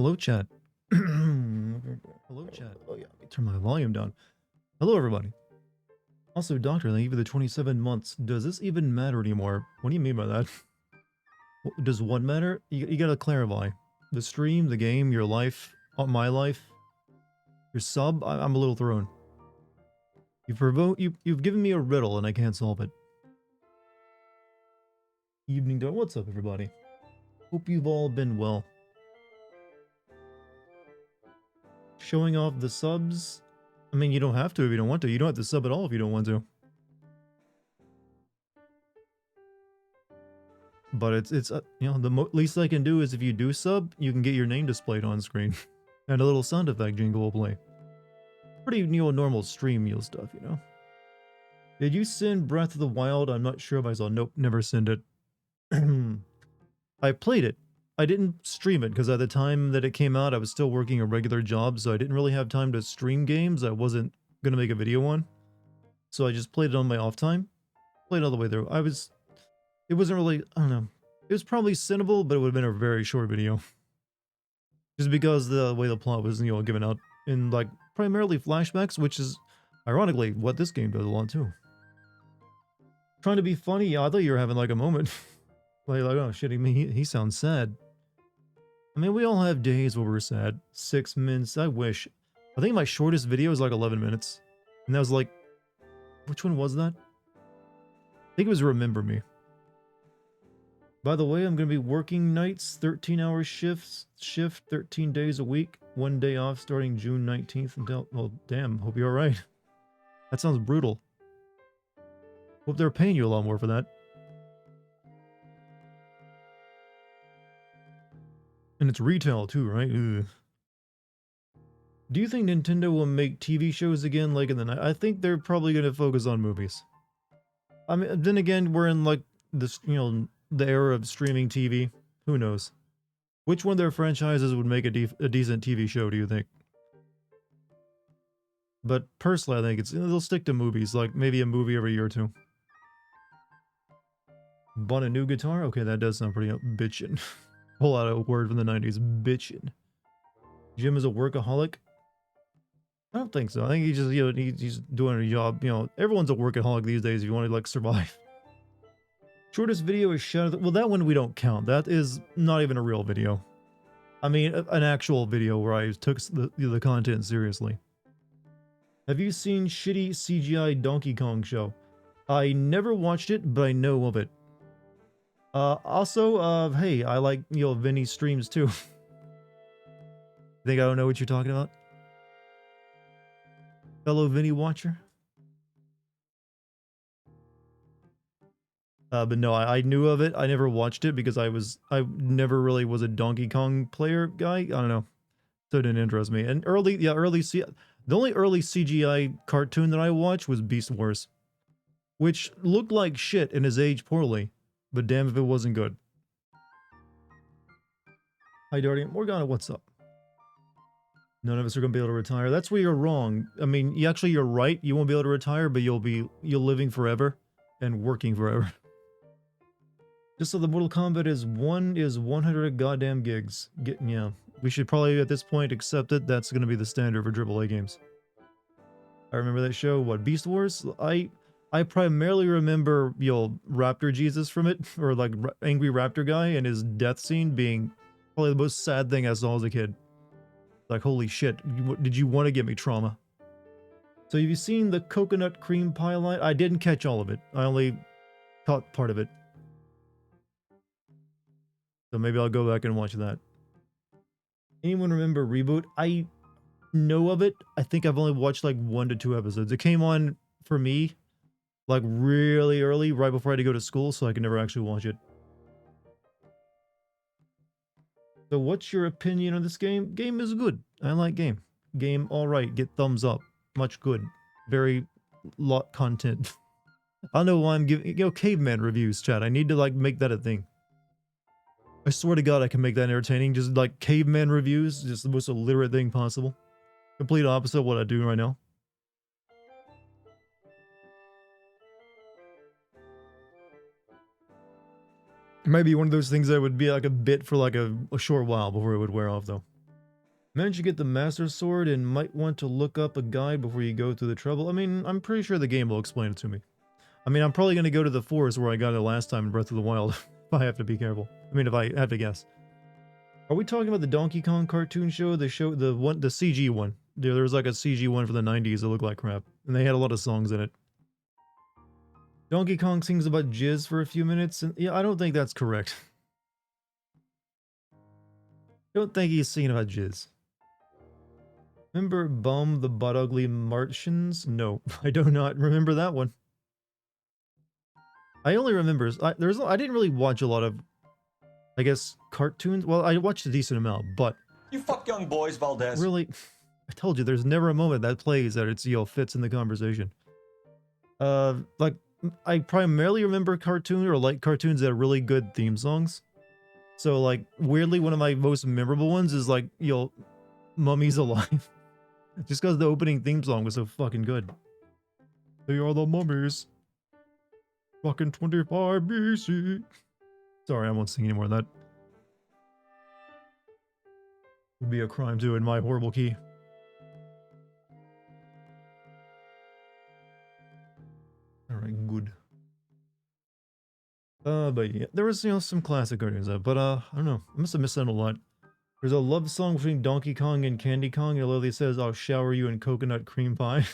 Hello, chat. Hello, chat. Oh, yeah, let me turn my volume down. Hello, everybody. Also, Doctor, thank you for the 27 months. Does this even matter anymore? What do you mean by that? Does one matter? You gotta clarify. The stream, the game, your life, my life, your sub, I'm a little thrown. You've given me a riddle and I can't solve it. Evening, Doc. What's up, everybody? Hope you've all been well. Showing off the subs? I mean, you don't have to if you don't want to. You don't have to sub at all if you don't want to. But it's you know, the least I can do is if you do sub, you can get your name displayed on screen. And a little sound effect jingle will play. Pretty normal stream stuff, you know. Did you send Breath of the Wild? I'm not sure if I saw. Nope, never sent it. I played it. I didn't stream it because at the time that it came out, I was still working a regular job, so I didn't really have time to stream games I wasn't gonna make a video on. So I just played it on my off time. Played all the way through. It wasn't really, I don't know. It was probably cinnable, but it would have been a very short video. Just because the way the plot was, given out in, like, primarily flashbacks, which is, ironically, what this game does a lot, too. Trying to be funny, yeah, I thought you were having, like, a moment. like, oh, shit, he sounds sad. I mean, we all have days where we're sad. 6 minutes, I wish. I think my shortest video is, like, 11 minutes. And that was, like, which one was that? I think it was Remember Me. By the way, I'm going to be working nights, 13-hour shifts, 13 days a week, 1 day off starting June 19th until, well, damn, hope you're alright. That sounds brutal. Hope they're paying you a lot more for that. And it's retail too, right? Ugh. Do you think Nintendo will make TV shows again like in the night? I think they're probably going to focus on movies. I mean, then again, we're in like this, the era of streaming TV. Who knows? Which one of their franchises would make a decent TV show, do you think? But personally, I think they'll stick to movies, like maybe a movie every year or two. Bought a new guitar? Okay, that does sound pretty bitchin'. Pull out a word from the 90s, bitchin'. Jim is a workaholic? I don't think so. I think he just, he's doing a job. Everyone's a workaholic these days if you want to, like, survive. Shortest video is Shadow. Well, that one we don't count. That is not even a real video. I mean, an actual video where I took the content seriously. Have you seen shitty CGI Donkey Kong show? I never watched it, but I know of it. Also, hey, I like, Vinny's streams too. Think I don't know what you're talking about? Fellow Vinny watcher? But no, I knew of it. I never watched it because I never really was a Donkey Kong player guy. I don't know. So it didn't interest me. And the only early CGI cartoon that I watched was Beast Wars, which looked like shit and is aged poorly, but damn if it wasn't good. Hi, Dartigan. Morgana, what's up? None of us are going to be able to retire. That's where you're wrong. I mean, you're right. You won't be able to retire, but you'll living forever and working forever. Just so the Mortal Kombat is 100 goddamn gigs. Yeah. We should probably, at this point, accept it. That's going to be the standard for AAA games. I remember that show. What, Beast Wars? I primarily remember, Raptor Jesus from it, or like Angry Raptor guy, and his death scene being probably the most sad thing I saw as a kid. Like, holy shit, did you want to give me trauma? So have you seen the coconut cream pie line? I didn't catch all of it. I only caught part of it. So maybe I'll go back and watch that. Anyone remember Reboot? I know of it. I think I've only watched like 1 to 2 episodes. It came on for me like really early, right before I had to go to school, so I could never actually watch it. So what's your opinion on this game? Game is good. I like game. Game alright. Get thumbs up. Much good. Very lot content. I don't know why I'm giving, caveman reviews, chat. I need to like make that a thing. I swear to God I can make that entertaining. Just like caveman reviews. Just the most illiterate thing possible. Complete opposite of what I do right now. It might be one of those things that would be like a bit for like a short while before it would wear off though. Managed to get the Master Sword and might want to look up a guide before you go through the trouble. I mean, I'm pretty sure the game will explain it to me. I mean, I'm probably going to go to the forest where I got it last time in Breath of the Wild, if I have to be careful. I mean, if I have to guess. Are we talking about the Donkey Kong cartoon show? The CG one. There was like a CG one for the 90s that looked like crap. And they had a lot of songs in it. Donkey Kong sings about jizz for a few minutes, and yeah, I don't think that's correct. I don't think he's singing about jizz. Remember Bum the Butt Ugly Martians? No, I do not remember that one. I only remember I didn't really watch a lot of, I guess, cartoons. Well, I watched a decent amount, but You fuck young boys, Valdez. really, I told you, there's never a moment that plays that it's, you know, fits in the conversation. Like, I primarily remember cartoons or like cartoons that are really good theme songs. So, like, weirdly, one of my most memorable ones is like, you know, Mummy's Alive. Just because the opening theme song was so fucking good. They are the mummies. Fucking 25 BC. Sorry, I won't sing anymore of that. Would be a crime too in my horrible key. Alright, good. But yeah, there was, you know, some classic cartoons though, but I don't know. I must have missed out a lot. There's a love song between Donkey Kong and Candy Kong, and Lily says, "I'll shower you in coconut cream pie."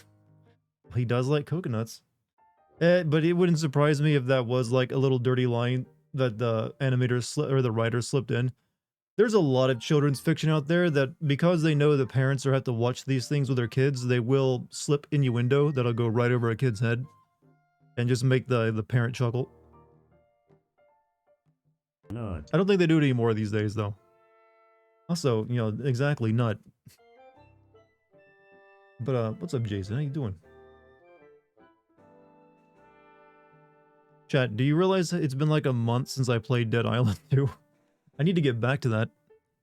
He does like coconuts. But it wouldn't surprise me if that was like a little dirty line that the animators or the writers slipped in. There's a lot of children's fiction out there that, because they know the parents are have to watch these things with their kids, they will slip innuendo that'll go right over a kid's head and just make the parent chuckle. Nut. I don't think they do it anymore these days, though. Also, you know, exactly, nut. But, what's up, Jason? How you doing? Chat, do you realize it's been like a month since I played Dead Island 2? I need to get back to that.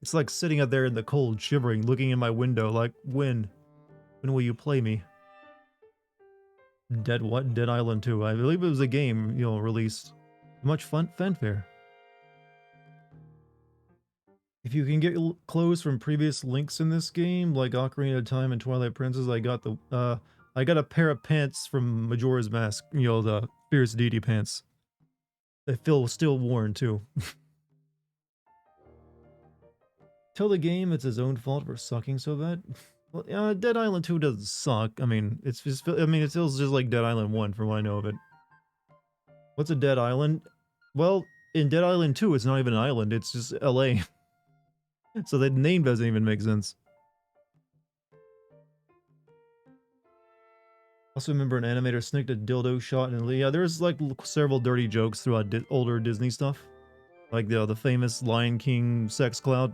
It's like sitting out there in the cold, shivering, looking in my window like, when? When will you play me? Dead what? Dead Island 2. I believe it was a game, you know, released. Much fanfare. If you can get clothes from previous links in this game, like Ocarina of Time and Twilight Princess, I got a pair of pants from Majora's Mask, you know, the Fierce Deity pants. They feel still worn, too. Tell the game it's his own fault for sucking so bad. Well, Dead Island 2 doesn't suck. I mean, it's just, I mean, it feels just like Dead Island 1 from what I know of it. What's a Dead Island? Well, in Dead Island 2, it's not even an island, it's just LA. So the name doesn't even make sense. Also remember an animator snicked a dildo shot and yeah, there's like several dirty jokes throughout older Disney stuff. Like the famous Lion King sex cloud.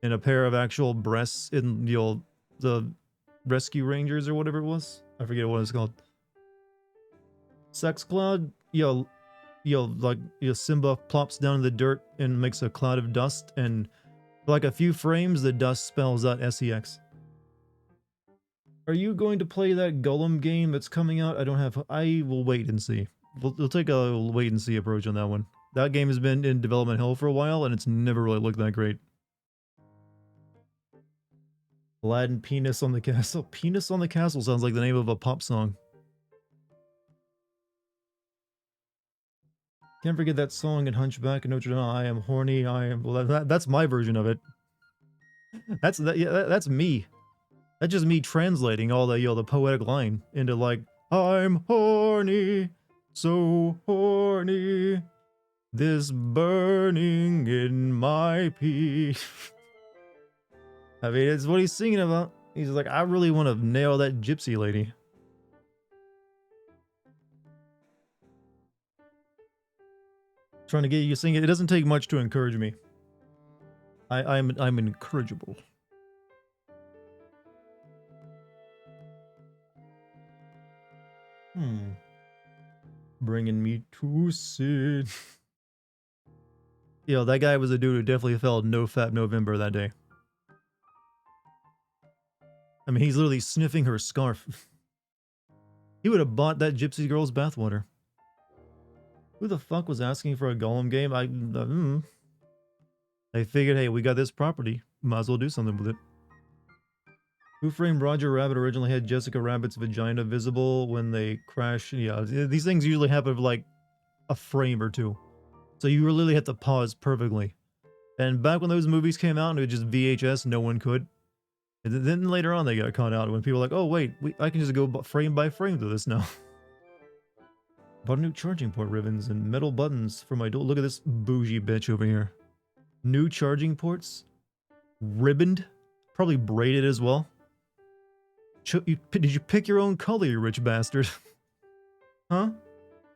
And a pair of actual breasts in the Rescue Rangers or whatever it was. I forget what it's called. Sex cloud, like Simba plops down in the dirt and makes a cloud of dust, and for like a few frames the dust spells out SEX. Are you going to play that Gollum game that's coming out? I will wait and see. We'll take a wait and see approach on that one. That game has been in development hell for a while and it's never really looked that great. Aladdin Penis on the Castle. Penis on the Castle sounds like the name of a pop song. Can't forget that song in Hunchback of Notre Dame. I am horny. I am. Well, that's my version of it. That's me. That's just me translating all the the poetic line into like, I'm horny, so horny, this burning in my pee. I mean, it's what he's singing about. He's like, I really want to nail that gypsy lady. Trying to get you to sing it. It doesn't take much to encourage me. I'm incorrigible. Bringing me to sin. Yo, that guy was a dude who definitely felt no fap November that day. I mean, he's literally sniffing her scarf. He would have bought that gypsy girl's bathwater. Who the fuck was asking for a Gollum game? I figured, hey, we got this property. might as well do something with it. Who Framed Roger Rabbit originally had Jessica Rabbit's vagina visible when they crash. Yeah, these things usually happen for like a frame or two. So you really have to pause perfectly. And back when those movies came out and it was just VHS, no one could. And then later on they got caught out when people were like, oh wait, I can just go frame by frame through this now. Bought a new charging port ribbons and metal buttons for my door. Look at this bougie bitch over here. New charging ports. Ribboned. Probably braided as well. Did you pick your own color, you rich bastard? Huh?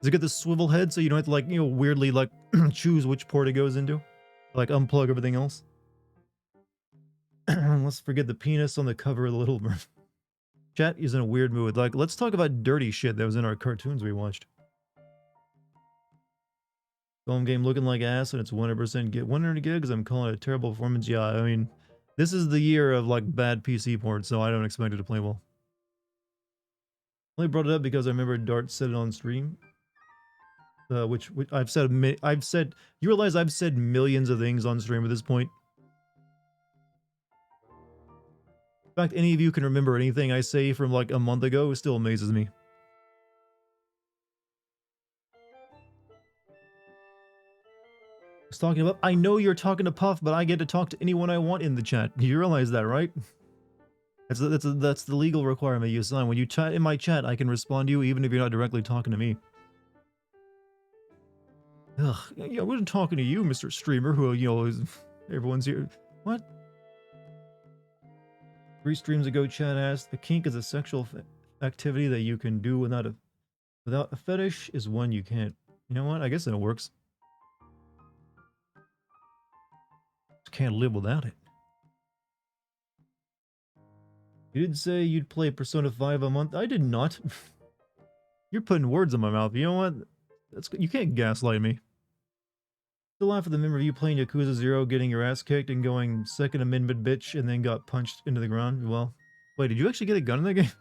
Does it get the swivel head so you don't have to like, you know, weirdly like choose which port it goes into? Like unplug everything else? Let's forget the penis on the cover of the Little Mermaid. Chat is in a weird mood. Like, let's talk about dirty shit that was in our cartoons we watched. Film game looking like ass and it's 100% get 100 gigs. I'm calling it a terrible performance. Yeah, I mean, this is the year of like bad PC ports, so I don't expect it to play well. Only brought it up because I remember Dart said it on stream. Which I've said, you realize I've said millions of things on stream at this point. In fact, any of you can remember anything I say from like a month ago, it still amazes me. I was talking about, I know you're talking to Puff, but I get to talk to anyone I want in the chat. You realize that, right? That's the legal requirement you sign. When you chat in my chat, I can respond to you even if you're not directly talking to me. Ugh, yeah, I wasn't talking to you, Mr. Streamer, who, you know, everyone's here. What? 3 streams ago, Chad asked, the kink is a sexual activity that you can do without a fetish is one you can't. You know what? I guess it works. Just can't live without it. You did say you'd play Persona 5 a month. I did not. You're putting words in my mouth. You know what? You can't gaslight me. Still laugh at the memory of you playing Yakuza 0, getting your ass kicked and going Second Amendment bitch and then got punched into the ground. Well, wait, did you actually get a gun in that game?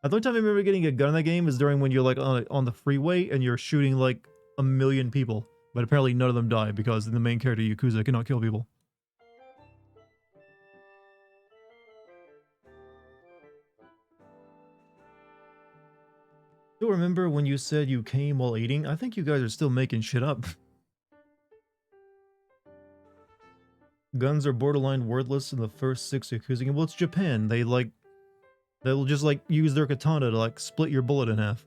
The only time I remember getting a gun in that game is during when you're like on the freeway and you're shooting like a million people. But apparently none of them die because the main character Yakuza cannot kill people. Still remember when you said you came while eating? I think you guys are still making shit up. Guns are borderline worthless in the first 6 Yakuza games. Well, it's Japan. They'll just like use their katana to like split your bullet in half.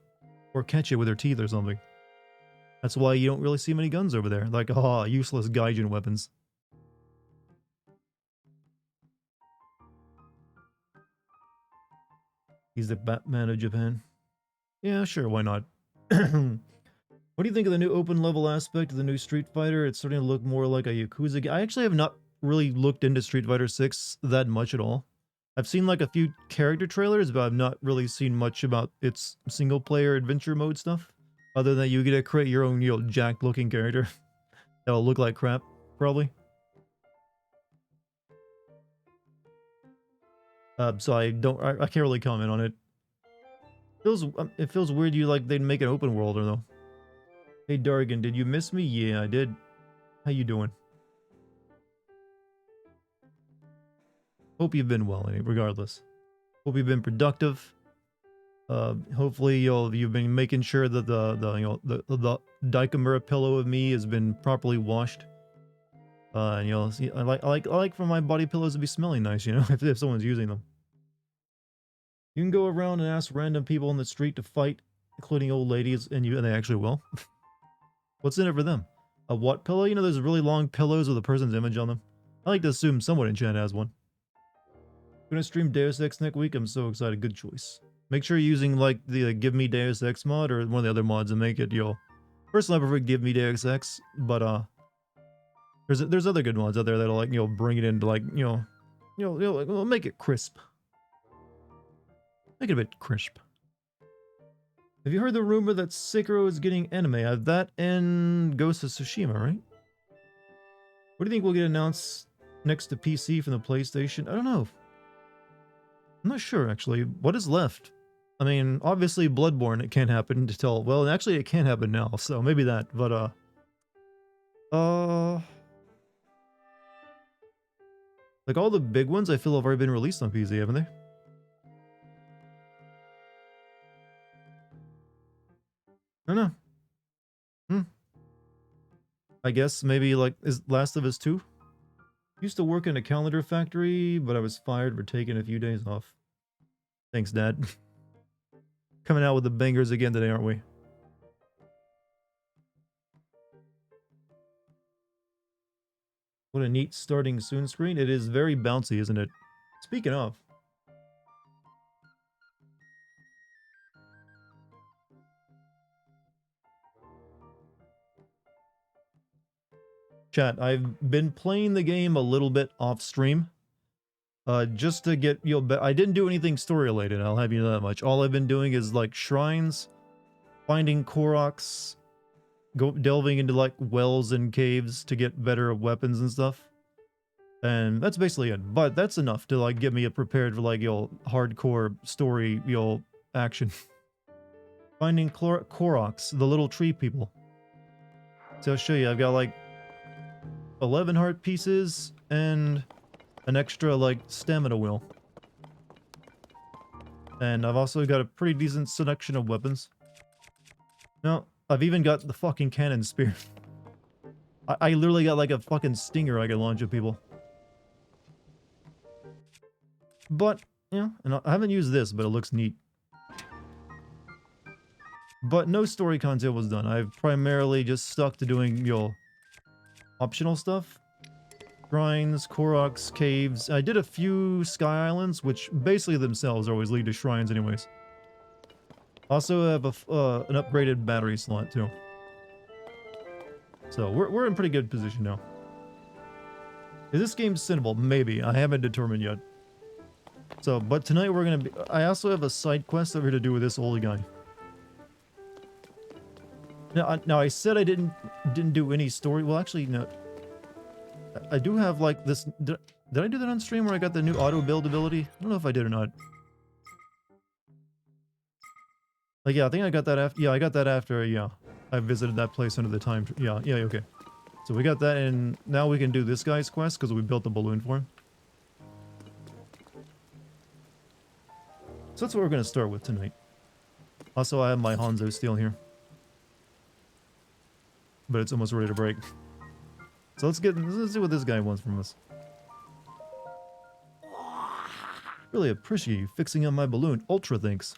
Or catch it with their teeth or something. That's why you don't really see many guns over there. Like, useless gaijin weapons. He's the Batman of Japan. Yeah, sure, why not? What do you think of the new open level aspect of the new Street Fighter? It's starting to look more like a Yakuza game. I actually have not really looked into Street Fighter 6 that much at all. I've seen like a few character trailers, but I've not really seen much about its single player adventure mode stuff. Other than you get to create your own, you know, jacked looking character. That'll look like crap, probably. So I can't really comment on it. It feels weird you like they'd make an open world, or though. Hey Dartigan, did you miss me? Yeah, I did. How you doing? Hope you've been well, regardless. Hope you've been productive. Hopefully you've been making sure that the Daikamura pillow of me has been properly washed. And you know, see, I like for my body pillows to be smelling nice, you know, if someone's using them. You can go around and ask random people on the street to fight, including old ladies, and they actually will. What's in it for them? A what pillow? You know, there's really long pillows with a person's image on them. I like to assume someone in chat has one. Gonna stream Deus Ex next week. I'm so excited. Good choice. Make sure you're using like the Give Me Deus Ex mod or one of the other mods and make it, you know. Personally, I prefer Give Me Deus Ex, but there's other good mods out there that'll like, you know, bring it into like, like, make it crisp. Make it a bit crisp. Have you heard the rumor that Sekiro is getting anime? That and Ghost of Tsushima, right? What do you think will get announced next to PC from the PlayStation? I don't know. I'm not sure, actually. What is left? I mean, obviously Bloodborne, it can't happen until... Well, actually, it can happen now, so maybe that. But, Like all the big ones I feel have already been released on PC, haven't they? I don't know. Hmm. I guess maybe like is Last of Us 2? Used to work in a calendar factory, but I was fired for taking a few days off. Thanks, Dad. Coming out with the bangers again today, aren't we? What a neat starting soon screen. It is very bouncy, isn't it? Speaking of. Chat, I've been playing the game a little bit off stream. Just to get, I didn't do anything story related, I'll have you know that much. All I've been doing is like shrines, finding Koroks, delving into like wells and caves to get better weapons and stuff. And that's basically it. But that's enough to like get me prepared for like, hardcore story, action. Finding Koroks, the little tree people. So I'll show you, I've got like 11 heart pieces and an extra like stamina wheel. And I've also got a pretty decent selection of weapons. No, I've even got the fucking cannon spear. I literally got like a fucking stinger I can launch at people. But, yeah, and I haven't used this, but it looks neat. But no story content was done. I've primarily just stuck to doing, optional stuff. Shrines, Koroks, caves. I did a few Sky Islands, which basically themselves always lead to shrines anyways. Also have an upgraded battery slot too. So we're in pretty good position now. Is this game sinnable? Maybe. I haven't determined yet. So, but tonight we're gonna be... I also have a side quest over here to do with this old guy. Now I said I didn't do any story. Well, actually, no. I do have like this... Did I do that on stream where I got the new auto build ability? I don't know if I did or not. Like, yeah, I think I got that after... Yeah, I got that after, yeah. I visited that place under the time... Yeah, okay. So we got that, and now we can do this guy's quest because we built the balloon for him. So that's what we're going to start with tonight. Also, I have my Hanzo steel here. But it's almost ready to break. So let's see what this guy wants from us. Really appreciate you fixing up my balloon. Ultra thanks.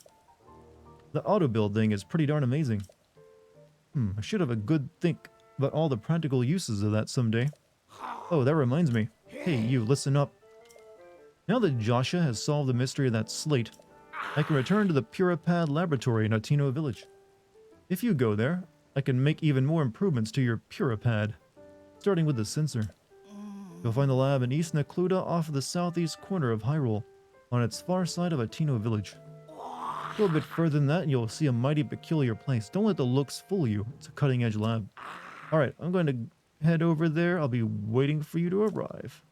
The auto build thing is pretty darn amazing. I should have a good think about all the practical uses of that someday. Oh, that reminds me. Hey, you, listen up. Now that Joshua has solved the mystery of that slate, I can return to the Puripad laboratory in Otino village. If you go there, I can make even more improvements to your Puripad, starting with the sensor. You'll find the lab in East Necluda off the southeast corner of Hyrule, on its far side of Otino village. Go a bit further than that and you'll see a mighty peculiar place. Don't let the looks fool you. It's a cutting-edge lab. Alright, I'm going to head over there. I'll be waiting for you to arrive.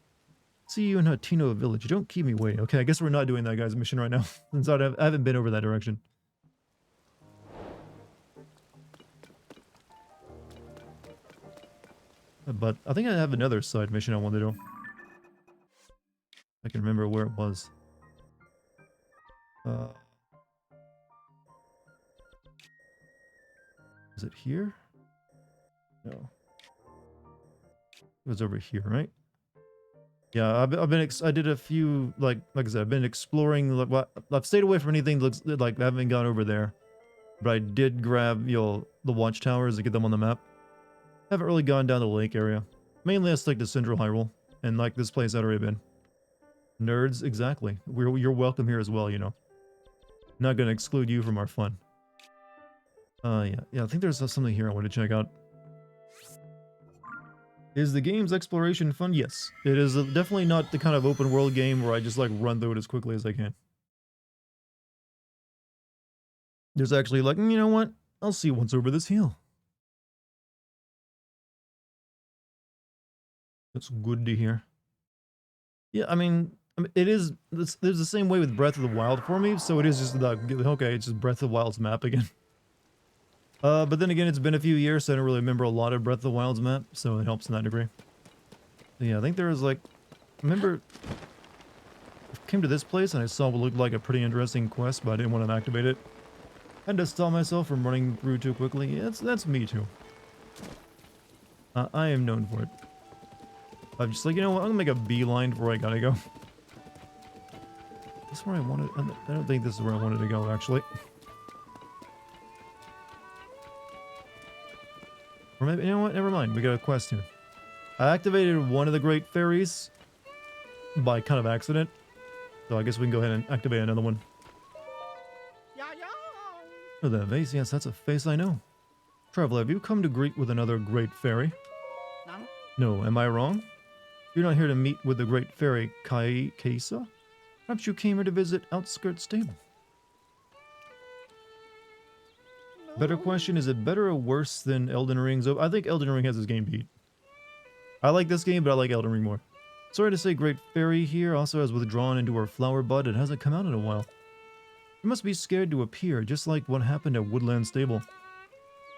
See you in Hatino village. Don't keep me waiting. Okay, I guess we're not doing that guy's mission right now. Since I haven't been over that direction. But I think I have another side mission I want to do. I can remember where it was. Is it here? No. It was over here, right? Yeah, I did a few, like I said, I've been exploring, I've stayed away from anything that looks like I haven't gone over there. But I did grab, the watchtowers to get them on the map. Haven't really gone down to the lake area. Mainly I stick to Central Hyrule, and like this place I'd already been. Nerds, exactly. You're welcome here as well, Not gonna exclude you from our fun. Yeah, I think there's something here I want to check out. Is the game's exploration fun? Yes. It is definitely not the kind of open world game where I just like run through it as quickly as I can. There's actually like, you know what? I'll see what's over this hill. That's good to hear. Yeah, I mean there's the same way with Breath of the Wild for me, so it is just like, okay, it's just Breath of the Wild's map again. But then again, it's been a few years, so I don't really remember a lot of Breath of the Wild's map, so it helps in that degree. So yeah, I think there was like Remember, I came to this place and I saw what looked like a pretty interesting quest, but I didn't want to activate it. I had to stop myself from running through too quickly. That's me too. I am known for it. I'm just like, you know what? I'm gonna make a beeline for where I gotta go. This is where I wanted. I don't think this is where I wanted to go, actually. Or maybe, you know what? Never mind. We got a quest here. I activated one of the Great Fairies by kind of accident. So I guess we can go ahead and activate another one. Oh, that face. Yes, that's a face I know. Traveler, have you come to greet with another Great Fairy? No, am I wrong? You're not here to meet with the Great Fairy Kaisa? Perhaps you came here to visit Outskirts Stable. Better question, is it better or worse than Elden Ring's? I think Elden Ring has this game beat. I like this game, but I like Elden Ring more. Sorry to say, Great Fairy here also has withdrawn into her flower bud and hasn't come out in a while. You must be scared to appear, just like what happened at Woodland Stable.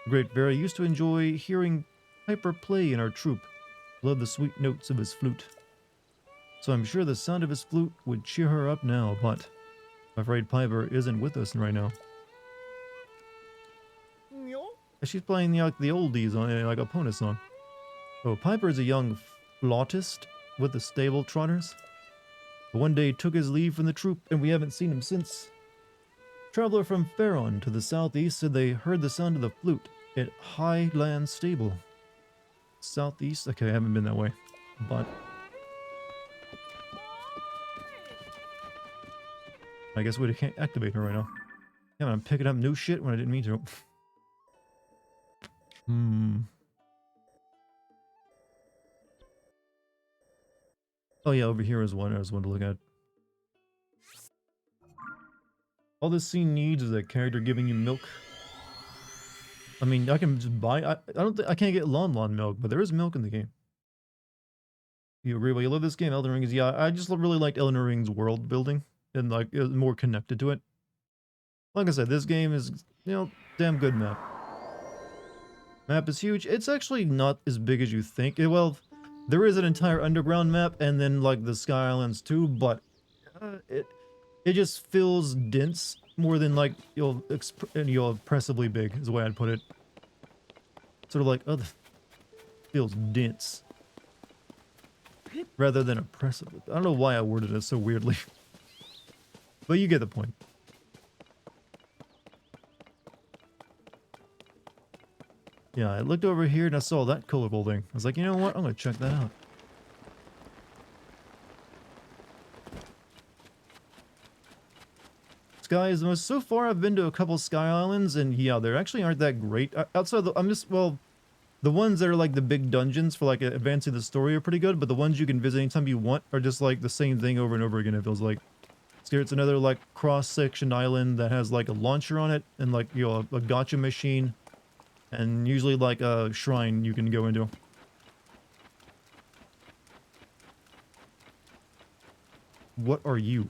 The Great Fairy used to enjoy hearing Piper play in our troop. Loved the sweet notes of his flute. So I'm sure the sound of his flute would cheer her up now, but I'm afraid Piper isn't with us right now. She's playing the oldies on like a Pona song. Oh, Piper is a young flautist with the stable trotters. But one day took his leave from the troop and we haven't seen him since. Traveler from Faron to the southeast said they heard the sound of the flute at Highland Stable. Southeast? Okay, I haven't been that way. But I guess we can't activate her right now. Yeah, I'm picking up new shit when I didn't mean to. Oh yeah, over here is one I was one to look at. All this scene needs is a character giving you milk. I mean, I can just buy. I don't think I can't get Lon milk, but there is milk in the game. You agree? Well, you love this game, Elden Ring is. Yeah, I just really liked Elden Ring's world building and like it was more connected to it. Like I said, this game is damn good map. Map is huge. It's actually not as big as you think. Well, there is an entire underground map and then like the Sky Islands too, but it just feels dense more than like oppressively big is the way I'd put it. Sort of like feels dense rather than oppressive. I don't know why I worded it so weirdly, but you get the point. Yeah, I looked over here and I saw that colorful thing. I was like, you know what? I'm gonna check that out. Sky is the most. So far, I've been to a couple Sky Islands, and yeah, they actually aren't that great. Outside, the ones that are like the big dungeons for like advancing the story are pretty good, but the ones you can visit anytime you want are just like the same thing over and over again. It feels like. It's another like cross-section island that has like a launcher on it and like a gacha machine. And usually like a shrine you can go into. What are you?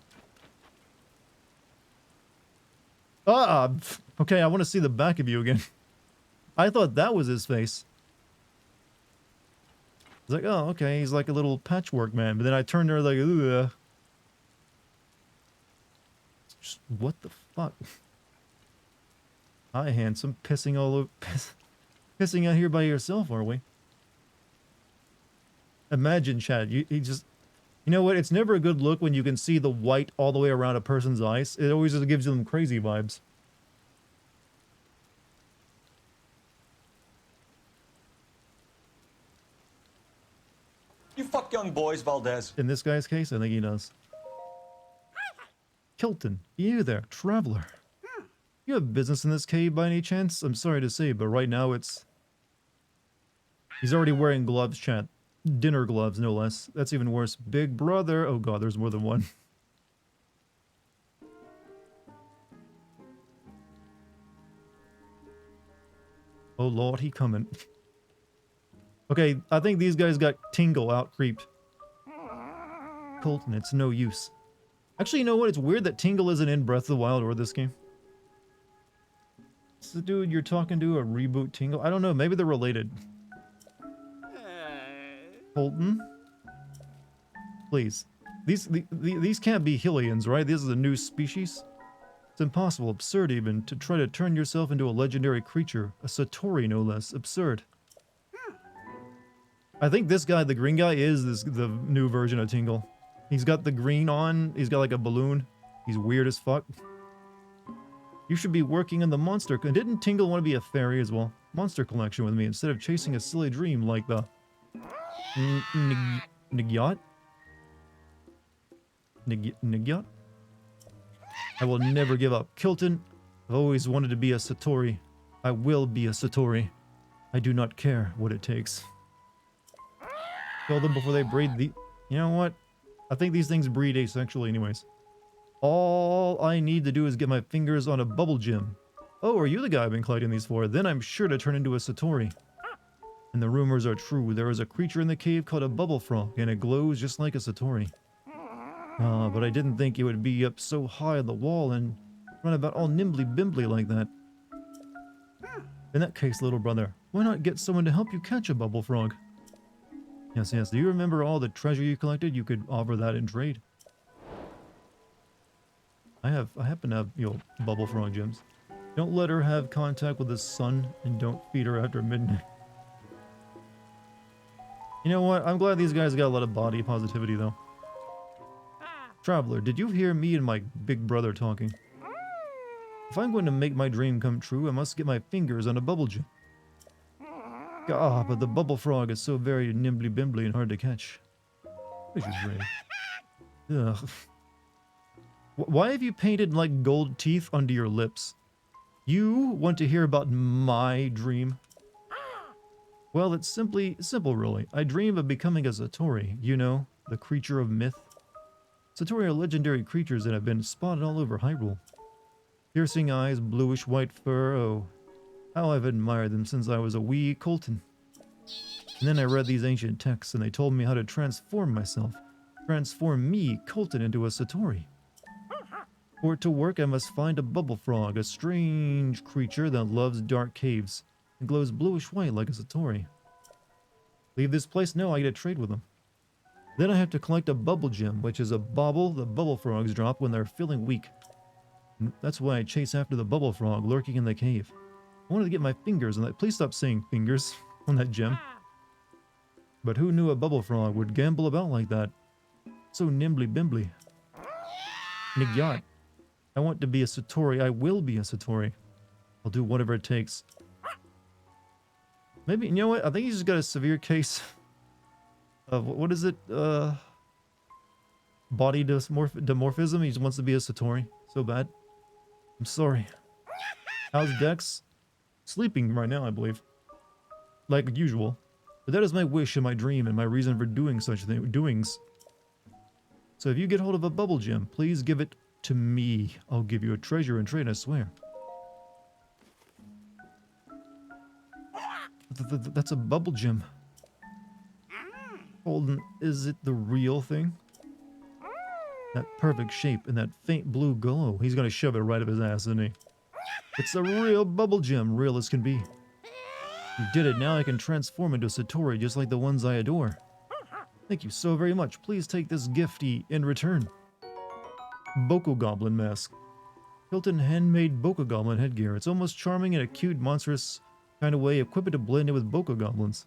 Okay, I want to see the back of you again. I thought that was his face. I was like, oh, okay, he's like a little patchwork man. But then I turned there like, ugh. Just, what the fuck? Hi, handsome. Pissing all over... Pissing out here by yourself, are we? Imagine, Chad. You just... You know what? It's never a good look when you can see the white all the way around a person's eyes. It always just gives them crazy vibes. You fuck young boys, Valdez. In this guy's case, I think he does. Kilton, you there, traveler. You have business in this cave by any chance? I'm sorry to say, but right now it's... He's already wearing gloves, chat. Dinner gloves, no less. That's even worse. Big brother. Oh god, there's more than one. Oh lord, he coming. Okay, I think these guys got Tingle out creeped. Colton, it's no use. Actually, you know what? It's weird that Tingle isn't in Breath of the Wild or this game. It's the dude you're talking to, a reboot Tingle? I don't know, maybe they're related. Colton? Please. These can't be Hylians, right? This is a new species. It's impossible, absurd even, to try to turn yourself into a legendary creature. A Satori, no less. Absurd. I think this guy, the green guy, is the new version of Tingle. He's got the green on. He's got like a balloon. He's weird as fuck. You should be working in the monster. Didn't Tingle want to be a fairy as well? Monster collection with me instead of chasing a silly dream like the Nagyot? Nagyot? I will never give up. Kilton, I've always wanted to be a Satori. I will be a Satori. I do not care what it takes. Kill them before they breed the... You know what? I think these things breed asexually anyways. All I need to do is get my fingers on a bubble gem. Oh, are you the guy I've been collecting these for? Then I'm sure to turn into a Satori. And the rumors are true. There is a creature in the cave called a bubble frog, and it glows just like a Satori. But I didn't think it would be up so high on the wall and run about all nimbly-bimbly like that. In that case, little brother, why not get someone to help you catch a bubble frog? Yes, yes. Do you remember all the treasure you collected? You could offer that in trade. I happen to have, you know, bubble frog gems. Don't let her have contact with the sun, and don't feed her after midnight. You know what? I'm glad these guys got a lot of body positivity, though. Traveler, did you hear me and my big brother talking? If I'm going to make my dream come true, I must get my fingers on a bubble gem. Ah, but the bubble frog is so very nimbly-bimbly and hard to catch. Which is great. Ugh. Why have you painted, like, gold teeth under your lips? You want to hear about my dream? Well, it's simple really. I dream of becoming a Satori, you know, the creature of myth. Satori are legendary creatures that have been spotted all over Hyrule. Piercing eyes, bluish-white fur, oh, how I've admired them since I was a wee Colton. And then I read these ancient texts, and they told me how to transform myself. Transform me, Colton, into a Satori. For it to work, I must find a bubble frog, a strange creature that loves dark caves, and glows bluish-white like a Satori. Leave this place? No, I get to trade with them. Then I have to collect a bubble gem, which is a bauble the bubble frogs drop when they're feeling weak. And that's why I chase after the bubble frog lurking in the cave. I wanted to get my fingers on that. Please stop saying fingers on that gem. But who knew a bubble frog would gamble about like that? So nimbly-bimbly. Nagyot. I want to be a Satori. I will be a Satori. I'll do whatever it takes. Maybe, you know what? I think he's just got a severe case of, what is it? Body dimorphism. He just wants to be a Satori so bad. I'm sorry. How's Dex? Sleeping right now, I believe. Like usual. But that is my wish and my dream and my reason for doing such doings. So if you get hold of a bubble gem, please give it to me. I'll give you a treasure in trade, I swear. That's a bubble gem. Holden, is it the real thing? That perfect shape and that faint blue glow. He's gonna shove it right up his ass, isn't he? It's a real bubble gem, real as can be. You did it, now I can transform into a Satori just like the ones I adore. Thank you so very much. Please take this gifty in return. Boko Goblin mask. Hilton handmade Boko Goblin headgear. It's almost charming in a cute, monstrous kind of way, equipped to blend in with Boko Goblins.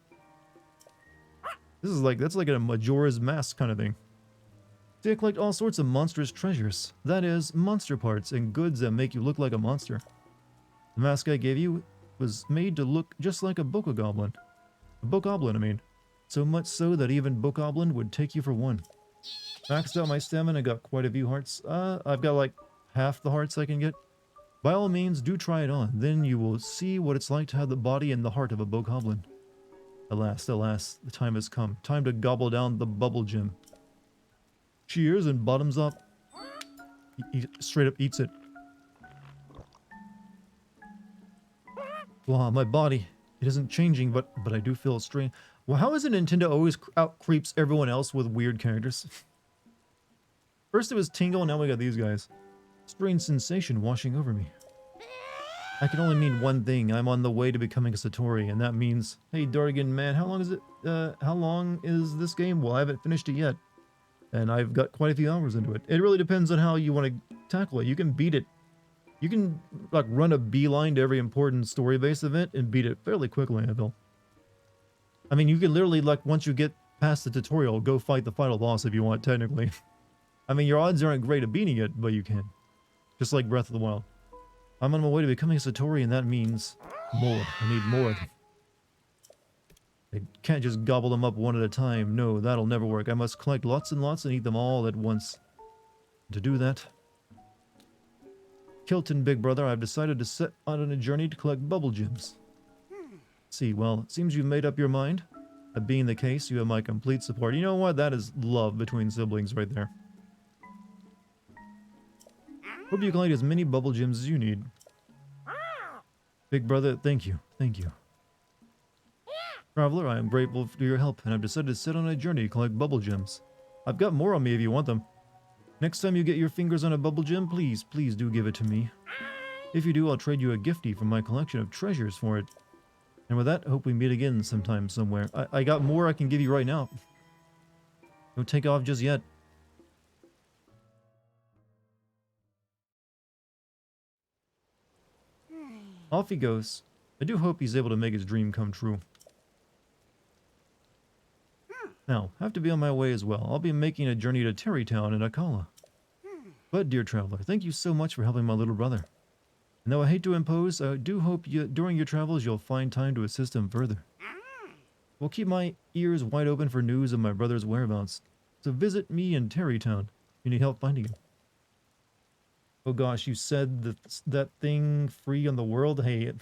This is like, that's like a Majora's Mask kind of thing. They collect all sorts of monstrous treasures. That is, monster parts and goods that make you look like a monster. The mask I gave you was made to look just like a Bokoblin. A Bokoblin, I mean. So much so that even Bokoblin would take you for one. Maxed out my stamina, got quite a few hearts. I've got like half the hearts I can get. By all means, do try it on. Then you will see what it's like to have the body and the heart of a Bokoblin. Alas, alas, the time has come. Time to gobble down the bubble gem. Cheers and bottoms up. He straight up eats it. Wow, my body. It isn't changing, but I do feel strange. Well, how is it Nintendo always out-creeps everyone else with weird characters? First it was Tingle, now we got these guys. Strange sensation washing over me. I can only mean one thing. I'm on the way to becoming a Satori, and that means... Hey, Dartigan, man, how long is it? How long is this game? Well, I haven't finished it yet. And I've got quite a few hours into it. It really depends on how you want to tackle it. You can beat it. You can like run a beeline to every important story-based event and beat it fairly quickly, I feel. I mean, you can literally, like, once you get past the tutorial, go fight the final boss if you want, technically. I mean, your odds aren't great at beating it, but you can. Just like Breath of the Wild. I'm on my way to becoming a Satori, and that means more. I need more of them. I can't just gobble them up one at a time. No, that'll never work. I must collect lots and lots and eat them all at once. To do that, Kilton, big brother, I've decided to set out on a journey to collect bubble gems. See, well, it seems you've made up your mind. That being the case, you have my complete support. You know what? That is love between siblings right there. Hope you collect as many bubble gems as you need. Big brother, thank you. Thank you. Traveler, I am grateful for your help, and I've decided to set on a journey to collect bubble gems. I've got more on me if you want them. Next time you get your fingers on a bubble gem, please do give it to me. If you do, I'll trade you a giftie from my collection of treasures for it. And with that, hope we meet again sometime somewhere. I got more I can give you right now. Don't take off just yet. Off he goes. I do hope he's able to make his dream come true. Now, I have to be on my way as well. I'll be making a journey to Terrytown in Akala. But, dear traveler, thank you so much for helping my little brother. And though I hate to impose, I do hope during your travels you'll find time to assist him further. We'll keep my ears wide open for news of my brother's whereabouts. So visit me in Terrytown. You need help finding him. Oh gosh, you said that thing free on the world? Hey,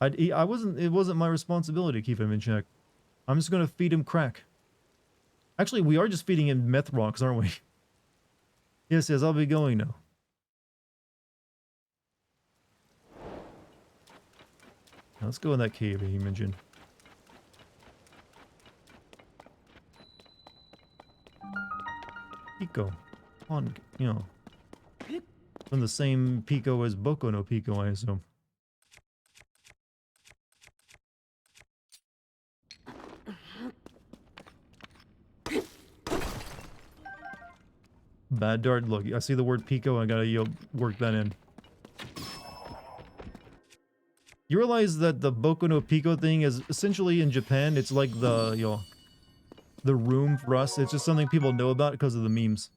it wasn't my responsibility to keep him in check. I'm just gonna feed him crack. Actually, we are just feeding him meth rocks, aren't we? Yes, I'll be going now. Now let's go in that cave that you mentioned. Pico. On, you know. From the same Pico as Boku no Pico, I assume. Bad dart. Look, I see the word Pico. I gotta work that in. You realize that the Boku no Pico thing is essentially in Japan. It's like the room for us. It's just something people know about because of the memes.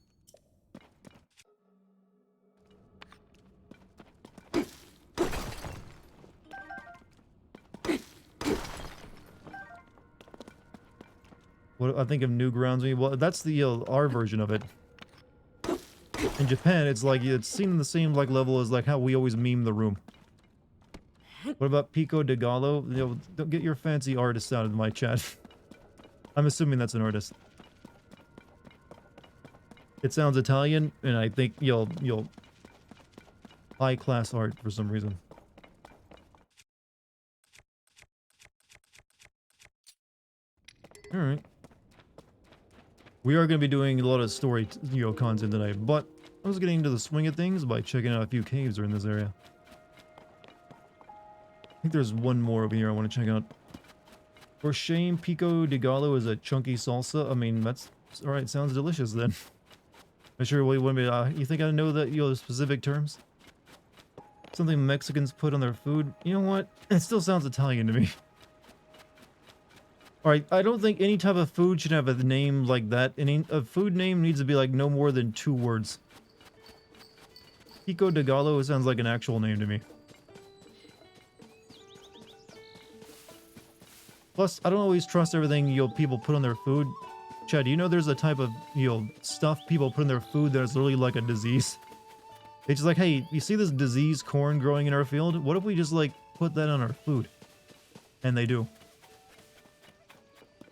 What I think of Newgrounds. Well, that's the our version of it. In Japan, it's like it's seen in the same like level as like how we always meme the room. What about Pico de Gallo? You know, don't get your fancy artist out of my chat. I'm assuming that's an artist. It sounds Italian, and I think you'll high class art for some reason. All right. We are going to be doing a lot of story, content tonight, but I was getting into the swing of things by checking out a few caves are in this area. I think there's one more over here I want to check out. For shame, Pico de Gallo is a chunky salsa. I mean, that's alright. Sounds delicious then. I'm sure we wouldn't be. You think I know that specific terms? Something Mexicans put on their food. You know what? It still sounds Italian to me. Alright, I don't think any type of food should have a name like that. A food name needs to be like no more than 2 words. Pico de Gallo sounds like an actual name to me. Plus, I don't always trust everything people put on their food. Chad, do you know there's a type of stuff people put in their food that's literally like a disease? It's just like, hey, you see this diseased corn growing in our field? What if we just like put that on our food? And they do.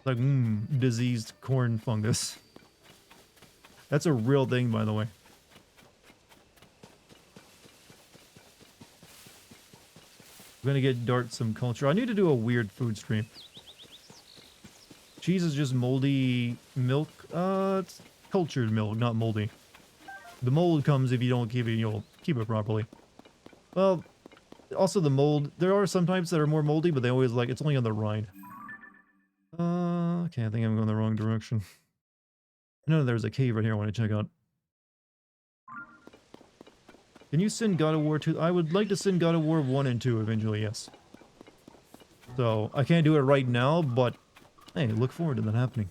Like, diseased corn fungus. That's a real thing, by the way. I'm gonna get Dart some culture. I need to do a weird food stream. Cheese is just moldy milk. It's cultured milk, not moldy. The mold comes if you don't keep it properly. Well, also the mold. There are some types that are more moldy, but they always it's only on the rind. Okay, I think I'm going the wrong direction. No, there's a cave right here I want to check out. Can you send God of War 2? I would like to send God of War 1 and 2 eventually, yes. So, I can't do it right now, but hey, look forward to that happening.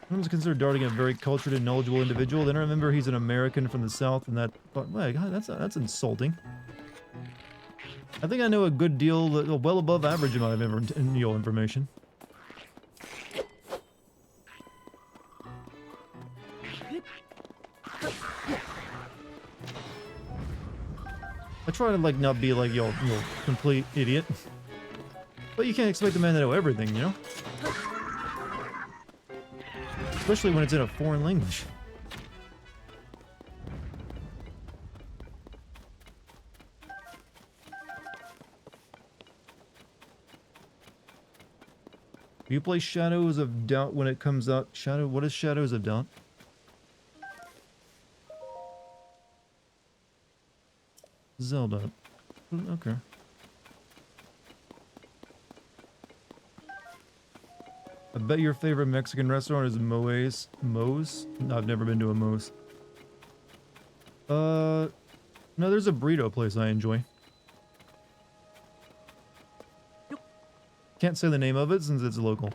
Sometimes consider Dartigan a very cultured and knowledgeable individual. Then I remember he's an American from the South, and that... But, my God, that's insulting. I think I know a good deal, well above average amount of information. I try to, like, not be like, yo, complete idiot. But you can't expect the man to know everything, you know? Especially when it's in a foreign language. Do you play Shadows of Doubt when it comes out? What is Shadows of Doubt? Zelda. Okay. I bet your favorite Mexican restaurant is Moe's. Moe's? No, I've never been to a Moe's. No, there's a burrito place I enjoy. Can't say the name of it since it's local.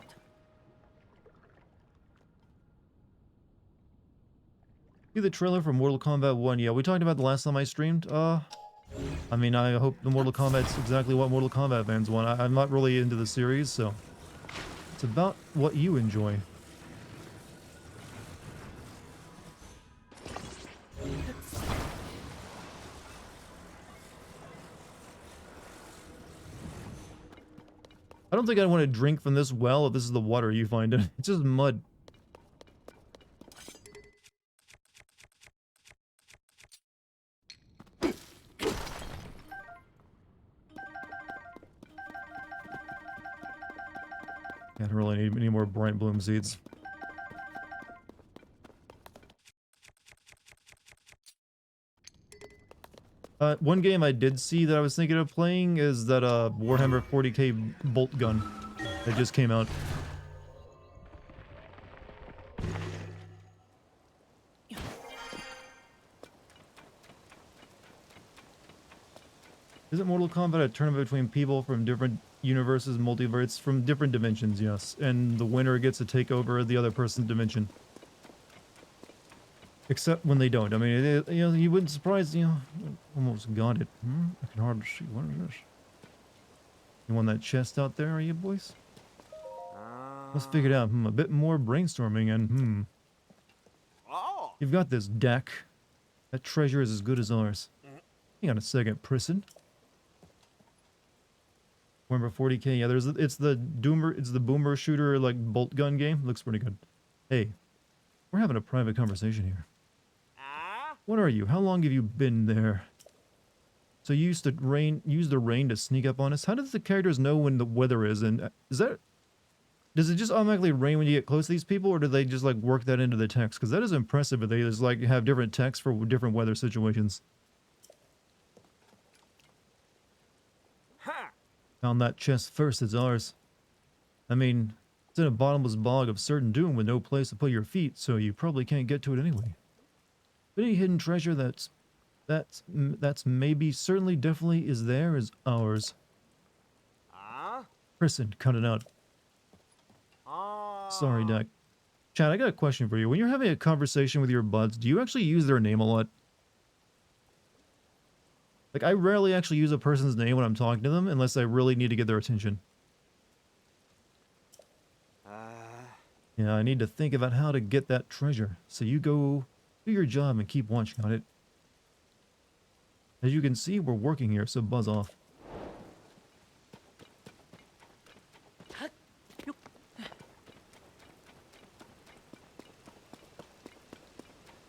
See the trailer for Mortal Kombat 1? Yeah, we talked about the last time I streamed. I mean, I hope the Mortal Kombat's exactly what Mortal Kombat fans want. I'm not really into the series, so... It's about what you enjoy. I don't think I want to drink from this well if this is the water you find in it. It's just mud. I don't really need any more bright bloom seeds. One game I did see that I was thinking of playing is that Warhammer 40k bolt gun that just came out. Isn't Mortal Kombat a tournament between people from different universes, multiverses, from different dimensions, yes. And the winner gets to take over the other person's dimension. Except when they don't. I mean, you know, you wouldn't surprise, you know, almost got it. I can hardly see. What is this? You want that chest out there, are you boys? Let's figure it out. A bit more brainstorming and, Oh. You've got this, Dak. That treasure is as good as ours. Hang on a second, Prison. Remember 40k? Yeah, it's the boomer shooter, like, bolt gun game. Looks pretty good. Hey, we're having a private conversation here. What are you? How long have you been there? So you used to use the rain to sneak up on us? How does the characters know when the weather is? And does it just automatically rain when you get close to these people, or do they just like work that into the text? Because that is impressive if they just like have different text for different weather situations. Found that chest first, it's ours. I mean, it's in a bottomless bog of certain doom with no place to put your feet, so you probably can't get to it anyway. But any hidden treasure that's maybe, certainly, definitely is there is ours. Prison, cut it out. Sorry, Dak. Chad, I got a question for you. When you're having a conversation with your buds, do you actually use their name a lot? Like, I rarely actually use a person's name when I'm talking to them, unless I really need to get their attention. Yeah, I need to think about how to get that treasure. So you go do your job and keep watching on it. As you can see, we're working here, so buzz off.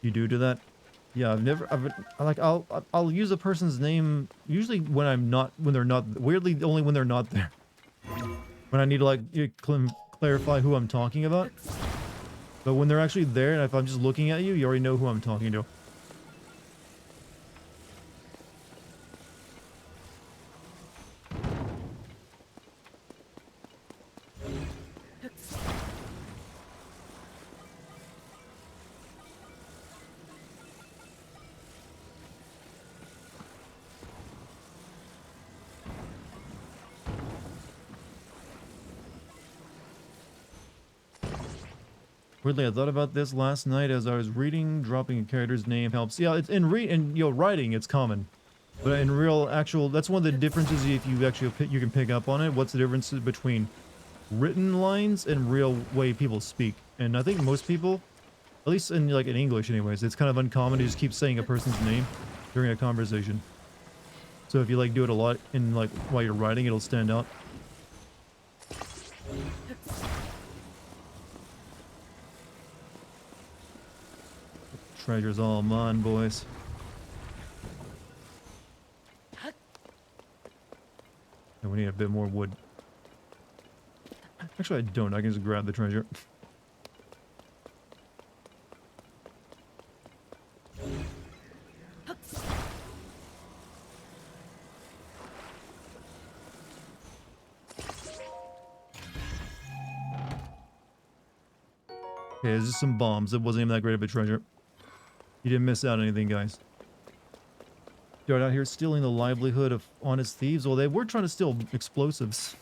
You do that? Yeah, I'll use a person's name usually when they're not, weirdly only when they're not there. When I need to like clarify who I'm talking about. But when they're actually there, and if I'm just looking at you, you already know who I'm talking to. Weirdly, I thought about this last night as I was reading. Dropping a character's name helps. Yeah, it's in writing, it's common. But in real, actual, that's one of the differences if you actually you can pick up on it. What's the difference between written lines and real way people speak? And I think most people, at least in like in English anyways, it's kind of uncommon to just keep saying a person's name during a conversation. So if you like do it a lot in like while you're writing, it'll stand out. Treasure's all mine, boys. And we need a bit more wood. Actually, I don't. I can just grab the treasure. Okay, there's just some bombs. It wasn't even that great of a treasure. You didn't miss out on anything, guys. Dart out here stealing the livelihood of honest thieves. Well, they were trying to steal explosives.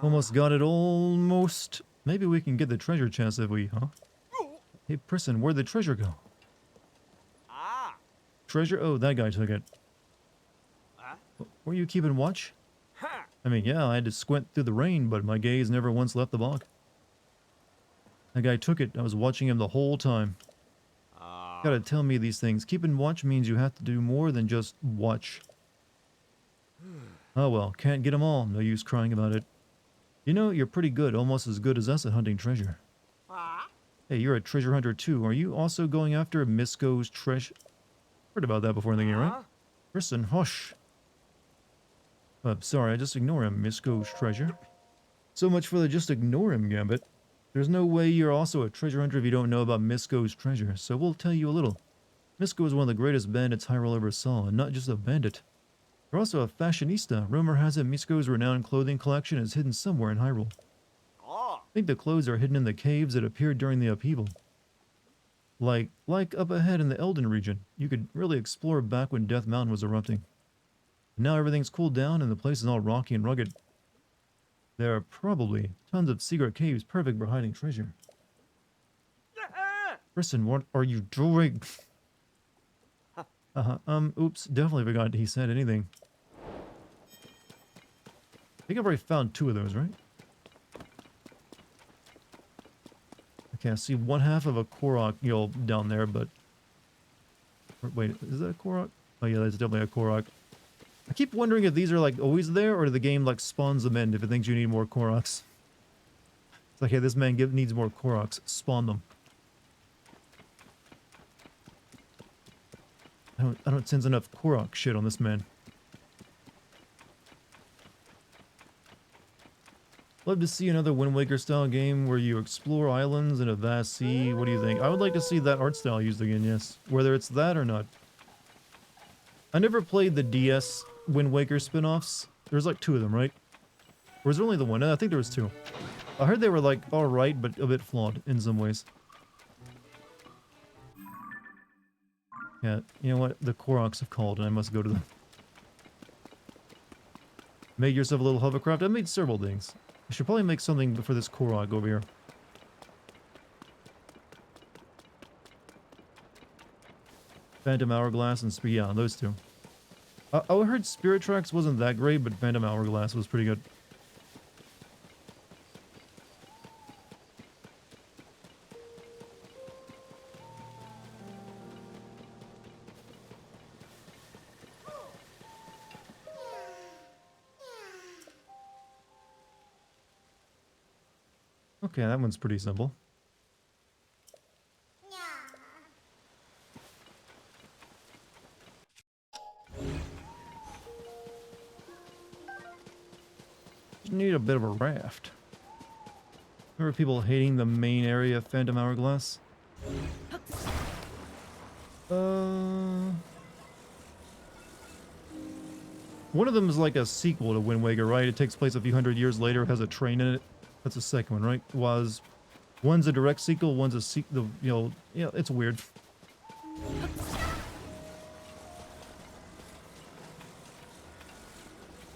Almost got it, almost. Maybe we can get the treasure chest if we, huh? Hey, person, where'd the treasure go? Ah. Treasure? Oh, that guy took it. Were you keeping watch? I mean, yeah, I had to squint through the rain, but my gaze never once left the bog. That guy took it. I was watching him the whole time. Gotta tell me these things. Keeping watch means you have to do more than just watch. Oh well, can't get them all. No use crying about it. You know, you're pretty good, almost as good as us at hunting treasure. Hey, you're a treasure hunter too. Are you also going after Misko's treasure? Heard about that before in the game, right? Person, hush. Sorry, I just ignore him, Misko's treasure. So much for the just ignore him gambit. There's no way you're also a treasure hunter if you don't know about Misko's treasure, so we'll tell you a little. Misko is one of the greatest bandits Hyrule ever saw, and not just a bandit. They're also a fashionista. Rumor has it Misko's renowned clothing collection is hidden somewhere in Hyrule. I think the clothes are hidden in the caves that appeared during the upheaval. Like up ahead in the Elden region. You could really explore back when Death Mountain was erupting. And now everything's cooled down and the place is all rocky and rugged. There are probably tons of secret caves perfect for hiding treasure. Kristen, what are you doing? Oops, definitely forgot he said anything. I think I've already found 2 of those, right? Okay, I see one half of a Korok, down there, but... Wait, is that a Korok? Oh yeah, that's definitely a Korok. I keep wondering if these are like always there, or the game like spawns them in if it thinks you need more Koroks. It's like, hey, this man needs more Koroks. Spawn them. I don't sense enough Korok shit on this man. Love to see another Wind Waker style game where you explore islands in a vast sea. What do you think? I would like to see that art style used again, yes. Whether it's that or not. I never played the DS Wind Waker spin-offs. There's like 2 of them, right? Or was there only the one? I think there was 2. I heard they were like alright, but a bit flawed in some ways. Yeah, you know what? The Koroks have called and I must go to them. Make yourself a little hovercraft. I made several things. I should probably make something for this Korok over here. Phantom Hourglass and Speed. Yeah, those 2. I heard Spirit Tracks wasn't that great, but Phantom Hourglass was pretty good. Okay, that one's pretty simple. Just need a bit of a raft. Remember people hating the main area of Phantom Hourglass? One of them is like a sequel to Wind Waker, right? It takes place a few hundred years later, has a train in it. That's the second one, right? One's a direct sequel, one's a sequel, it's weird.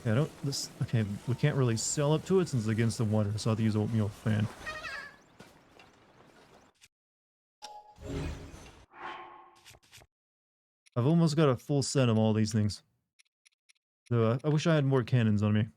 Yeah, okay, we can't really sell up to it since it's against the water, so I have to use a, fan. I've almost got a full set of all these things. So I wish I had more cannons on me.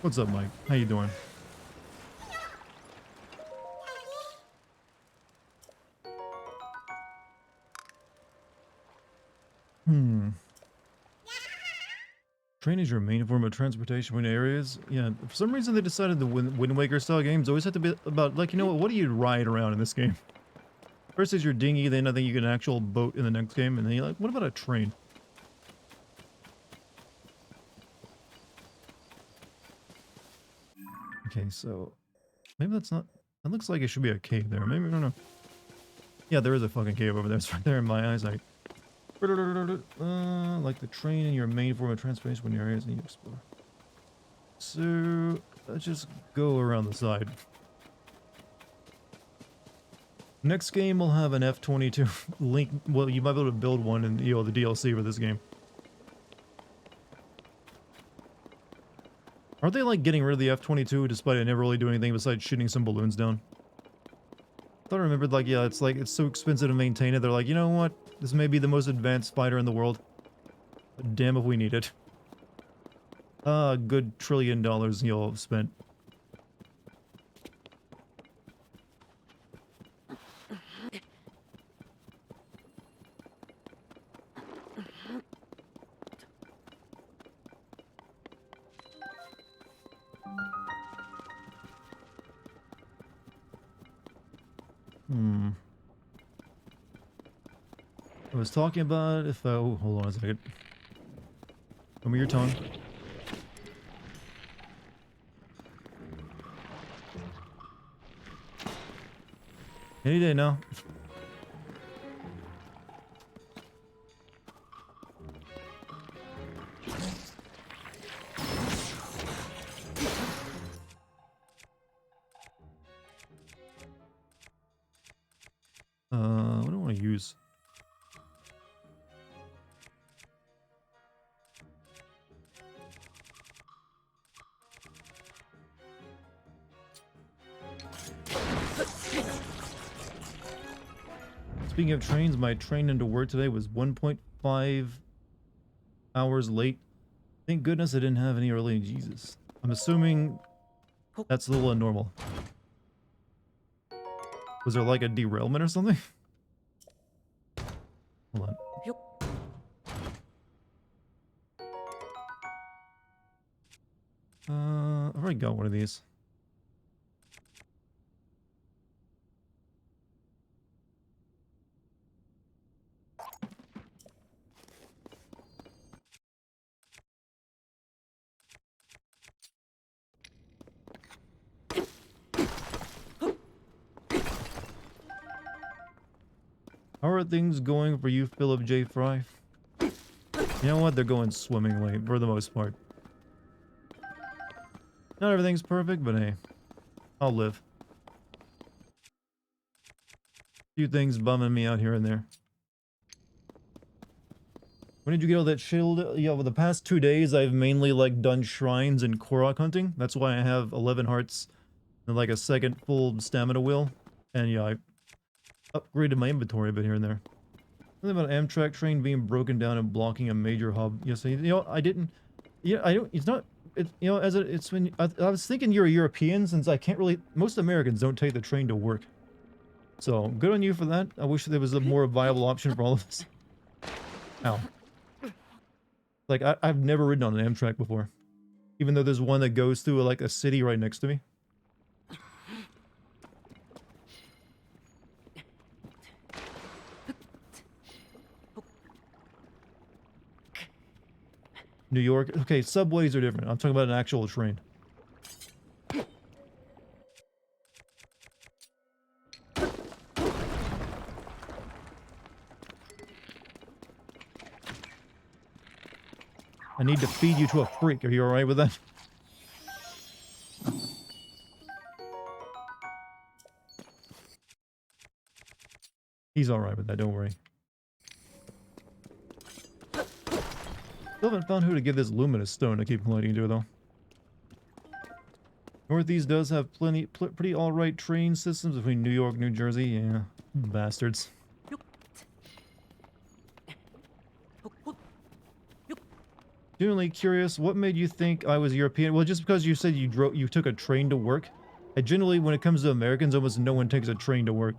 What's up, Mike? How you doing? Train is your main form of transportation between areas. Yeah, for some reason they decided the Wind Waker style games always have to be about, like, you know what do you ride around in this game? First is your dinghy, then I think you get an actual boat in the next game, and then you're like, what about a train? Okay, so maybe that's not, that looks like it should be a cave there. Maybe, I don't know. Yeah, there is a fucking cave over there. It's right there in my eyes. Like the train in your main form of transportation when your areas need to explore. So let's just go around the side. Next game will have an F-22 link. Well, you might be able to build one in, you know, the DLC for this game. Aren't they like getting rid of the F-22 despite it never really doing anything besides shooting some balloons down? I thought I remembered, like, yeah, it's so expensive to maintain it. They're like, you know what? This may be the most advanced fighter in the world. But damn if we need it. Good $1 trillion you'll have spent. I was talking about if oh, hold on a second. Give me your tongue. Any day now. What do I want to use? Speaking of trains, my train into work today was 1.5 hours late. Thank goodness I didn't have any early. Jesus. I'm assuming that's a little abnormal. Was there like a derailment or something? Hold on. I've already got one of these. How are things going for you, Philip J. Fry? You know what? They're going swimmingly, for the most part. Not everything's perfect, but hey, I'll live. Few things bumming me out here and there. When did you get all that shield? Yeah, over the past 2 days, I've mainly, like, done shrines and Korok hunting. That's why I have 11 hearts and, like, a second full stamina wheel. And, yeah, I upgraded my inventory a bit here and there. Something about an Amtrak train being broken down and blocking a major hub. Yes, you know, I didn't... Yeah, I don't... It's not... It, you know, as a, it's when... I was thinking you're a European, since I can't really... Most Americans don't take the train to work. So, good on you for that. I wish there was a more viable option for all of us. Ow. Like, I've never ridden on an Amtrak before. Even though there's one that goes through, like, a city right next to me. New York. Okay, subways are different. I'm talking about an actual train. I need to feed you to a freak. Are you alright with that? He's alright with that, don't worry. Still haven't found who to give this luminous stone to keep colliding to, though. Northeast does have pretty alright train systems between New York, New Jersey. Yeah, bastards. Genuinely curious, what made you think I was European? Well, just because you said you took a train to work. I generally, when it comes to Americans, almost no one takes a train to work.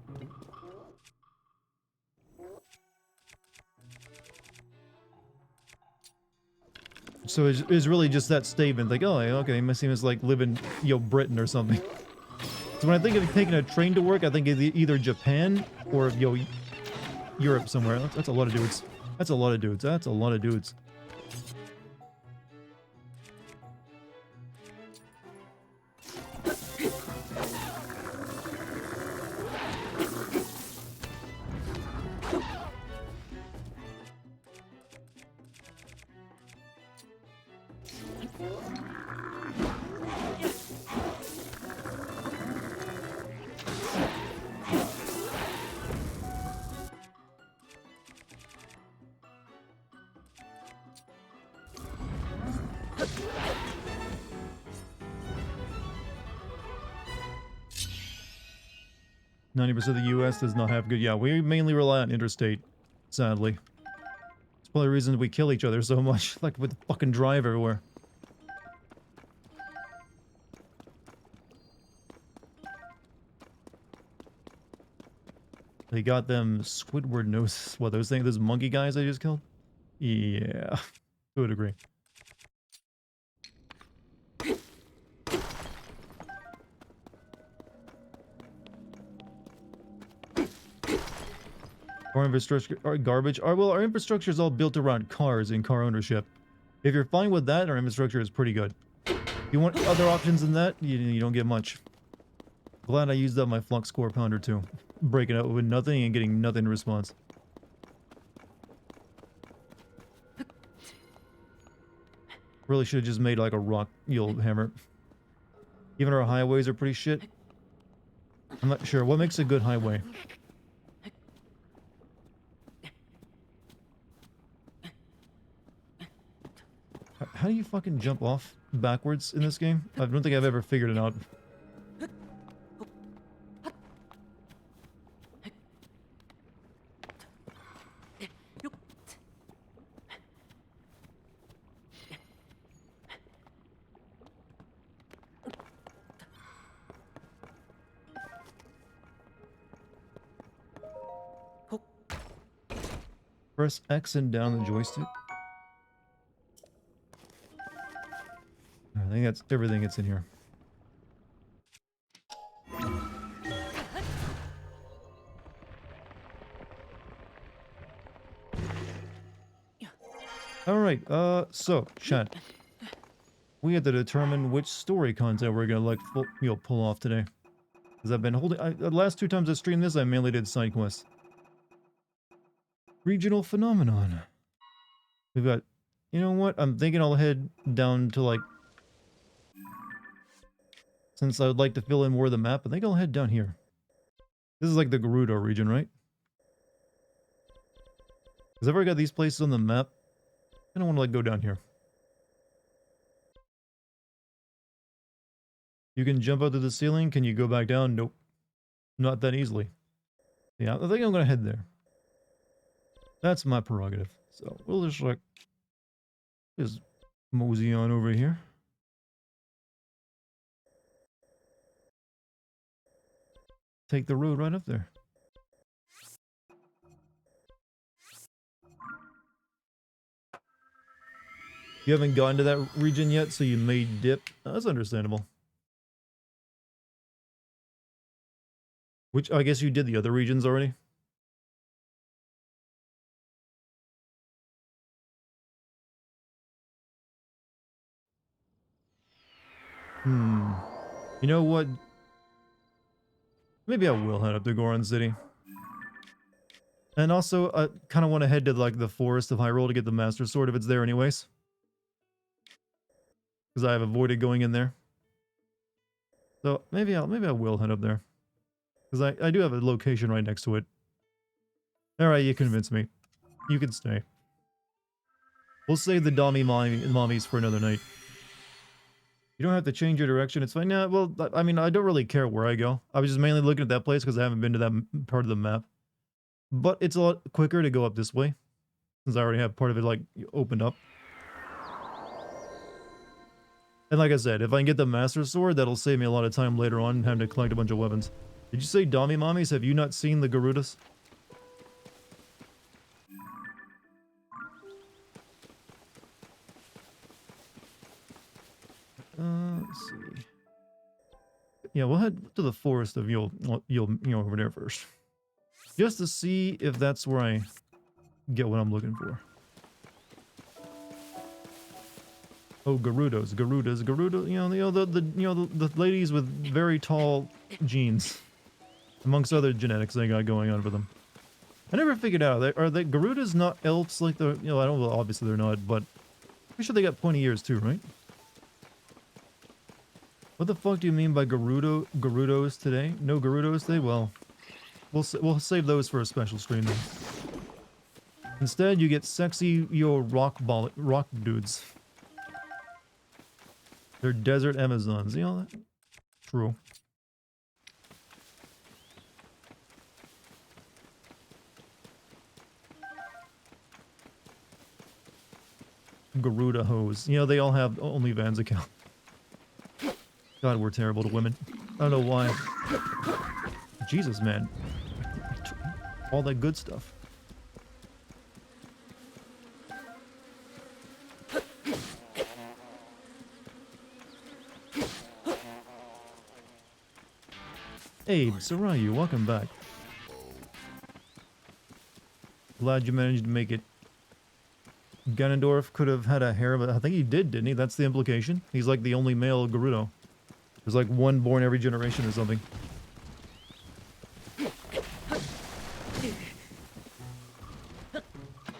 So it's really just that statement, like, oh, okay, it must seem as like living, Britain or something. So when I think of taking a train to work, I think of either Japan or, Europe somewhere. That's a lot of dudes. That's a lot of dudes. That's a lot of dudes. %of the US does not have good... Yeah, we mainly rely on interstate, sadly. It's probably the reason we kill each other so much, like with the fucking drive everywhere. They got them Squidward noses. What, those things, those monkey guys I just killed? Yeah, to a degree. Our infrastructure, our garbage. Our infrastructure is all built around cars and car ownership. If you're fine with that, our infrastructure is pretty good. If you want other options than that, you don't get much. Glad I used up my flux core pounder too. Breaking out with nothing and getting nothing in response. Really should have just made like a rock hammer. Even our highways are pretty shit. I'm not sure. What makes a good highway? How do you fucking jump off backwards in this game? I don't think I've ever figured it out. Press X and down the joystick. I think that's everything that's in here. Alright, so, chat. We have to determine which story content we're gonna, like, pull off today. Because I've been holding... the last 2 times I streamed this, I mainly did side quests. Regional phenomenon. We've got... You know what? I'm thinking I'll head down to, like... Since I would like to fill in more of the map, I think I'll head down here. This is like the Gerudo region, right? Because I've already got these places on the map. I don't want to, like, go down here. You can jump out to the ceiling. Can you go back down? Nope. Not that easily. Yeah, I think I'm going to head there. That's my prerogative. So, we'll just, like... Just mosey on over here. Take the road right up there. You haven't gotten to that region yet, so you may dip. That's understandable. Which, I guess you did the other regions already? Hmm. You know what? Maybe I will head up to Goron City. And also, I kind of want to head to, like, the Forest of Hyrule to get the Master Sword if it's there anyways. Because I have avoided going in there. So, maybe I will head up there. Because I do have a location right next to it. Alright, you convinced me. You can stay. We'll save the mommies for another night. You don't have to change your direction, it's fine. Yeah, well, I mean, I don't really care where I go. I was just mainly looking at that place because I haven't been to that part of the map. But it's a lot quicker to go up this way, since I already have part of it, like, opened up. And like I said, if I can get the Master Sword, that'll save me a lot of time later on having to collect a bunch of weapons. Did you say Dami Mommies? Have you not seen the Garudas? Let's see. Yeah, we'll head to the forest of Yule over there first. Just to see if that's where I get what I'm looking for. Oh, Garudos, the ladies with very tall genes, amongst other genetics they got going on for them. I never figured out, are they Garudas not elves like the, I don't know, obviously they're not, but I'm pretty sure they got pointy ears too, right? What the fuck do you mean by Garudos today? No Garudos today? Well, we'll save those for a special stream then. Instead, you get sexy rock dudes. They're desert Amazons. You know that? True. Garuda hoes. You know, they all have OnlyFans account. God, we're terrible to women. I don't know why. Jesus, man. All that good stuff. Abe, Sarayu, welcome back. Glad you managed to make it. Ganondorf could have had a harem. I think he did, didn't he? That's the implication. He's like the only male Gerudo. There's like one born every generation or something.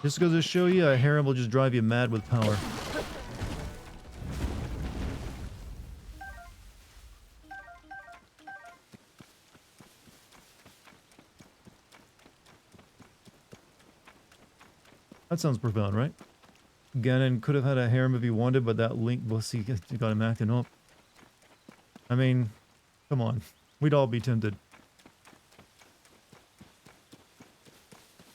Just goes to show you, a harem will just drive you mad with power. That sounds profound, right? Ganon could have had a harem if he wanted, but that Link bussy got him acting up. I mean, come on. We'd all be tempted.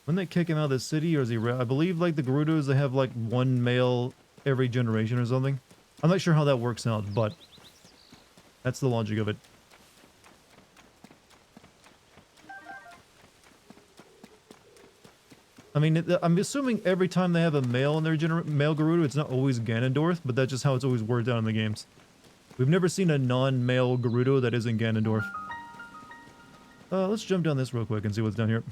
When they kick him out of the city, or is he... I believe, like, the Gerudos, they have, like, one male every generation or something. I'm not sure how that works out, but... that's the logic of it. I mean, I'm assuming every time they have a male in their male Gerudo, it's not always Ganondorf, but that's just how it's always worked out in the games. We've never seen a non-male Gerudo that isn't Ganondorf. Let's jump down this real quick and see what's down here.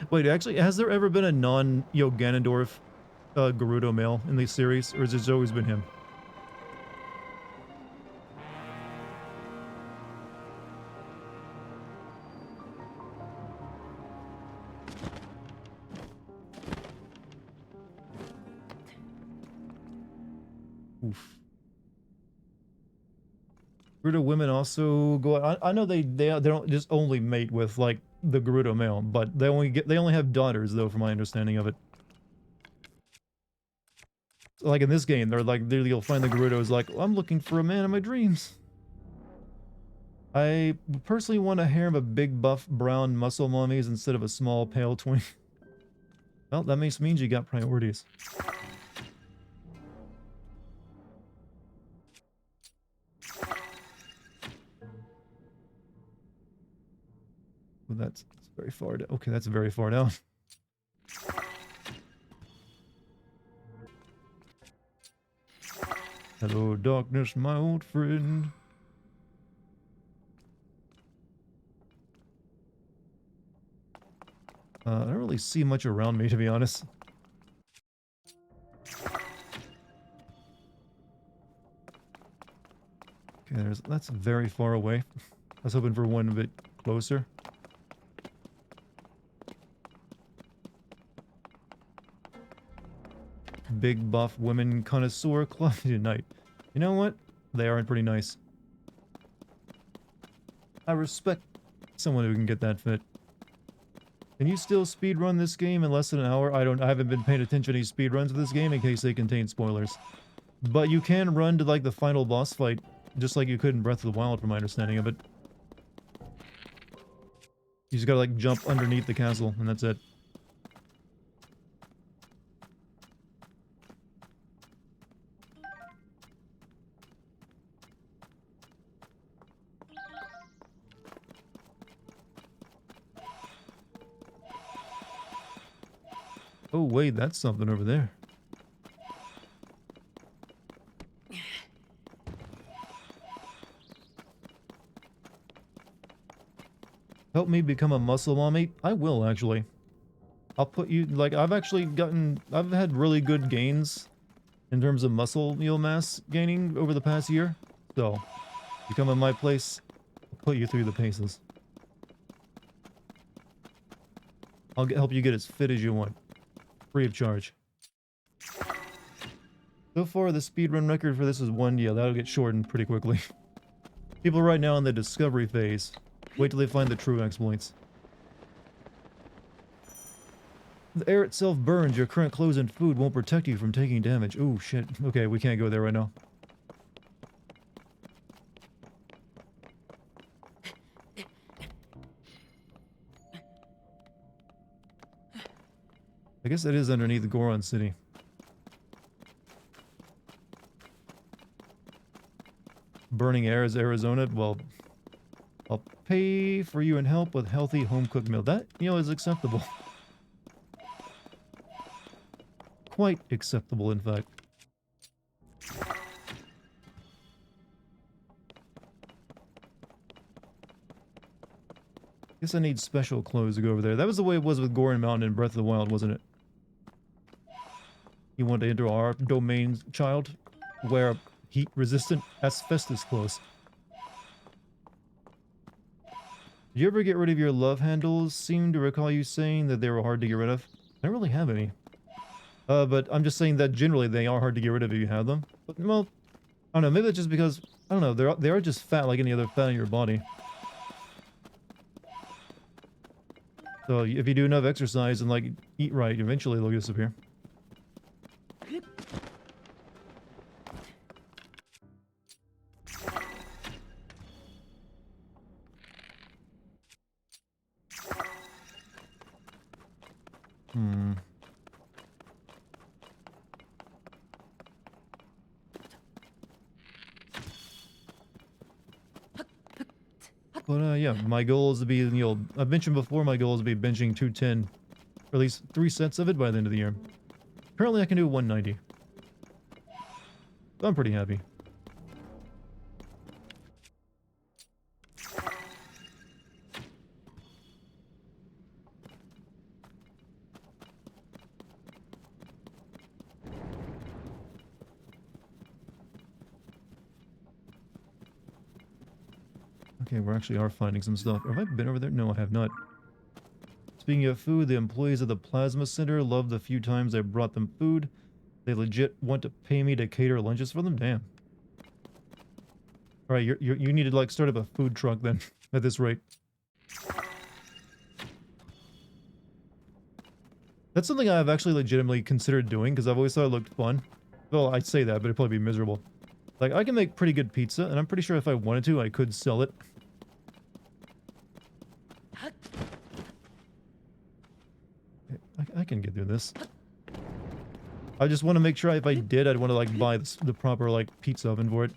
Wait, actually, has there ever been a non-Ganondorf Gerudo male in this series, or has it always been him? Oof. Gerudo women also go. I know they don't just only mate with like the Gerudo male, but they only have daughters though, from my understanding of it. So, like in this game, you'll find the Gerudos like, well, I'm looking for a man in my dreams. I personally want a harem of big buff brown muscle mummies instead of a small pale twink. Well, that means you got priorities. Well, that's very far down. Okay, that's very far down. Hello, darkness, my old friend. I don't really see much around me, to be honest. Okay, that's very far away. I was hoping for one a bit closer. Big buff women connoisseur club tonight. You know what? They aren't pretty nice. I respect someone who can get that fit. Can you still speedrun this game in less than an hour? I haven't been paying attention to any speedruns of this game in case they contain spoilers. But you can run to like the final boss fight, just like you could in Breath of the Wild from my understanding of it. You just gotta like jump underneath the castle and that's it. Oh wait, that's something over there. Help me become a muscle mommy? I will, actually. I'll put you, like, I've had really good gains in terms of muscle mass gaining over the past year. So, you come in my place, I'll put you through the paces. I'll help you get as fit as you want. Free of charge. So far, the speedrun record for this is 1. Yeah, that'll get shortened pretty quickly. People right now in the discovery phase. Wait till they find the true exploits. The air itself burns. Your current clothes and food won't protect you from taking damage. Ooh, shit. Okay, we can't go there right now. I guess that is underneath Goron City. Burning air is Arizona. Well, I'll pay for you and help with healthy home-cooked meal. That, is acceptable. Quite acceptable, in fact. Guess I need special clothes to go over there. That was the way it was with Goron Mountain in Breath of the Wild, wasn't it? You want to enter our domain, child? Wear heat-resistant asbestos clothes. Did you ever get rid of your love handles? Seem to recall you saying that they were hard to get rid of. I don't really have any. But I'm just saying that generally they are hard to get rid of if you have them. But, well, I don't know. Maybe that's just because, I don't know, they are just fat like any other fat in your body. So if you do enough exercise and, like, eat right, eventually they'll disappear. But, yeah, my goal is to be, I've mentioned before, my goal is to be benching 210. Or at least 3 sets of it by the end of the year. Currently, I can do 190. I'm pretty happy. Okay, we actually are finding some stuff. Have I been over there? No, I have not. Speaking of food, the employees of the Plasma Center loved the few times I brought them food. They legit want to pay me to cater lunches for them? Damn. Alright, you need to, like, start up a food truck then, at this rate. That's something I've actually legitimately considered doing, because I've always thought it looked fun. Well, I'd say that, but it'd probably be miserable. Like, I can make pretty good pizza, and I'm pretty sure if I wanted to, I could sell it. I can get through this. I just want to make sure if I did, I'd want to, like, buy the proper, like, pizza oven for it.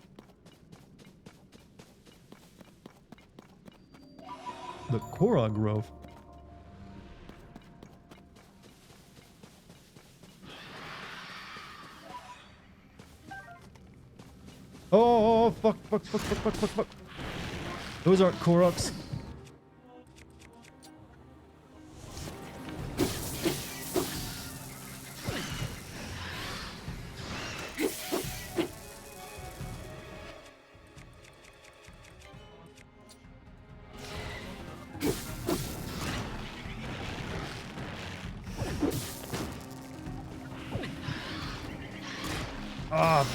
The Korra Grove. Oh, fuck, fuck, fuck, fuck, fuck, fuck, fuck. Those aren't Koroks. Ah.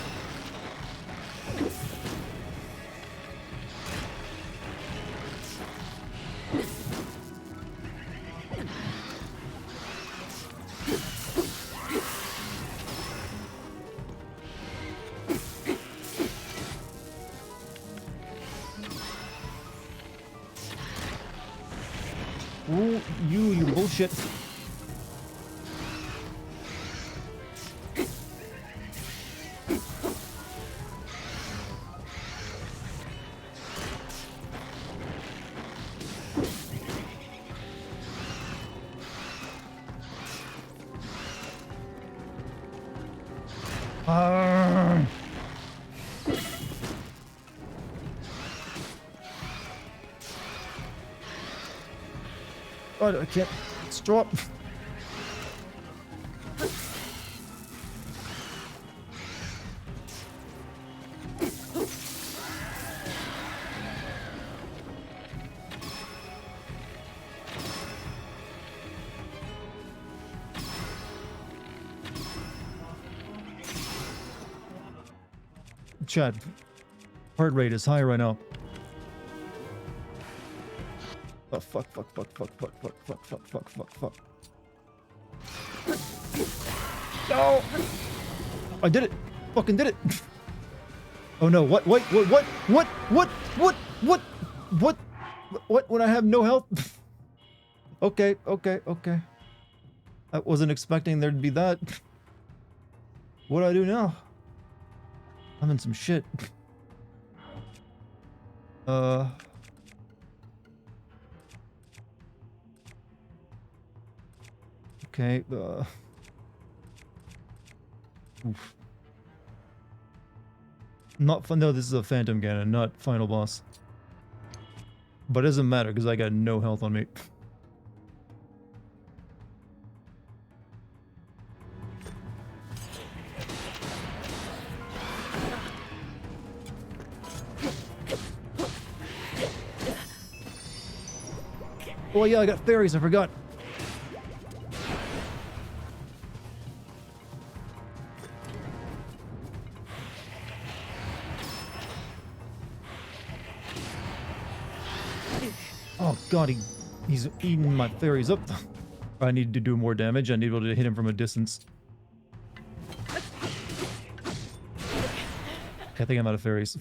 Ooh, you bullshit. Ah. God, I can't stop. Chat, heart rate is high right now. Oh, fuck, fuck, fuck, fuck, fuck, fuck, fuck, fuck, fuck, fuck, fuck. No! I did it! Fucking did it! Oh no, what, what, when I have no health? Okay, okay, okay. I wasn't expecting there to be that. What do I do now? I'm in some shit. Okay, oof. Not fun. No, this is a Phantom Ganon, not final boss. But it doesn't matter because I got no health on me. Oh yeah, I got fairies, I forgot. Oh god, he's eating my fairies up. I need to do more damage. I need to be able to hit him from a distance. Okay, I think I'm out of fairies.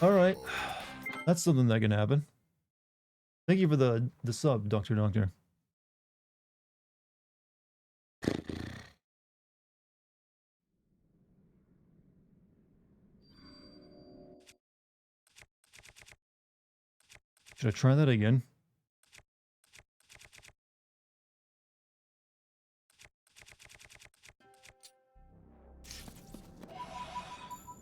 Alright. That's something that can happen. Thank you for the sub, Doctor. Should I try that again?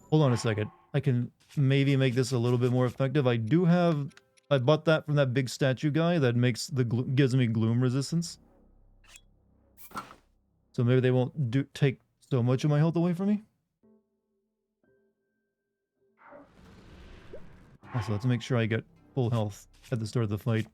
Hold on a second. I can maybe make this a little bit more effective. I bought that from that big statue guy that makes gives me gloom resistance. So maybe they won't take so much of my health away from me. Also, let's make sure I get full health at the start of the fight.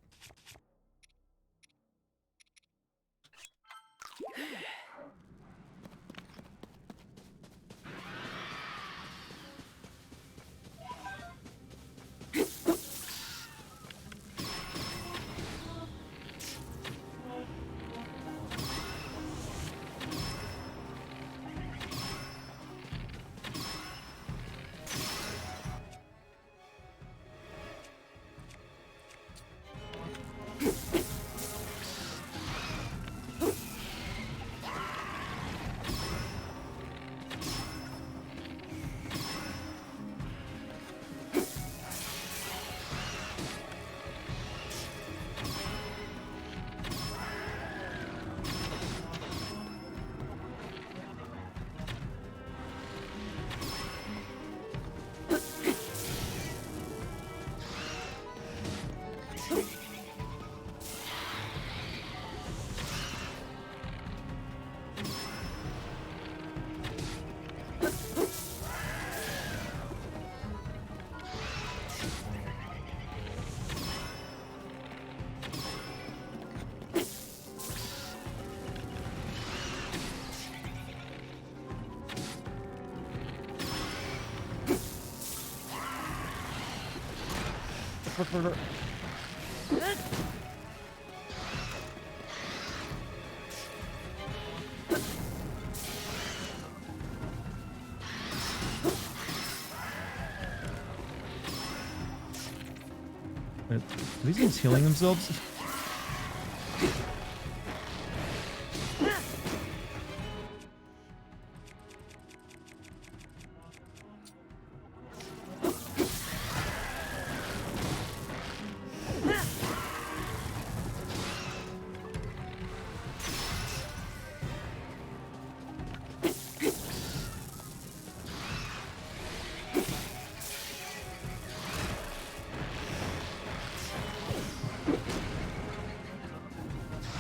Are these things healing themselves?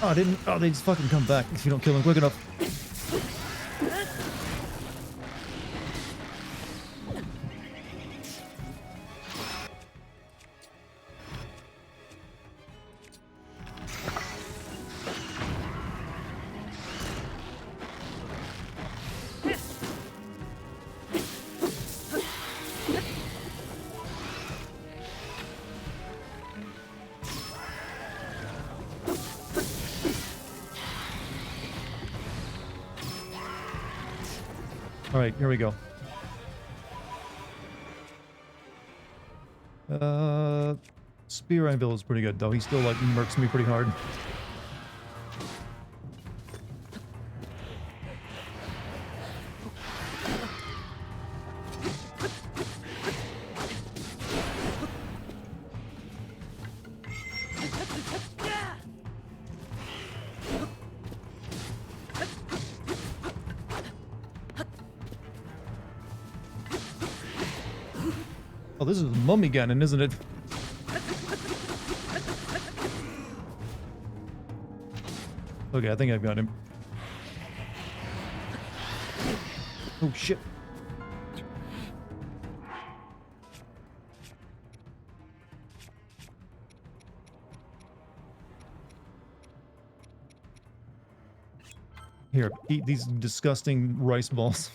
Oh, I didn't. Oh, they just fucking come back if you don't kill them quick enough. Alright, here we go. Spear Anvil is pretty good, though. He still, like, murks me pretty hard. Oh, this is Mummy Ganon, isn't it? Okay, I think I've got him. Oh, shit. Here, eat these disgusting rice balls.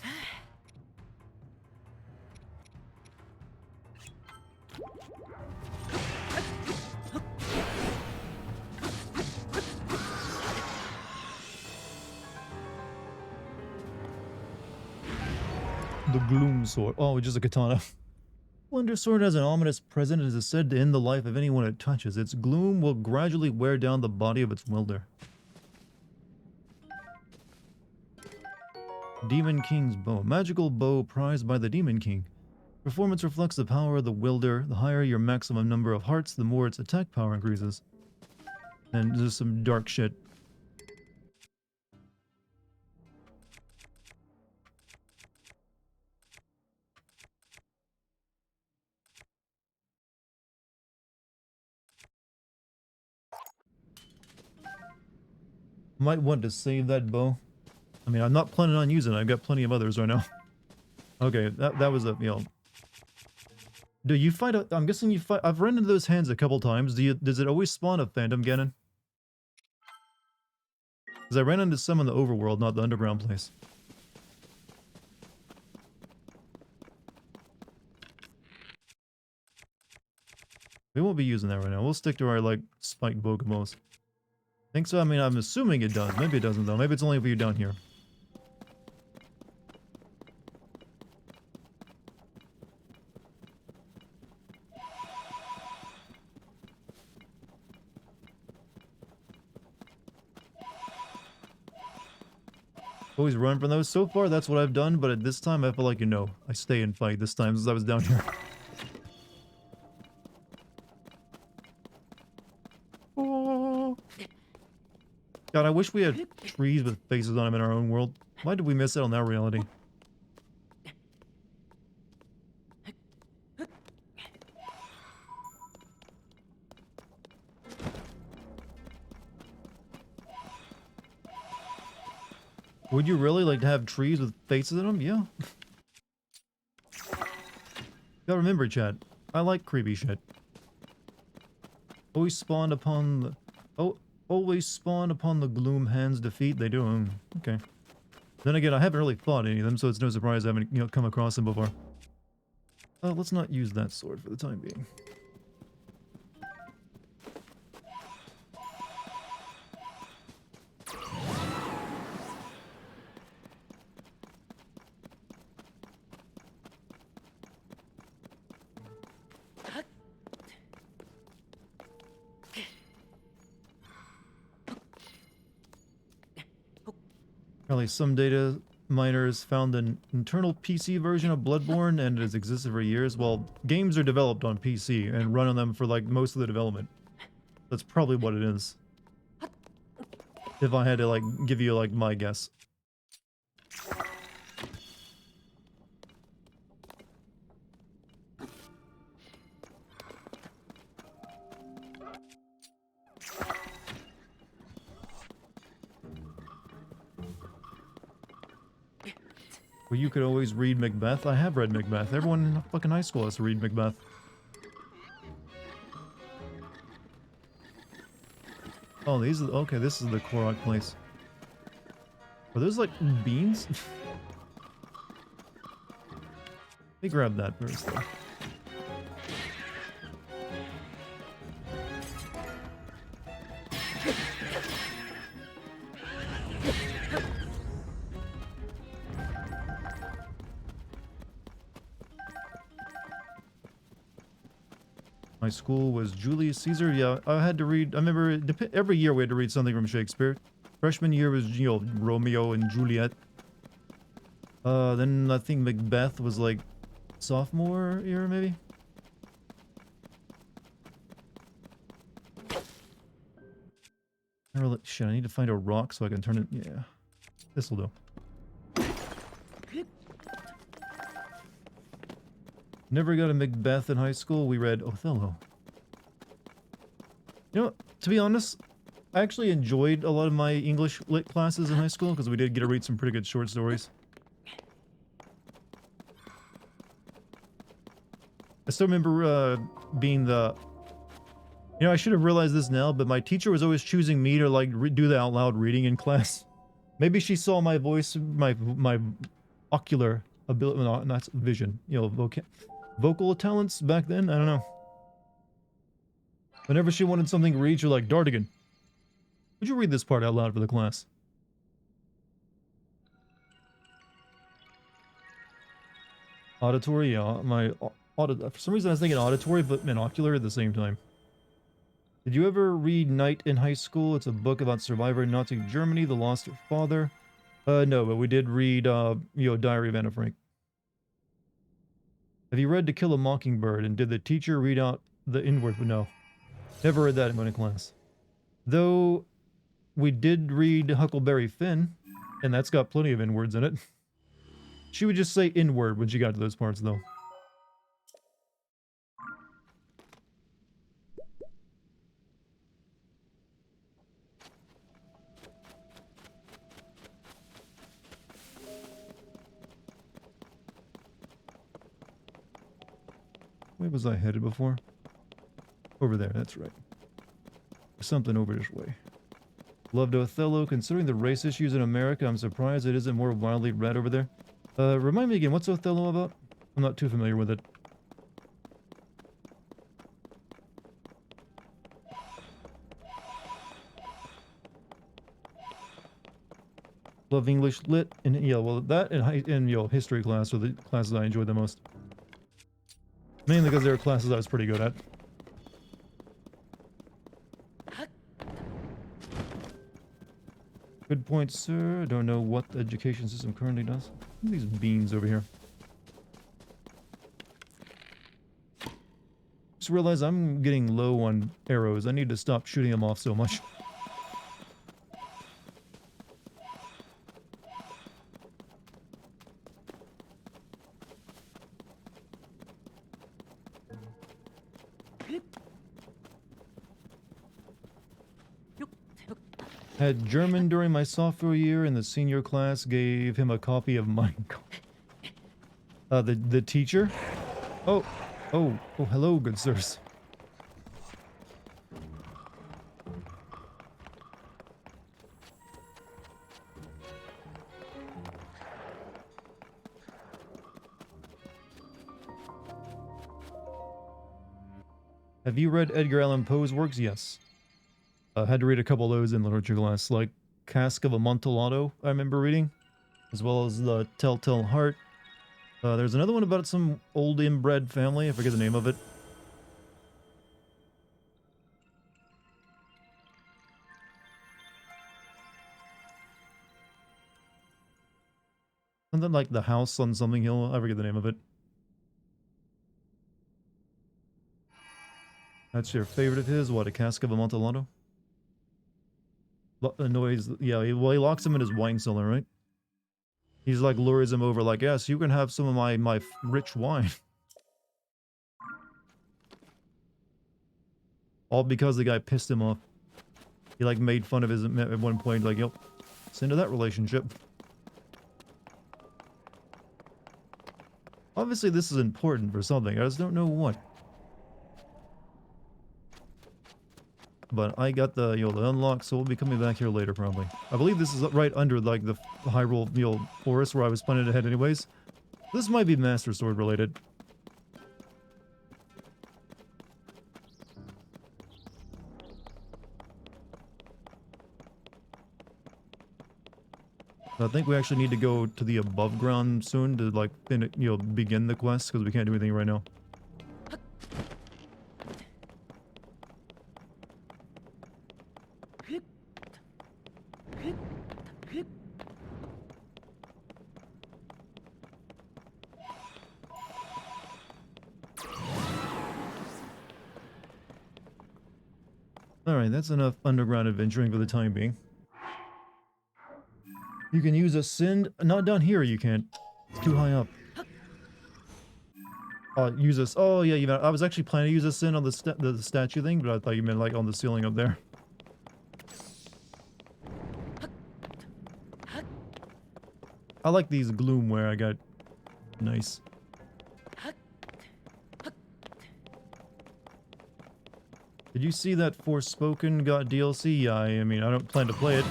The Gloom Sword. Oh, just a katana. Wonder Sword has an ominous presence and is said to end the life of anyone it touches. Its gloom will gradually wear down the body of its wielder. Demon King's Bow. Magical bow prized by the Demon King. Performance reflects the power of the wielder. The higher your maximum number of hearts, the more its attack power increases. And there's some dark shit. Might want to save that bow. I mean, I'm not planning on using it. I've got plenty of others right now. Okay, that was a, you know. Do you fight a, I'm guessing you fight, I've run into those hands a couple times. Does it always spawn a Phantom Ganon? Because I ran into some in the overworld, not the underground place. We won't be using that right now. We'll stick to our, like, spiked Pokemons. Think so? I mean, I'm assuming it does. Maybe it doesn't, though. Maybe it's only for you down here. Always run from those. So far, that's what I've done, but at this time, I feel like, you know, I stay and fight this time since I was down here. Oh. God, I wish we had trees with faces on them in our own world. Why did we miss out on that reality? Would you really like to have trees with faces in them? Yeah. Gotta remember, chat. I like creepy shit. Always spawned upon the... Oh, always spawn upon the Gloom Hand's defeat. They do. Okay. Then again, I haven't really fought any of them, so it's no surprise I haven't, you know, come across them before. Let's not use that sword for the time being. Apparently some data miners found an internal PC version of Bloodborne and it has existed for years. Well, games are developed on PC and run on them for like most of the development. That's probably what it is. If I had to like give you like my guess. Well, you could always read Macbeth. I have read Macbeth. Everyone in fucking high school has to read Macbeth. Oh, these are... Okay, this is the Korok place. Are those, like, beans? Let me grab that first, though. My school was Julius Caesar. Yeah, I had to read... I remember every year we had to read something from Shakespeare. Freshman year was, you know, Romeo and Juliet. Then I think Macbeth was like sophomore year, maybe? Shit, I need to find a rock so I can turn it... Yeah. This'll do. Never got a Macbeth in high school. We read Othello. You know, to be honest, I actually enjoyed a lot of my English lit classes in high school because we did get to read some pretty good short stories. I still remember being the... You know, I should have realized this now, but my teacher was always choosing me to like do the out loud reading in class. Maybe she saw my voice, my ocular ability, not vision, you know, vocal talents back then. I don't know. Whenever she wanted something to read, you're like, Dartigan, would you read this part out loud for the class? Auditory, yeah. For some reason I was thinking auditory, but monocular at the same time. Did you ever read Night in high school? It's a book about survivor in Nazi Germany, the lost father. No, but we did read, you know, Diary of Anne Frank. Have you read To Kill a Mockingbird? And did the teacher read out the N-word? No. Never read that in my class. Though, we did read Huckleberry Finn, and that's got plenty of N-words in it. She would just say N-word when she got to those parts, though. Where was I headed before? Over there, that's right. Something over this way. Loved Othello. Considering the race issues in America, I'm surprised it isn't more widely read over there. Remind me again, what's Othello about? I'm not too familiar with it. Love English lit, and yeah, well, that and you know, history class are the classes I enjoyed the most. Mainly because they were classes I was pretty good at. Good point, sir. I don't know what the education system currently does. These beans over here. Just realized I'm getting low on arrows. I need to stop shooting them off so much. Had German during my sophomore year, and the senior class gave him a copy of Mein Kampf. The teacher? Oh, hello, good sirs. Have you read Edgar Allan Poe's works? Yes. Had to read a couple of those in literature class, like Cask of Amontillado, I remember reading, as well as The Telltale Heart. There's another one about some old inbred family, I forget the name of it. Something like the house on something hill. I forget the name of it. That's your favorite of his? What, a cask of Amontillado? The noise, yeah, well, he locks him in his wine cellar, right? He's like, lures him over, like, yes, you can have some of my rich wine. All because the guy pissed him off. He, like, made fun of his at one point, like, yep, it's into that relationship. Obviously, this is important for something. I just don't know what. But I got the, the unlock, so we'll be coming back here later, probably. I believe this is right under, like, the Hyrule, forest where I was planning to head anyways. This might be Master Sword related. I think we actually need to go to the above ground soon to, like, begin the quest, because we can't do anything right now. Alright, that's enough underground adventuring for the time being. You can use Ascend. Not down here, you can't. It's too high up. Use this. Oh, yeah, I was actually planning to use Ascend on the statue thing, but I thought you meant, like, on the ceiling up there. I like these gloomware I got. Nice. Did you see that Forspoken got DLC? Yeah, I mean, I don't plan to play it.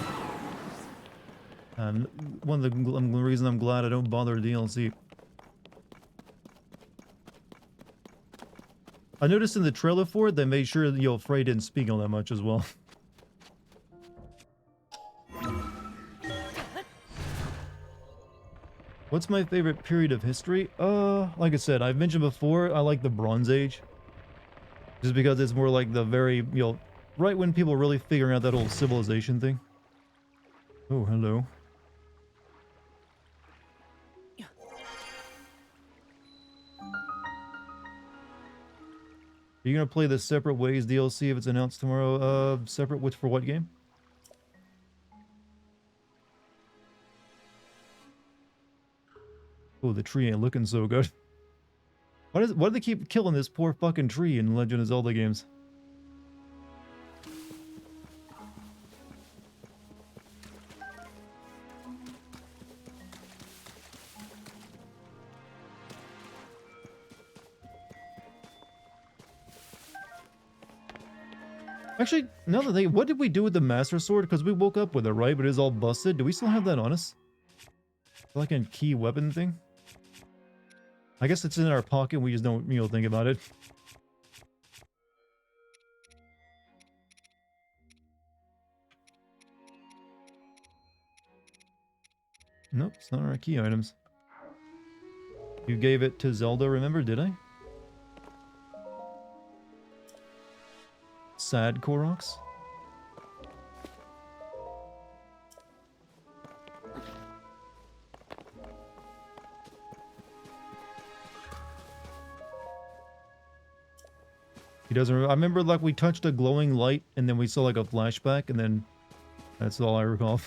One of the reasons I'm glad I don't bother DLC. I noticed in the trailer for it, they made sure that, Frey didn't speak all that much as well. What's my favorite period of history? Like I said, I've mentioned before, I like the Bronze Age. Just because it's more like the very, right when people are really figuring out that whole civilization thing. Oh, hello. Are you gonna play the Separate Ways DLC if it's announced tomorrow? Separate which for what game? Oh, the tree ain't looking so good. Why do they keep killing this poor fucking tree in Legend of Zelda games? Actually, now that what did we do with the Master Sword? Because we woke up with it, right? But it's all busted. Do we still have that on us? Like a key weapon thing? I guess it's in our pocket. We just don't, think about it. Nope, it's not our key items. You gave it to Zelda, remember? Did I? Sad Koroks? He doesn't remember. I remember, like, we touched a glowing light, and then we saw, like, a flashback, and then that's all I recall.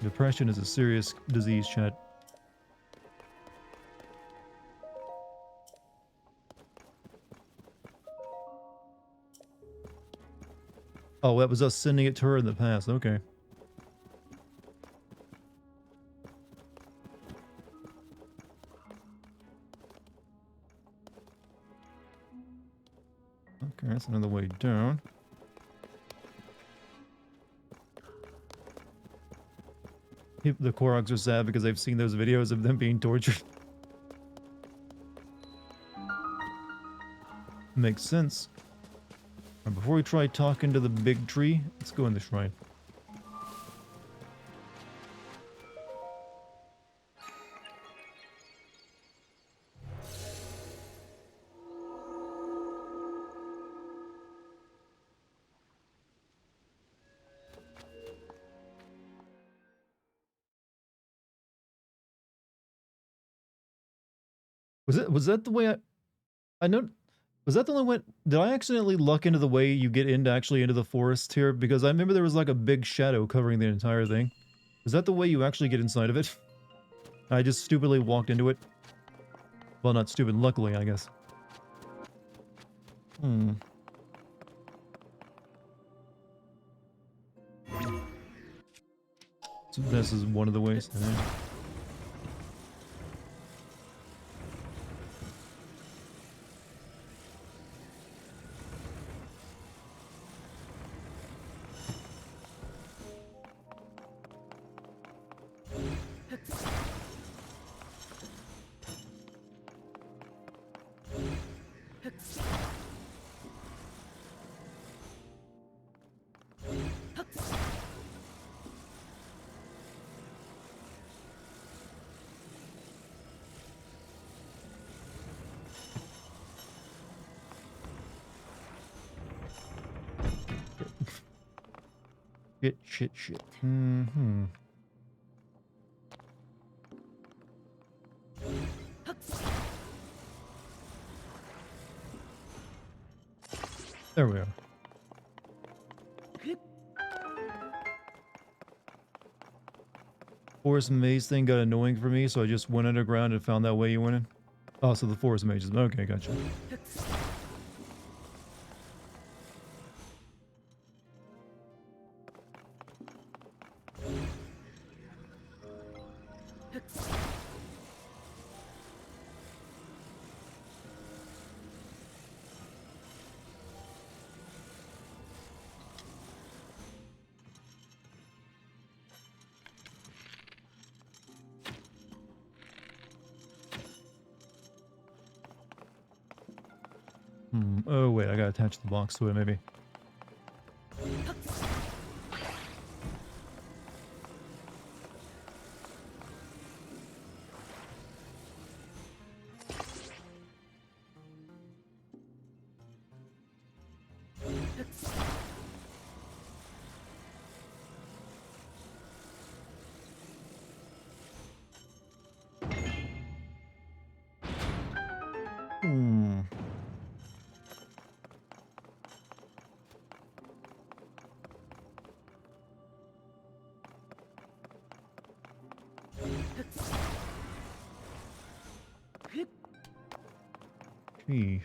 Depression is a serious disease, chat. Oh, that was us sending it to her in the past. Okay. Okay, that's another way down. The Koroks are sad because they've seen those videos of them being tortured. Makes sense. Right, before we try talking to the big tree, let's go in the shrine. Was that the way I know? Was that the only way? Did I accidentally luck into the way you get into actually into the forest here? Because I remember there was like a big shadow covering the entire thing. Is that the way you actually get inside of it? I just stupidly walked into it. Well, not stupid, luckily, I guess. Hmm. So this is one of the ways. Shit. Mm-hmm. There we are. Forest maze thing got annoying for me, so I just went underground and found that way you went in. Oh, so the forest maze is... Okay, gotcha. Oh, wait, I gotta attach the box to it, maybe. Gee.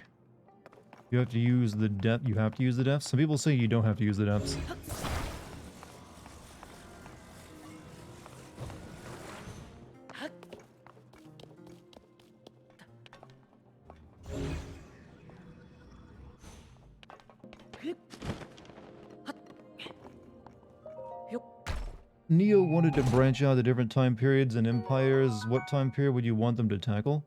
You have to use the depth. You have to use the depths. Some people say you don't have to use the depths. Neo wanted to branch out to different time periods and empires. What time period would you want them to tackle?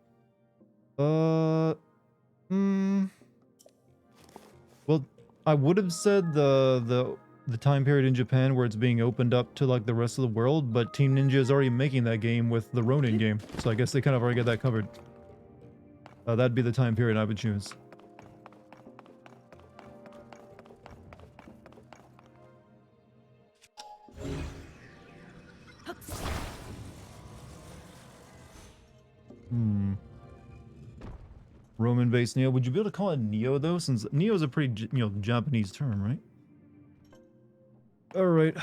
Well, I would have said the time period in Japan where it's being opened up to like the rest of the world, but Team Ninja is already making that game with the Ronin game, so I guess they kind of already got that covered. That'd be the time period I would choose. Roman-based Neo. Would you be able to call it Neo though, since Neo is a pretty, Japanese term, right? All right.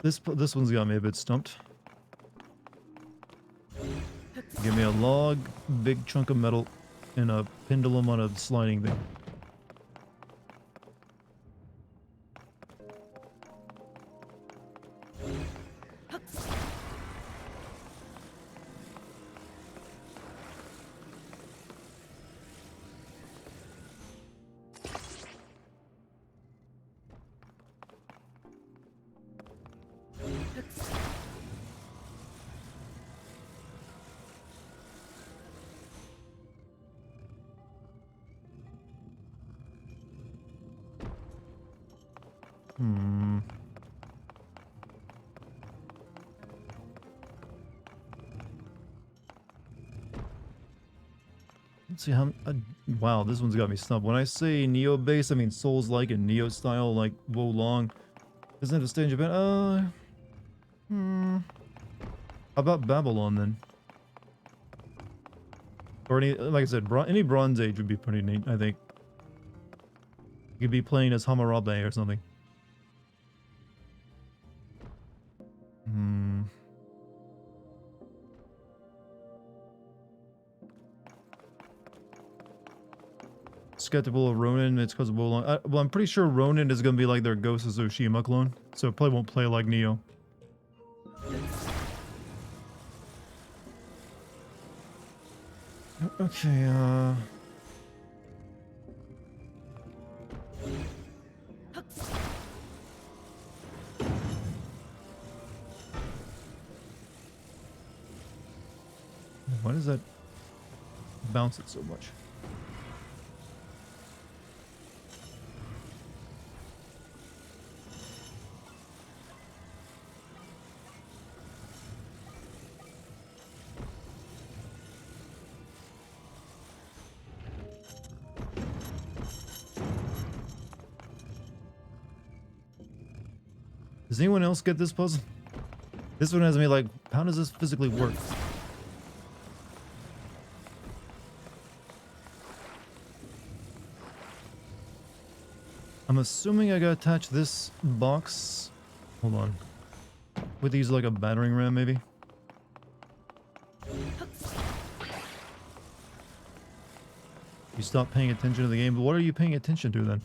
This one's got me a bit stumped. Give me a log, big chunk of metal, and a pendulum on a sliding thing. Let's see how... wow, this one's got me stumped. When I say Neo base, I mean Souls-like and Neo style, like Wo Long. Doesn't have to stay in Japan. How about Babylon then? Or any, like I said, any Bronze Age would be pretty neat, I think. You could be playing as Hammurabi or something. Hmm. Skeptical of Ronin, it's because of Wolong. Well, I'm pretty sure Ronin is going to be like their Ghost of Tsushima clone, so it probably won't play like Neo. Okay, why does that bounce it so much? Does anyone else get this puzzle? This one has me like, how does this physically work? I'm assuming I gotta attach this box. Hold on. With these like a battering ram, maybe? You stop paying attention to the game, but what are you paying attention to then?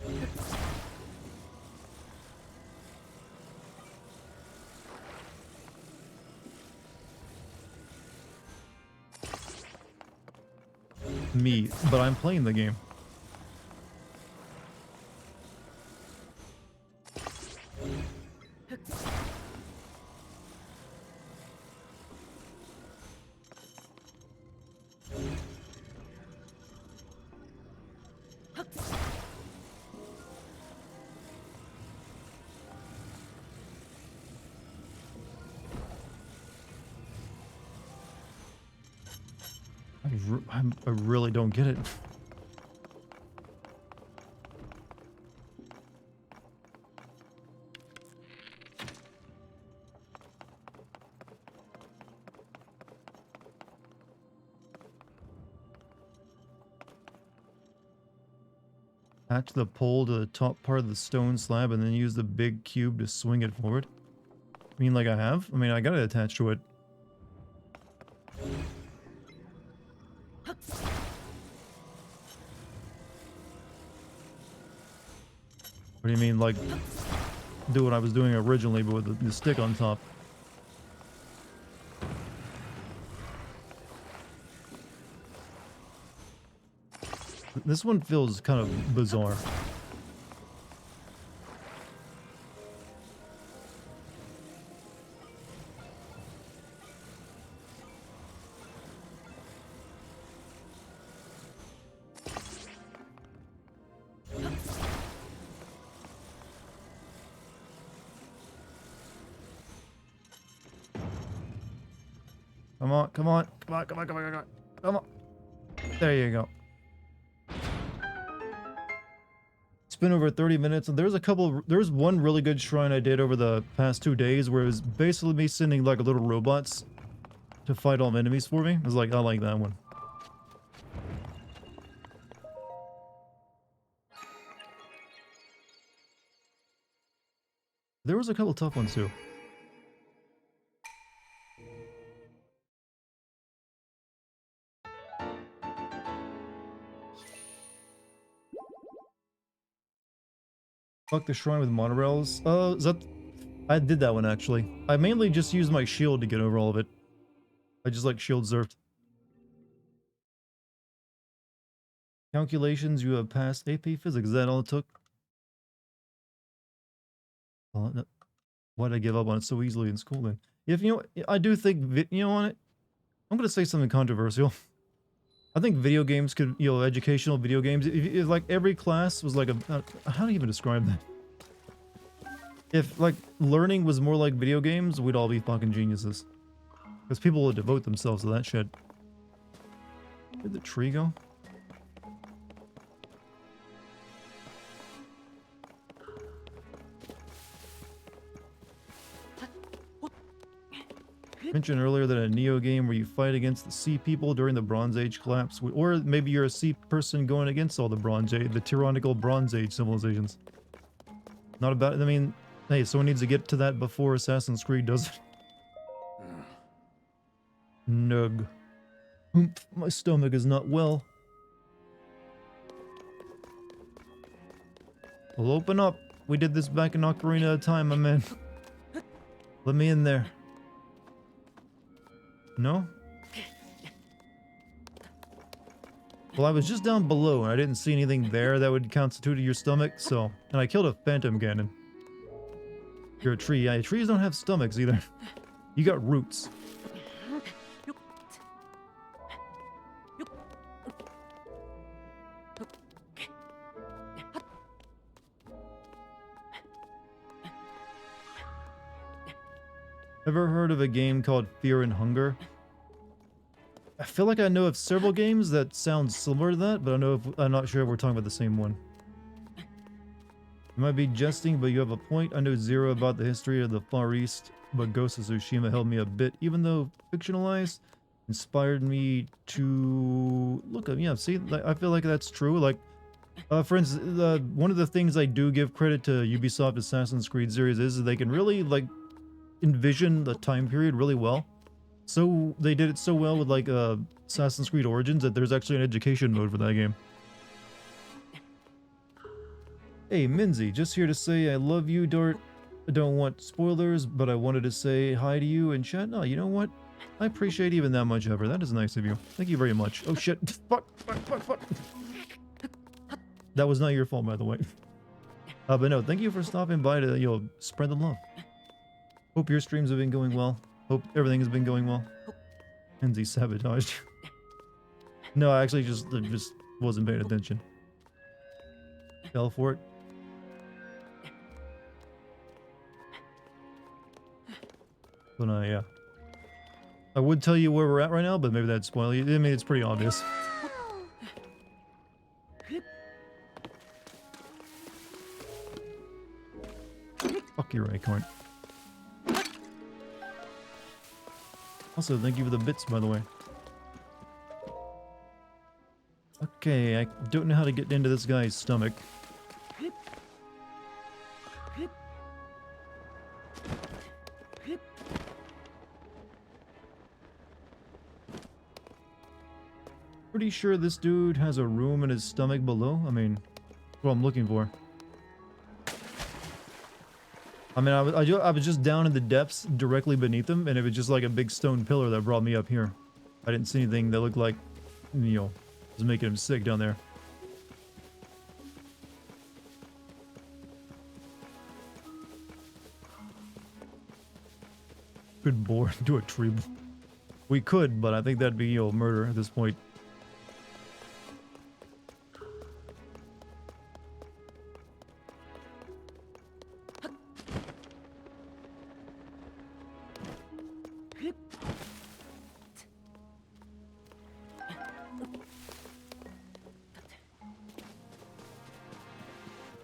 Me, but I'm playing the game. I really don't get it. Attach the pole to the top part of the stone slab and then use the big cube to swing it forward. I mean, like I have? I mean, I got it attached to it. What do you mean, like, do what I was doing originally, but with the stick on top? This one feels kind of bizarre. Come on, come on, come on, come on, come on, come on, come on. There you go. It's been over 30 minutes, and there's one really good shrine I did over the past 2 days where it was basically me sending like little robots to fight all enemies for me. I was like, I like that one. There was a couple tough ones too. Fuck the shrine with monorails. Is that... I did that one actually. I mainly just used my shield to get over all of it. I just like shield zerfed. Calculations, you have passed AP Physics. Is that all it took? Well, why'd I give up on it so easily in school then? If you know, I do think, you know, on it, I'm gonna say something controversial. I think video games could, you know, educational video games, if like every class was like a, how do you even describe that? If like learning was more like video games, we'd all be fucking geniuses. Because people would devote themselves to that shit. Where'd the tree go? mentioned earlier that a Neo game where you fight against the sea people during the Bronze Age collapse, or maybe you're a sea person going against all the the tyrannical Bronze Age civilizations. Not about it. I mean, hey, someone needs to get to that before Assassin's Creed does it. Nug. Oomph, my stomach is not well. Well, open up. We did this back in Ocarina of Time, my man. Let me in there. No? Well, I was just down below and I didn't see anything there that would constitute your stomach, so... And I killed a phantom cannon. You're a tree. Yeah, trees don't have stomachs either. You got roots. Ever heard of a game called Fear and Hunger? I feel like I know of several games that sound similar to that, but I'm not sure if we're talking about the same one. You might be jesting, but you have a point. I know zero about the history of the Far East, but Ghost of Tsushima held me a bit, even though fictionalized, inspired me to look up. Yeah, see, I feel like that's true. Like, for instance, one of the things I do give credit to Ubisoft Assassin's Creed series is they can really like envision the time period really well. So they did it so well with like Assassin's Creed Origins that there's actually an education mode for that game. Hey Minzy, just here to say I love you, Dart. I don't want spoilers, but I wanted to say hi to you and chat. No, you know what? I appreciate even that much ever. That is nice of you. Thank you very much. Oh shit. Fuck. That was not your fault, by the way. But no, thank you for stopping by to, you know, spread the love. Hope your streams have been going well. Hope everything has been going well. Enzy sabotaged. No, I actually just wasn't paying attention. Fell for it. But yeah. I would tell you where we're at right now, but maybe that'd spoil you. I mean, it's pretty obvious. Fuck your acorn. Also, thank you for the bits, by the way. Okay, I don't know how to get into this guy's stomach. Pretty sure this dude has a room in his stomach below. I mean, what I'm looking for. I mean, I was just down in the depths directly beneath him, and it was just like a big stone pillar that brought me up here. I didn't see anything that looked like, you know, was making him sick down there. Could bore into a tree. We could, but I think that'd be, you know, murder at this point.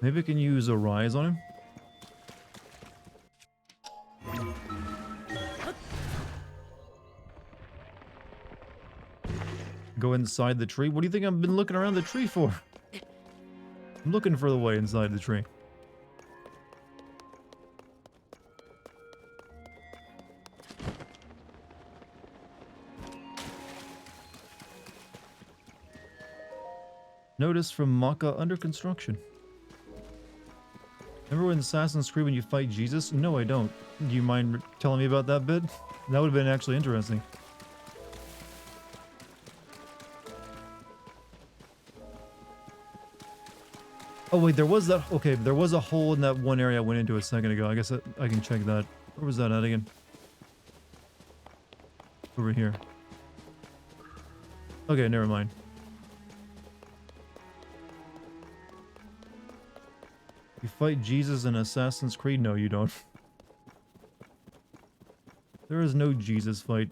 Maybe I can use a rise on him. Go inside the tree? What do you think I've been looking around the tree for? I'm looking for the way inside the tree. Notice from Maka under construction. Remember in Assassin's Creed when you fight Jesus? No, I don't. Do you mind telling me about that bit? That would have been actually interesting. Oh wait, there was that. Okay, there was a hole in that one area I went into a second ago. I guess I can check that. Where was that at again? Over here. Okay, never mind. You fight Jesus in Assassin's Creed? No, you don't. There is no Jesus fight.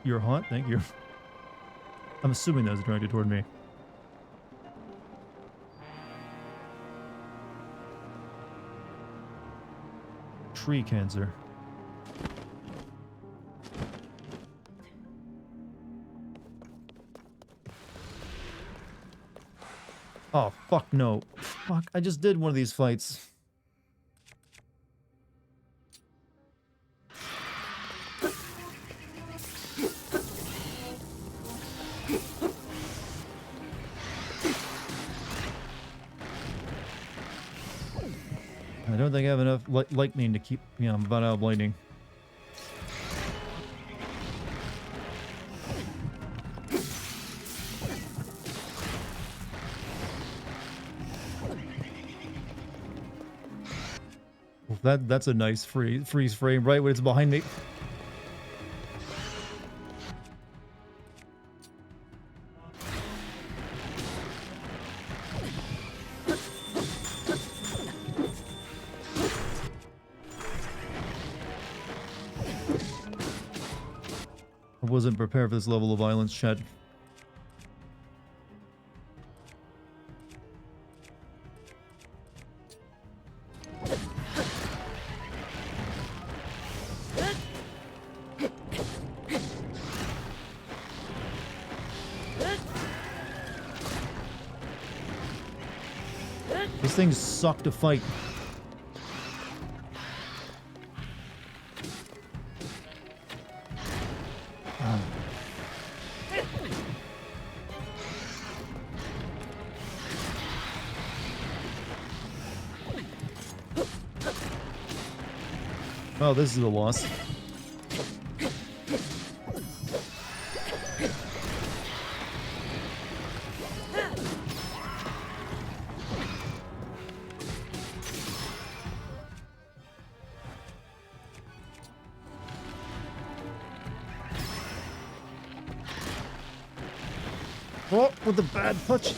You're hot? Thank you. I'm assuming that was directed toward me. tree cancer. Oh, fuck no. Fuck, I just did one of these fights. I don't think I have enough lightning to keep... Yeah, I'm about out of lightning. That's a nice freeze frame right when it's behind me. I wasn't prepared for this level of violence, chat. These things suck to fight. Oh, this is a loss. Oh, with the bad touch.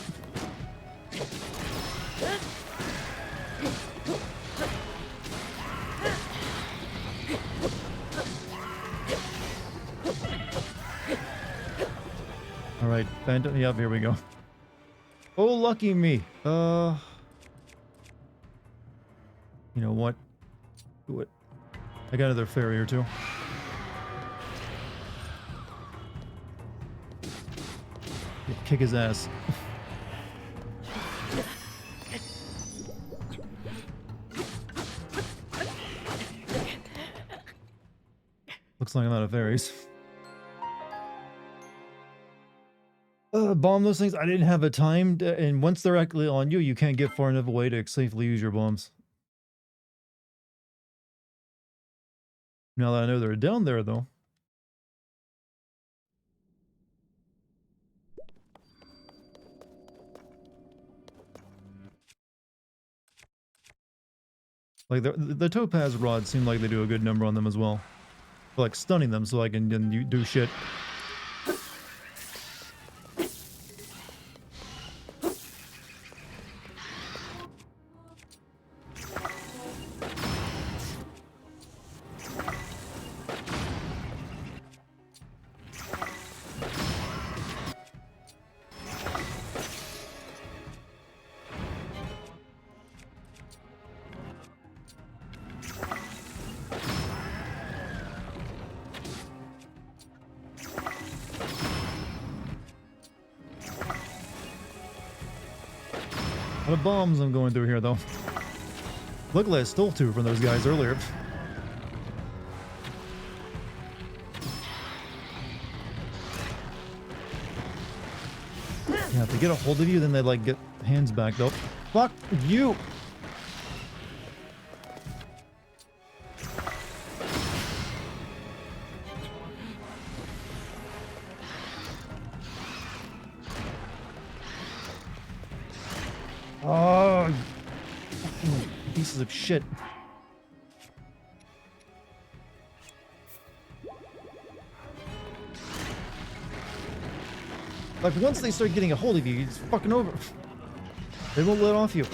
All right, Phantom. Yep, here we go. Oh, lucky me. You know what? Do it. I got another fairy or two. Kick his ass. Looks like I'm out of fairies. Bomb those things. I didn't have a time to, and once they're actually on you, you can't get far enough away to safely use your bombs. Now that I know they're down there, though. Like the topaz rods seem like they do a good number on them as well. Like stunning them so I can then do shit. A lot of bombs I'm going through here, though. Luckily, I stole two from those guys earlier. Yeah, if they get a hold of you, then they like get hands back, though. Fuck you! Oh, pieces of shit. Like, once they start getting a hold of you, it's fucking over. They won't let off you.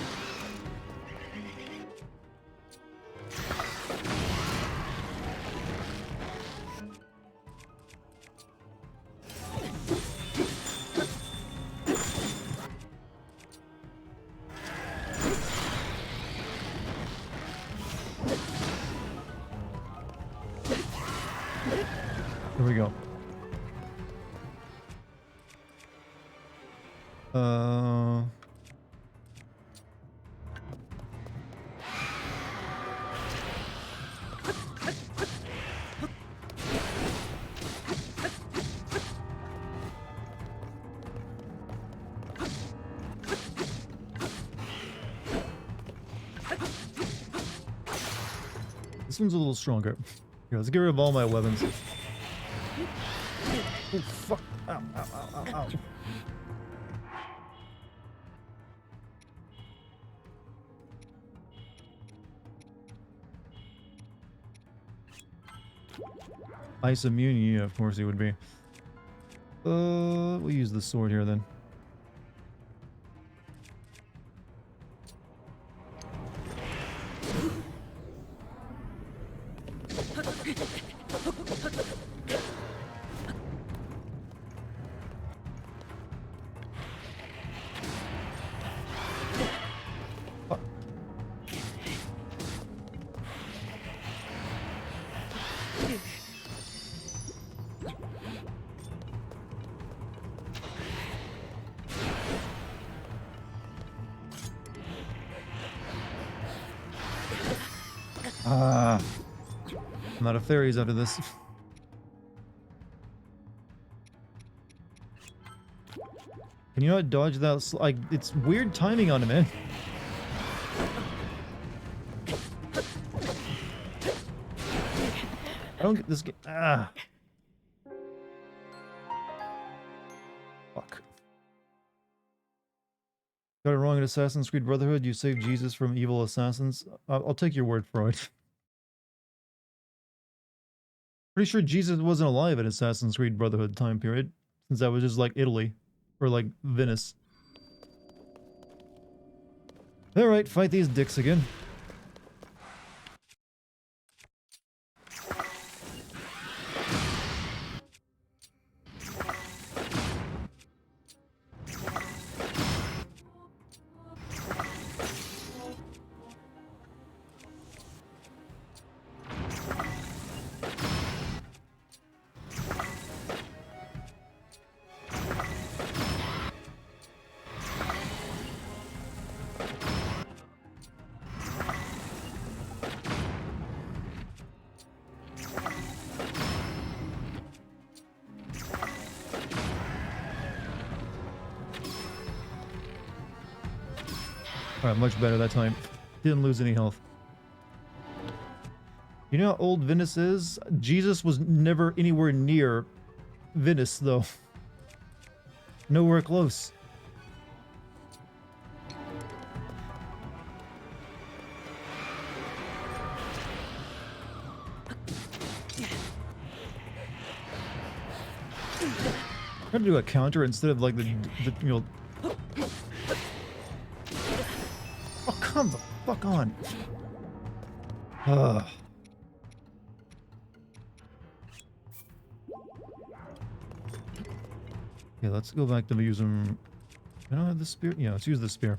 Here we go. This one's a little stronger. Here, let's get rid of all my weapons. Oh, fuck. Ow, ow, ow, ow, ow. Ice immune? Yeah, of course he would be. We'll use the sword here then. Ah, I'm out of fairies after this. Can you not dodge that? Like, it's weird timing on him, man. I don't get this game. Ah. Fuck. Got it wrong in Assassin's Creed Brotherhood. You saved Jesus from evil assassins. I'll take your word for it. Pretty sure Jesus wasn't alive in Assassin's Creed Brotherhood time period, since that was just like Italy, or like Venice. Alright, fight these dicks again. Alright, much better that time. Didn't lose any health. You know how old Venice is? Jesus was never anywhere near Venice, though. Nowhere close. Trying to do a counter instead of like the you know. Oh, come the fuck on. Ugh. Okay, let's go back to using. I don't have the spear. Yeah, let's use the spear.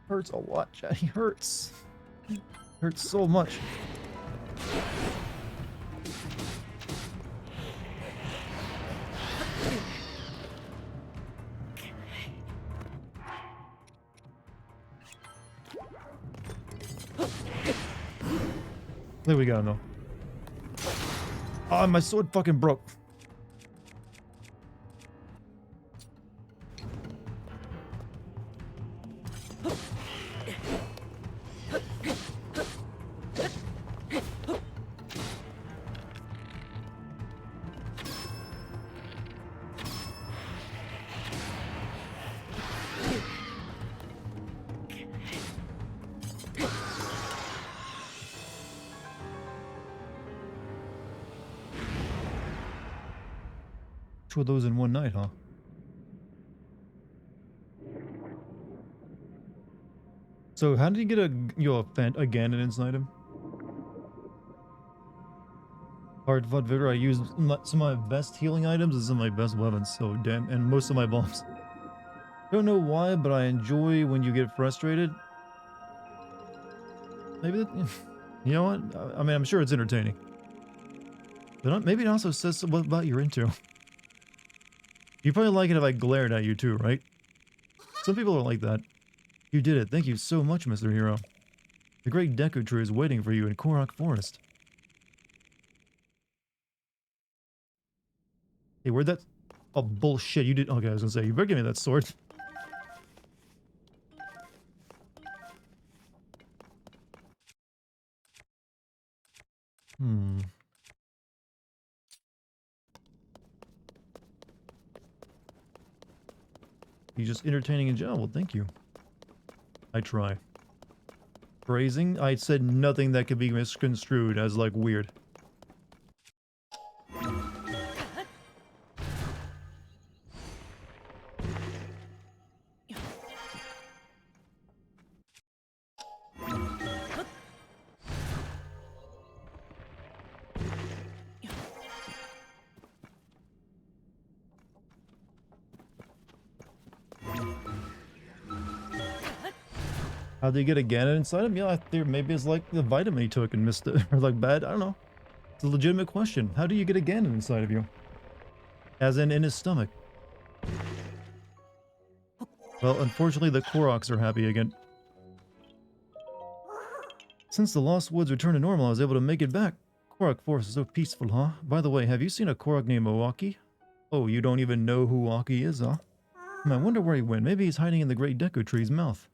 Hurts a lot, Chad. He hurts. Hurts so much. There we go, though. Oh, my sword fucking broke. Two of those in one night, huh? So how did you get a a Ganon inside him? Hard fought vigor. I used some of my best healing items and some of my best weapons. So damn, and most of my bombs. Don't know why, but I enjoy when you get frustrated. Maybe that, you know what? I mean, I'm sure it's entertaining. But maybe it also says what about you're into. You probably like it if I glared at you too, right? Some people are like that. You did it. Thank you so much, Mr. Hero. The great Deku Tree is waiting for you in Korok Forest. Hey, where'd that... Oh, bullshit. You did... Okay, I was gonna say, you better give me that sword. Hmm. He's just entertaining in general. Well, thank you. I try. Phrasing? I said nothing that could be misconstrued as, like, weird. How'd they get a Ganon inside him? Yeah, I think maybe it's like the vitamin he took and missed it. Or like bad, I don't know. It's a legitimate question. How do you get a Ganon inside of you? As in his stomach. Well, unfortunately the Koroks are happy again. Since the Lost Woods returned to normal, I was able to make it back. Korok Forest is so peaceful, huh? By the way, have you seen a Korok named Owaki? Oh, you don't even know who Owaki is, huh? I wonder where he went. Maybe he's hiding in the Great Deku Tree's mouth.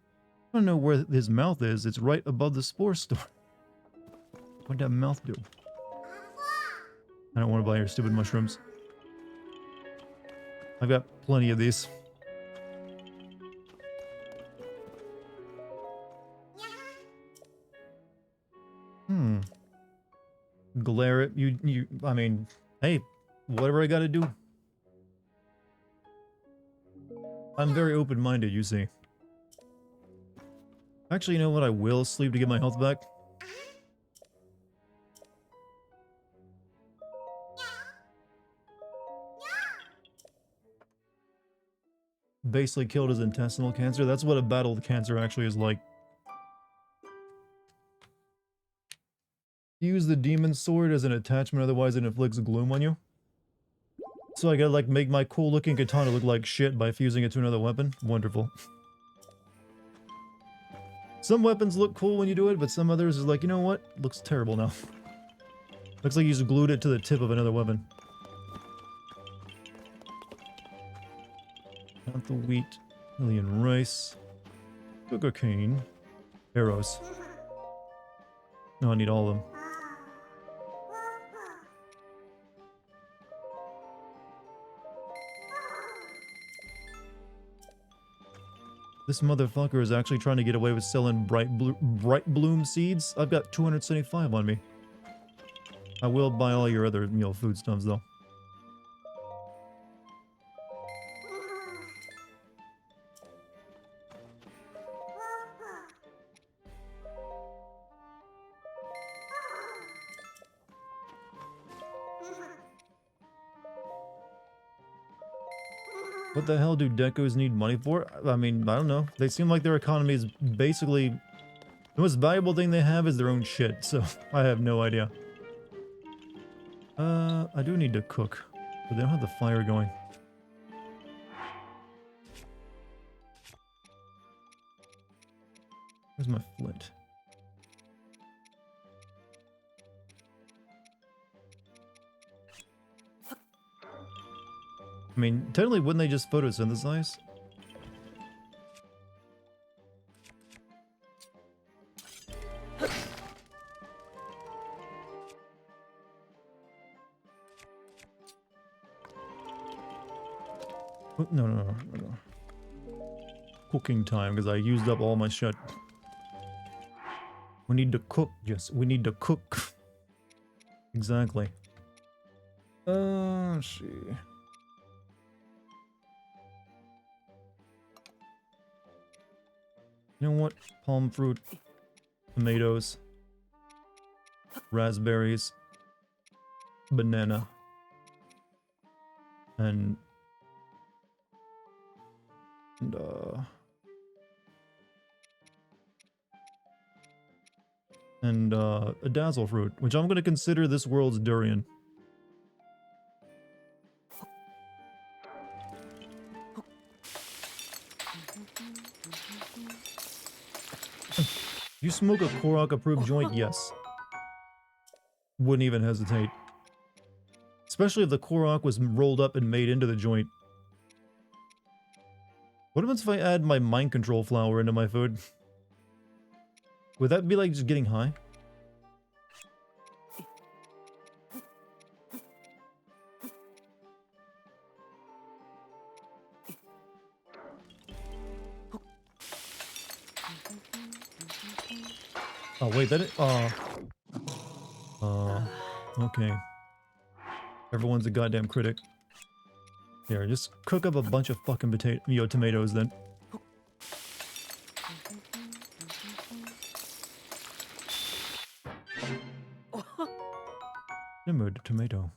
I don't know where his mouth is. It's right above the Spore Store. What'd that mouth do? I don't want to buy your stupid mushrooms. I've got plenty of these. Glare at you, I mean, hey, whatever I gotta do. I'm very open-minded, you see. Actually, you know what? I will sleep to get my health back. Basically killed his intestinal cancer. That's what a battle with cancer actually is like. Use the demon sword as an attachment, otherwise it inflicts gloom on you. So I gotta like make my cool looking katana look like shit by fusing it to another weapon. Wonderful. Some weapons look cool when you do it, but some others is like, you know what? Looks terrible now. Looks like you just glued it to the tip of another weapon. Not the wheat. Alien rice. Sugar cane. Arrows. No, I need all of them. This motherfucker is actually trying to get away with selling bright bloom seeds. I've got 275 on me. I will buy all your other, foodstuffs though. What the hell do Dekos need money for? I mean, I don't know. They seem like their economy is basically... The most valuable thing they have is their own shit, so I have no idea. I do need to cook, but they don't have the fire going. Where's my flint? I mean, technically, wouldn't they just photosynthesize? Oh, no, no, no, no, no. Cooking time, because I used up all my shit. We need to cook. Yes, we need to cook. Exactly. Let's see. You know what? Palm fruit, tomatoes, raspberries, banana, and a dazzle fruit, which I'm going to consider this world's durian. You smoke a Korok approved joint? Yes. Wouldn't even hesitate. Especially if the Korok was rolled up and made into the joint. What happens if I add my mind control flower into my food? Would that be like just getting high? Oh wait, that is, okay. Everyone's a goddamn critic. Here, just cook up a bunch of fucking tomatoes then. Nimud tomato.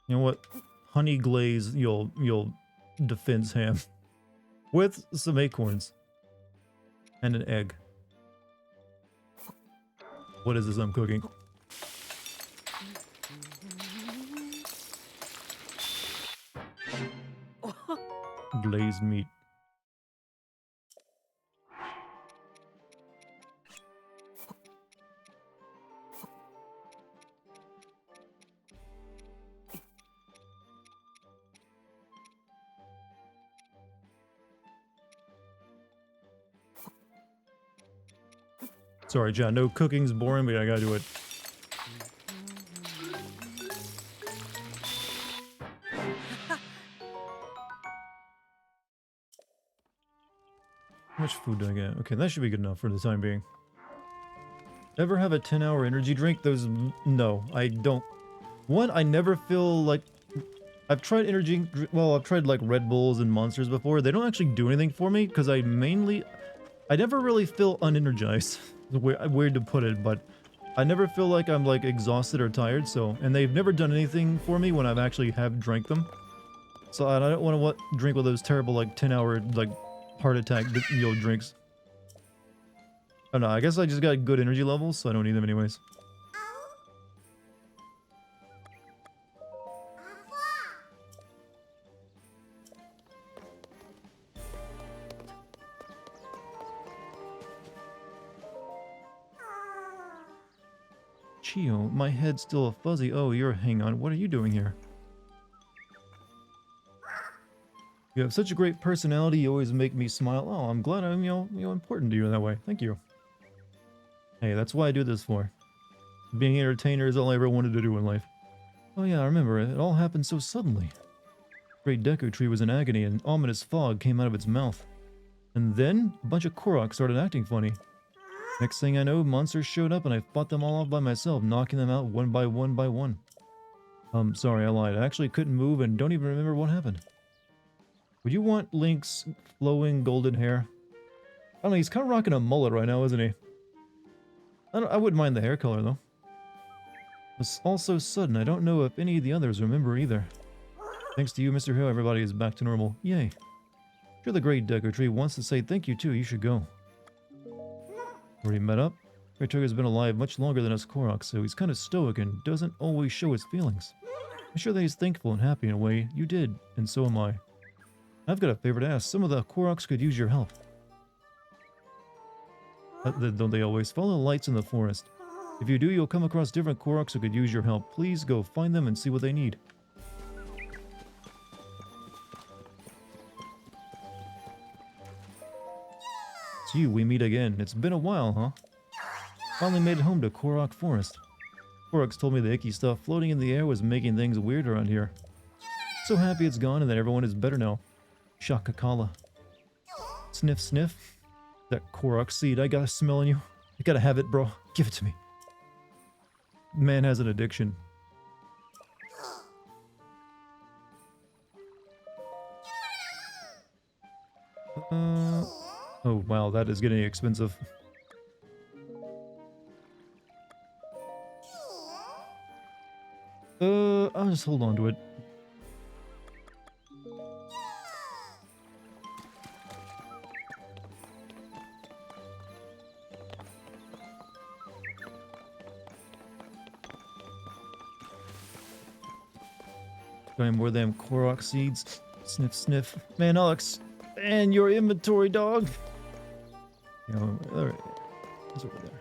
You know what? Honey glaze you'll defense ham with some acorns and an egg. What is this I'm cooking? Glazed meat. Sorry, John. No, cooking's boring, but I gotta do it. How much food do I get? Okay, that should be good enough for the time being. Ever have a 10-hour energy drink? Those... No, I don't. One, I never feel like... I've tried energy... Well, I've tried like Red Bulls and Monsters before. They don't actually do anything for me, because I mainly... I never really feel unenergized. Weird to put it, but... I never feel like I'm like exhausted or tired, so... And they've never done anything for me when I've actually have drank them. So I don't want to drink with those terrible like 10-hour like heart attack drinks. I don't know, I guess I just got good energy levels, so I don't need them anyways. Chio, my head's still a fuzzy. Oh, hang on, what are you doing here? You have such a great personality, you always make me smile. Oh, I'm glad I'm, important to you in that way. Thank you. Hey, that's why I do this for. Being an entertainer is all I ever wanted to do in life. Oh yeah, I remember, it all happened so suddenly. Great Deku Tree was in agony and ominous fog came out of its mouth. And then, a bunch of Koroks started acting funny. Next thing I know, monsters showed up and I fought them all off by myself, knocking them out one by one by one. Sorry, I lied. I actually couldn't move and don't even remember what happened. Would you want Link's flowing golden hair? I don't know, he's kind of rocking a mullet right now, isn't he? I wouldn't mind the hair color, though. It's all so sudden, I don't know if any of the others remember either. Thanks to you, Mr. Hill, everybody is back to normal. Yay. Sure, the great Deku Tree wants to say thank you too, you should go. Already met up? Great Trigger's been alive much longer than us Koroks, so he's kind of stoic and doesn't always show his feelings. I'm sure that he's thankful and happy in a way. You did, and so am I. I've got a favor to ask. Some of the Koroks could use your help. Don't they always? Follow the lights in the forest. If you do, you'll come across different Koroks who could use your help. Please go find them and see what they need. It's you, we meet again. It's been a while, huh? Finally made it home to Korok Forest. Koroks told me the icky stuff floating in the air was making things weird around here. So happy it's gone and that everyone is better now. Shaka Kala. Sniff, sniff. That Korok seed, I got a smell on you. I gotta have it, bro. Give it to me. Man has an addiction. Oh wow, that is getting expensive. I'll just hold on to it. Got more damn Korok seeds. Sniff, sniff. Man, I'll expand your inventory, dog. You know, alright. It's over there.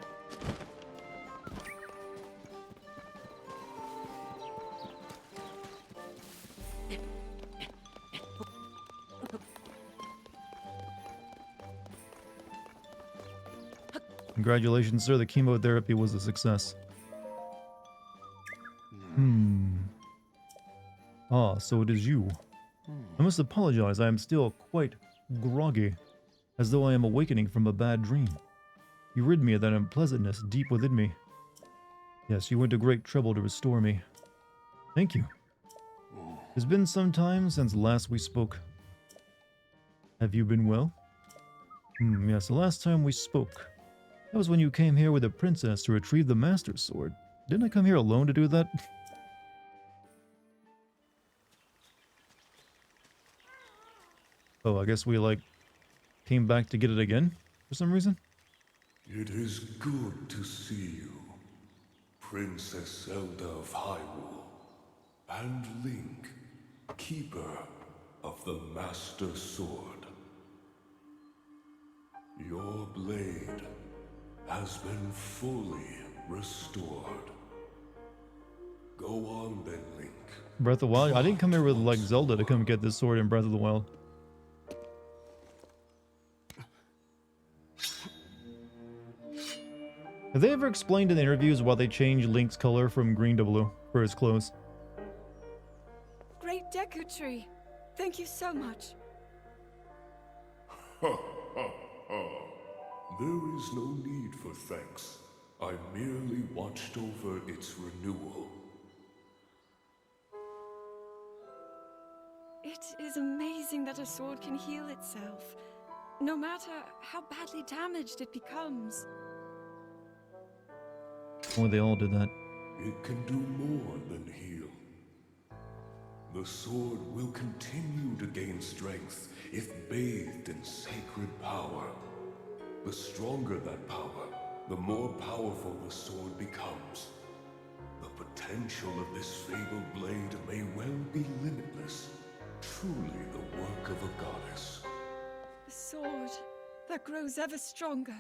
Congratulations, sir. The chemotherapy was a success. Ah, so it is you. I must apologize. I am still quite groggy, as though I am awakening from a bad dream. You rid me of that unpleasantness deep within me. Yes, you went to great trouble to restore me. Thank you. It's been some time since last we spoke. Have you been well? Yes, the last time we spoke. That was when you came here with the princess to retrieve the Master Sword. Didn't I come here alone to do that? Oh, I guess we, like, came back to get it again for some reason? It is good to see you, Princess Zelda of Hyrule, and Link, Keeper of the Master Sword. Your blade has been fully restored. Go on then, Link. Breath of the Wild? I didn't come here with, like, Zelda to come get this sword in Breath of the Wild. Have they ever explained in the interviews why they changed Link's color from green to blue for his clothes? Great Deku Tree. Thank you so much. Ha ha ha. There is no need for thanks. I merely watched over its renewal. It is amazing that a sword can heal itself, no matter how badly damaged it becomes. Or they all did that. It can do more than heal. The sword will continue to gain strength if bathed in sacred power. The stronger that power, the more powerful the sword becomes. The potential of this fabled blade may well be limitless. Truly the work of a goddess. A sword that grows ever stronger.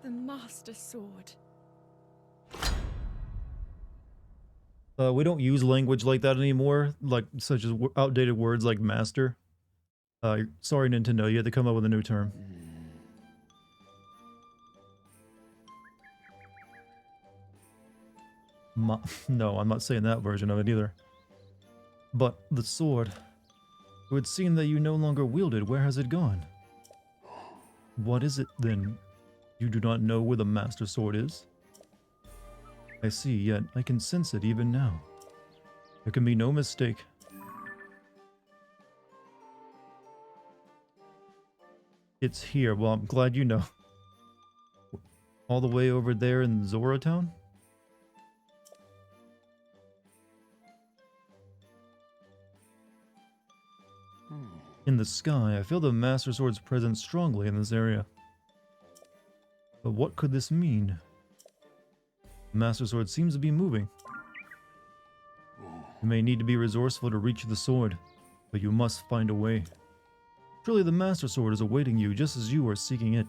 The Master Sword. We don't use language like that anymore, like such as outdated words like master. Sorry, Nintendo, you had to come up with a new term. No, I'm not saying that version of it either. But the sword. It would seem that you no longer wield it. Where has it gone? What is it then? You do not know where the Master Sword is? I see, yet I can sense it even now. There can be no mistake. It's here. Well, I'm glad you know. All the way over there in Zora Town? In the sky, I feel the Master Sword's presence strongly in this area. But what could this mean? The Master Sword seems to be moving. You may need to be resourceful to reach the sword, but you must find a way. Surely the Master Sword is awaiting you just as you are seeking it.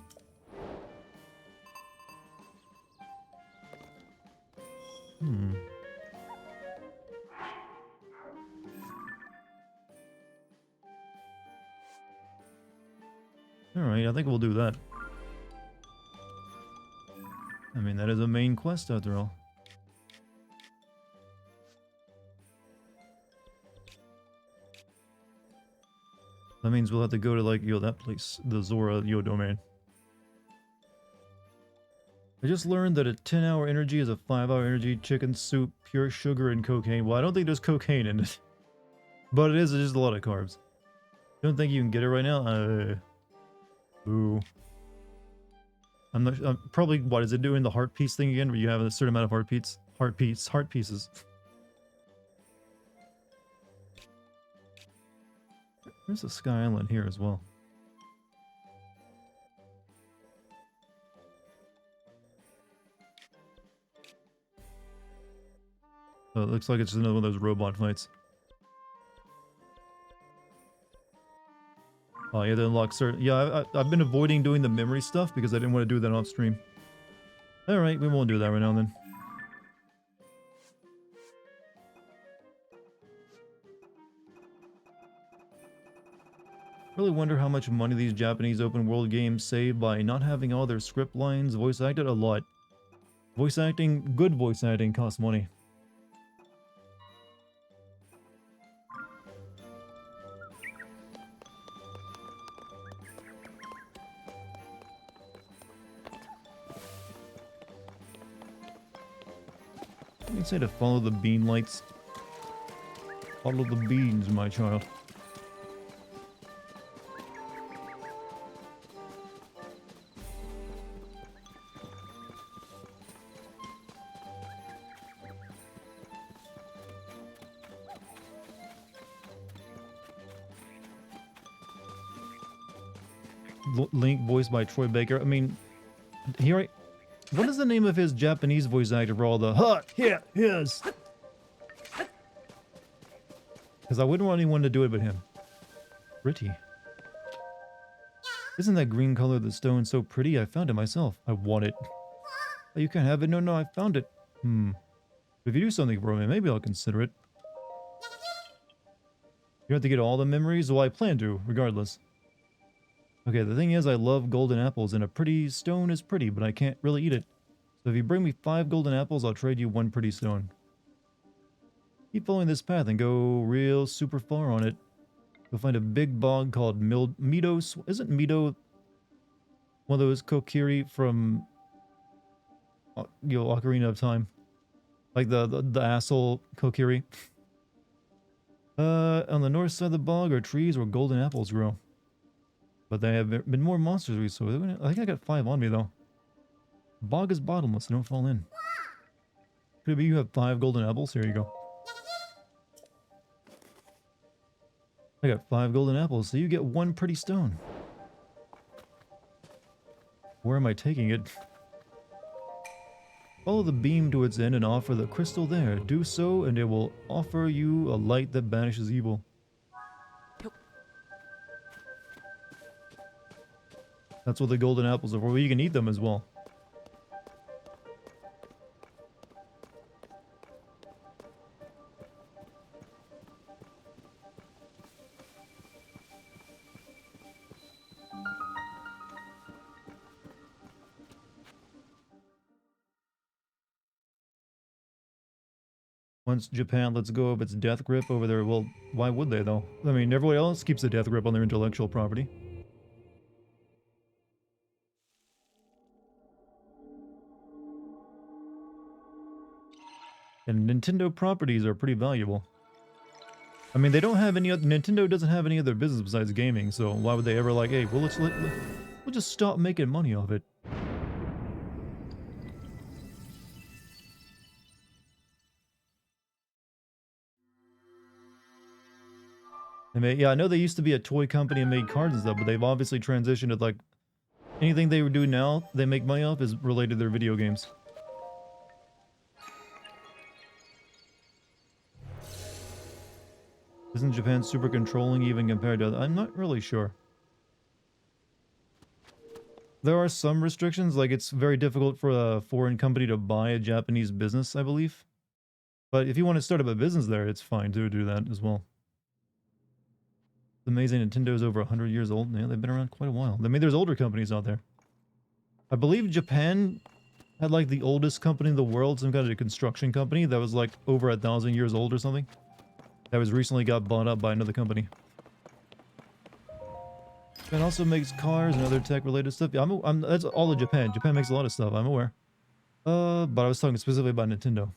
Alright, I think we'll do that. I mean, that is a main quest after all. That means we'll have to go to, like, that place, the Zora domain. I just learned that a 10-hour energy is a 5-hour energy, chicken soup, pure sugar, and cocaine. Well, I don't think there's cocaine in it. But it is just a lot of carbs. Don't think you can get it right now? Ooh. I'm not. Probably. What is it doing? The heart piece thing again, where you have a certain amount of heart pieces. There's a Sky Island here as well. So it looks like it's just another one of those robot fights. Oh, yeah, to unlock certain... Yeah, I've been avoiding doing the memory stuff because I didn't want to do that off stream. Alright, we won't do that right now then. Really wonder how much money these Japanese open world games save by not having all their script lines voice acted. A lot. Voice acting, good voice acting costs money. You say to follow the bean lights. Follow the beans, my child. Link voiced by Troy Baker. I mean, here. What is the name of his Japanese voice actor for all the here, yes? Because I wouldn't want anyone to do it but him. Pretty. Isn't that green color of the stone so pretty? I found it myself. I want it. Oh, you can't have it? No, I found it. If you do something for me, maybe I'll consider it. You have to get all the memories? Well, I plan to, regardless. Okay, the thing is, I love golden apples, and a pretty stone is pretty, but I can't really eat it. So if you bring me 5 golden apples, I'll trade you 1 pretty stone. Keep following this path and go real super far on it. You'll find a big bog called Mido. Isn't Mido one of those Kokiri from, Ocarina of Time? Like the asshole Kokiri? On the north side of the bog are trees where golden apples grow. But there have been more monsters recently. I think I got 5 on me, though. Bog is bottomless, so don't fall in. Could it be you have 5 golden apples? Here you go. I got 5 golden apples, so you get 1 pretty stone. Where am I taking it? Follow the beam to its end and offer the crystal there. Do so, and it will offer you a light that banishes evil. That's what the golden apples are for. Well, you can eat them as well. Once Japan lets go of its death grip over there, well, why would they though? I mean, everybody else keeps a death grip on their intellectual property. And Nintendo properties are pretty valuable. I mean, they don't have any other... Nintendo doesn't have any other business besides gaming, so why would they ever like, hey, well, we'll just stop making money off it. Yeah, I know they used to be a toy company and made cards and stuff, but they've obviously transitioned to like anything they would do now they make money off is related to their video games. Isn't Japan super controlling even compared to other? I'm not really sure. There are some restrictions, like it's very difficult for a foreign company to buy a Japanese business, I believe. But if you want to start up a business there, it's fine to do that as well. It's amazing Nintendo's over 100 years old. Yeah, they've been around quite a while. I mean, there's older companies out there. I believe Japan had like the oldest company in the world, some kind of a construction company that was like over 1,000 years old or something. That was recently got bought up by another company. Japan also makes cars and other tech-related stuff. Yeah, that's all of Japan. Japan makes a lot of stuff, I'm aware. But I was talking specifically about Nintendo.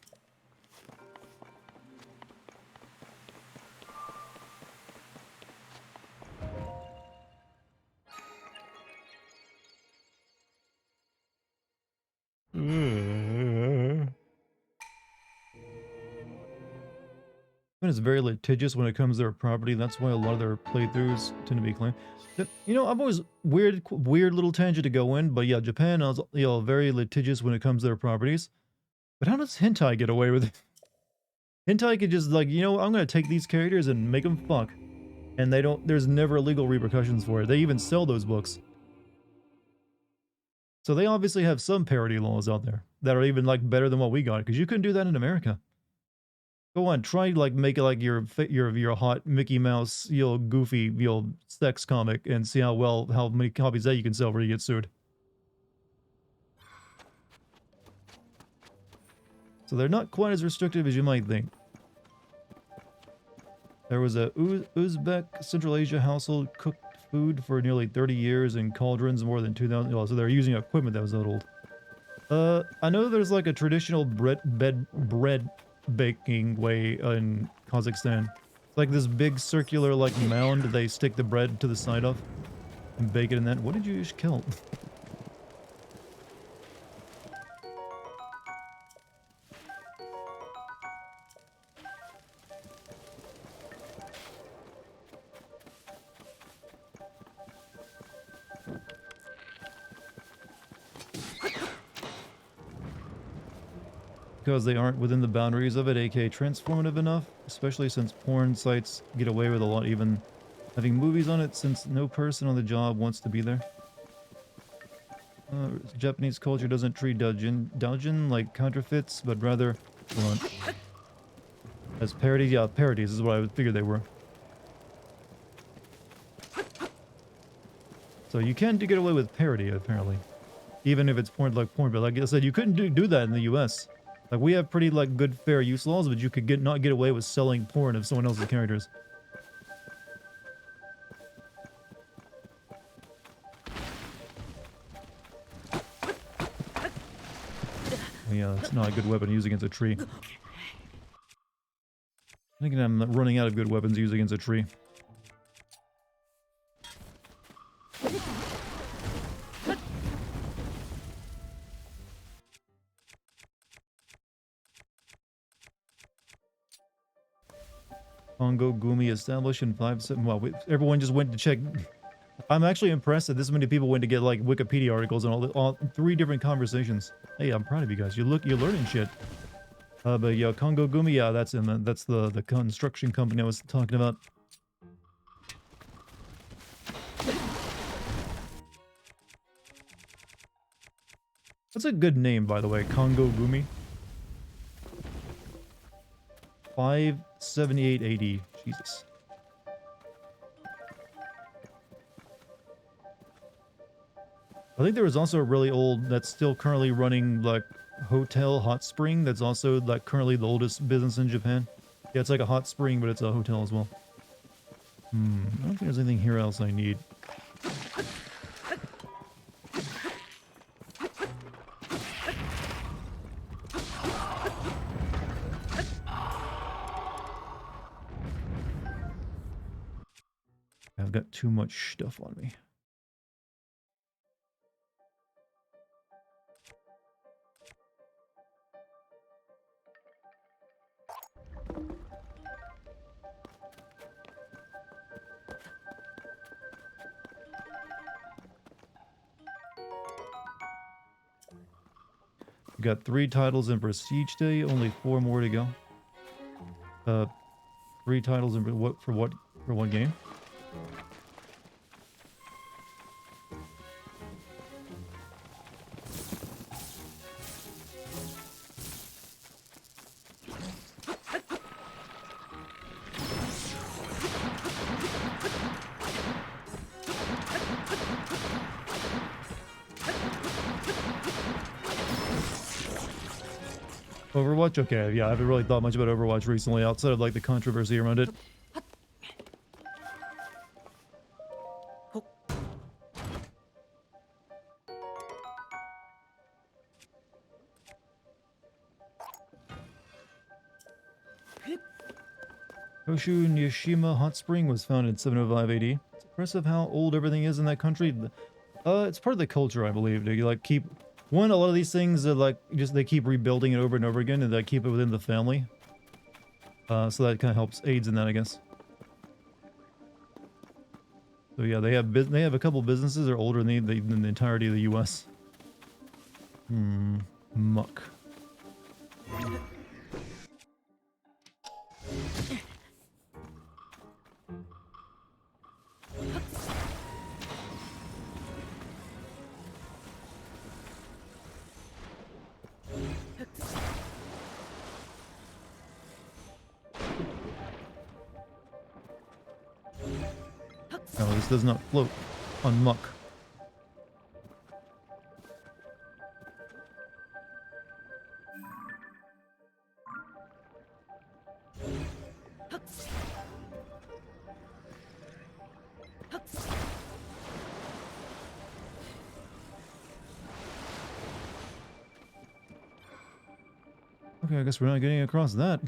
Japan is very litigious when it comes to their property. That's why a lot of their playthroughs tend to be claimed. You know, I'm always weird little tangent to go in, but yeah, Japan is, you know, very litigious when it comes to their properties. But how does hentai get away with it? Hentai could just like, you know, I'm gonna take these characters and make them fuck, and they don't. There's never legal repercussions for it. They even sell those books. So they obviously have some parody laws out there that are even like better than what we got, because you couldn't do that in America. Go on, try like make it like your hot Mickey Mouse, you know, goofy, you know, sex comic, and see how many copies that you can sell before you get sued. So they're not quite as restrictive as you might think. There was a Uzbek Central Asia household cooked food for nearly 30 years in cauldrons more than 2,000. Oh, so they're using equipment that was that old. I know there's like a traditional bread baking way in Kazakhstan. It's like this big circular like mound they stick the bread to the side of and bake it in that. What did you just kill? Because they aren't within the boundaries of it, aka transformative enough, especially since porn sites get away with a lot, even having movies on it, since no person on the job wants to be there. Japanese culture doesn't treat doujin like counterfeits, but rather as parodies. Yeah, parodies is what I figured they were. So you can get away with parody, apparently. Even if it's porn, but like I said, you couldn't do that in the US. Like, we have pretty, like, good fair use laws, but you could not get away with selling porn of someone else's characters. Yeah, it's not a good weapon to use against a tree. I think I'm running out of good weapons to use against a tree. Congo Gumi established in 5-7. Well, everyone just went to check. I'm actually impressed that this many people went to get like Wikipedia articles and all 3 different conversations. Hey, I'm proud of you guys. You're learning shit. But yeah, Congo Gumi, yeah, that's the construction company I was talking about. That's a good name, by the way, Congo Gumi. 578 AD. Jesus. I think there was also a really old, that's still currently running, like, hotel hot spring. That's also, like, currently the oldest business in Japan. Yeah, it's like a hot spring, but it's a hotel as well. I don't think there's anything here else I need. I've got too much stuff on me. We got 3 titles in Prestige Day, only 4 more to go. 3 titles in what game? Overwatch? Okay, yeah, I haven't really thought much about Overwatch recently outside of like the controversy around it. Hoshu Nishima Hot Spring was founded in 705 AD. It's impressive how old everything is in that country. It's part of the culture, I believe. They like keep a lot of these things are like just they keep rebuilding it over and over again, and they keep it within the family. So that kind of helps aids in that, I guess. So yeah, they have a couple businesses that are older than the entirety of the U.S. Muck. No, this does not float on muck. Okay, I guess we're not getting across that.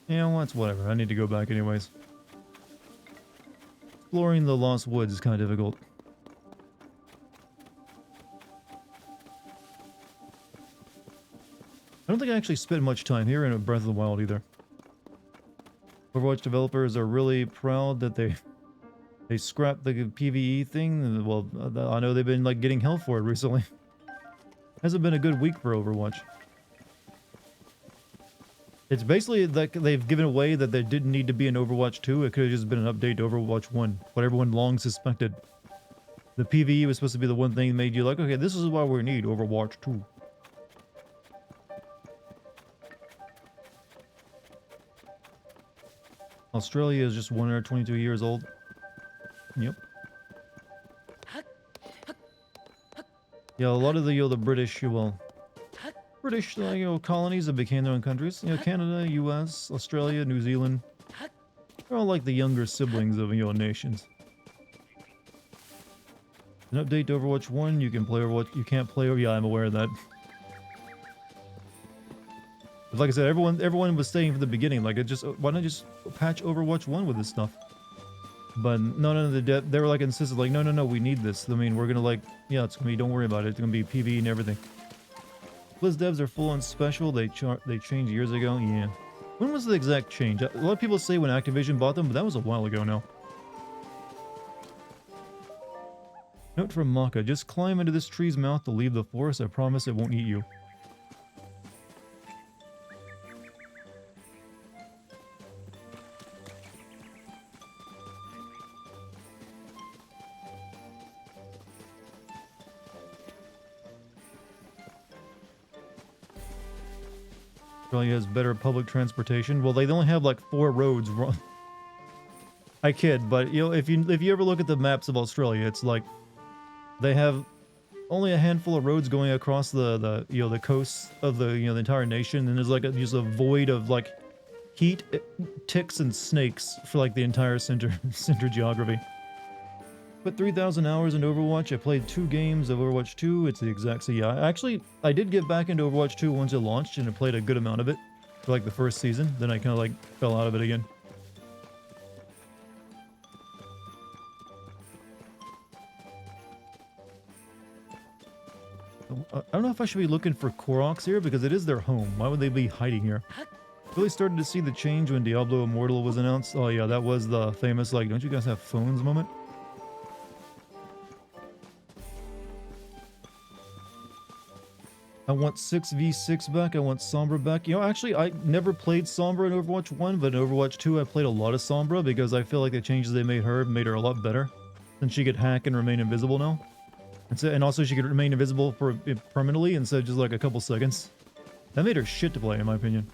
Yeah, well, it's whatever. I need to go back anyways. Exploring the Lost Woods is kind of difficult. I don't think I actually spent much time here in Breath of the Wild either. Overwatch developers are really proud that they scrapped the PvE thing. Well, I know they've been like getting hell for it recently. Hasn't been a good week for Overwatch. It's basically like they've given away that there didn't need to be an Overwatch 2. It could have just been an update to Overwatch 1. What everyone long suspected. The PvE was supposed to be the one thing that made you like, okay, this is why we need Overwatch 2. Australia is just 122 years old. Yep. Yeah, a lot of the British, well, British, colonies that became their own countries. Canada, U.S., Australia, New Zealand. They're all like the younger siblings of, nations. An update to Overwatch 1, you can play Overwatch, you can't play, yeah, I'm aware of that. But like I said, everyone was saying from the beginning, like, why not just patch Overwatch 1 with this stuff? But none of they were like insisted, like, no, we need this. I mean, we're gonna like, yeah, it's gonna be, don't worry about it, it's gonna be PvE and everything. Blizz devs are full on special, they changed years ago, yeah. When was the exact change? A lot of people say when Activision bought them, but that was a while ago now. Note from Maka, just climb into this tree's mouth to leave the forest, I promise it won't eat you. Australia has better public transportation. Well, they only have like 4 roads. I kid, but if you ever look at the maps of Australia, it's like they have only a handful of roads going across the coast of the entire nation, and there's like just a void of like heat, ticks, and snakes for like the entire center geography. Put 3,000 hours in Overwatch. I played 2 games of Overwatch 2. It's the exact same. Yeah, I did get back into Overwatch 2 once it launched, and I played a good amount of it for like the first season. Then I kind of like fell out of it again. I don't know if I should be looking for Koroks here because it is their home. Why would they be hiding here? Really started to see the change when Diablo Immortal was announced. Oh yeah, that was the famous like, don't you guys have phones moment? I want 6v6 back. I want Sombra back. You know, actually, I never played Sombra in Overwatch 1, but in Overwatch 2, I played a lot of Sombra because I feel like the changes they made her a lot better. Since she could hack and remain invisible now. And also she could remain invisible for permanently instead of just like a couple seconds. That made her shit to play, in my opinion.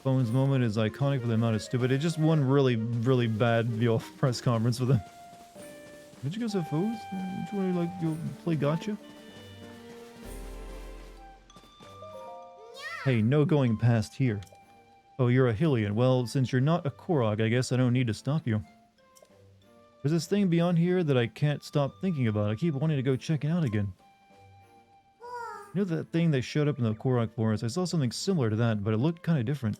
Bones moment is iconic for the amount of stupid. It just one really, really bad VO press conference with him. Did you guys have foes? Did you want to like go play gotcha? Hey, no going past here. Oh, you're a Hylian. Well, since you're not a Korok, I guess I don't need to stop you. There's this thing beyond here that I can't stop thinking about. I keep wanting to go check it out again. You know that thing that showed up in the Korok forest? I saw something similar to that, but it looked kind of different.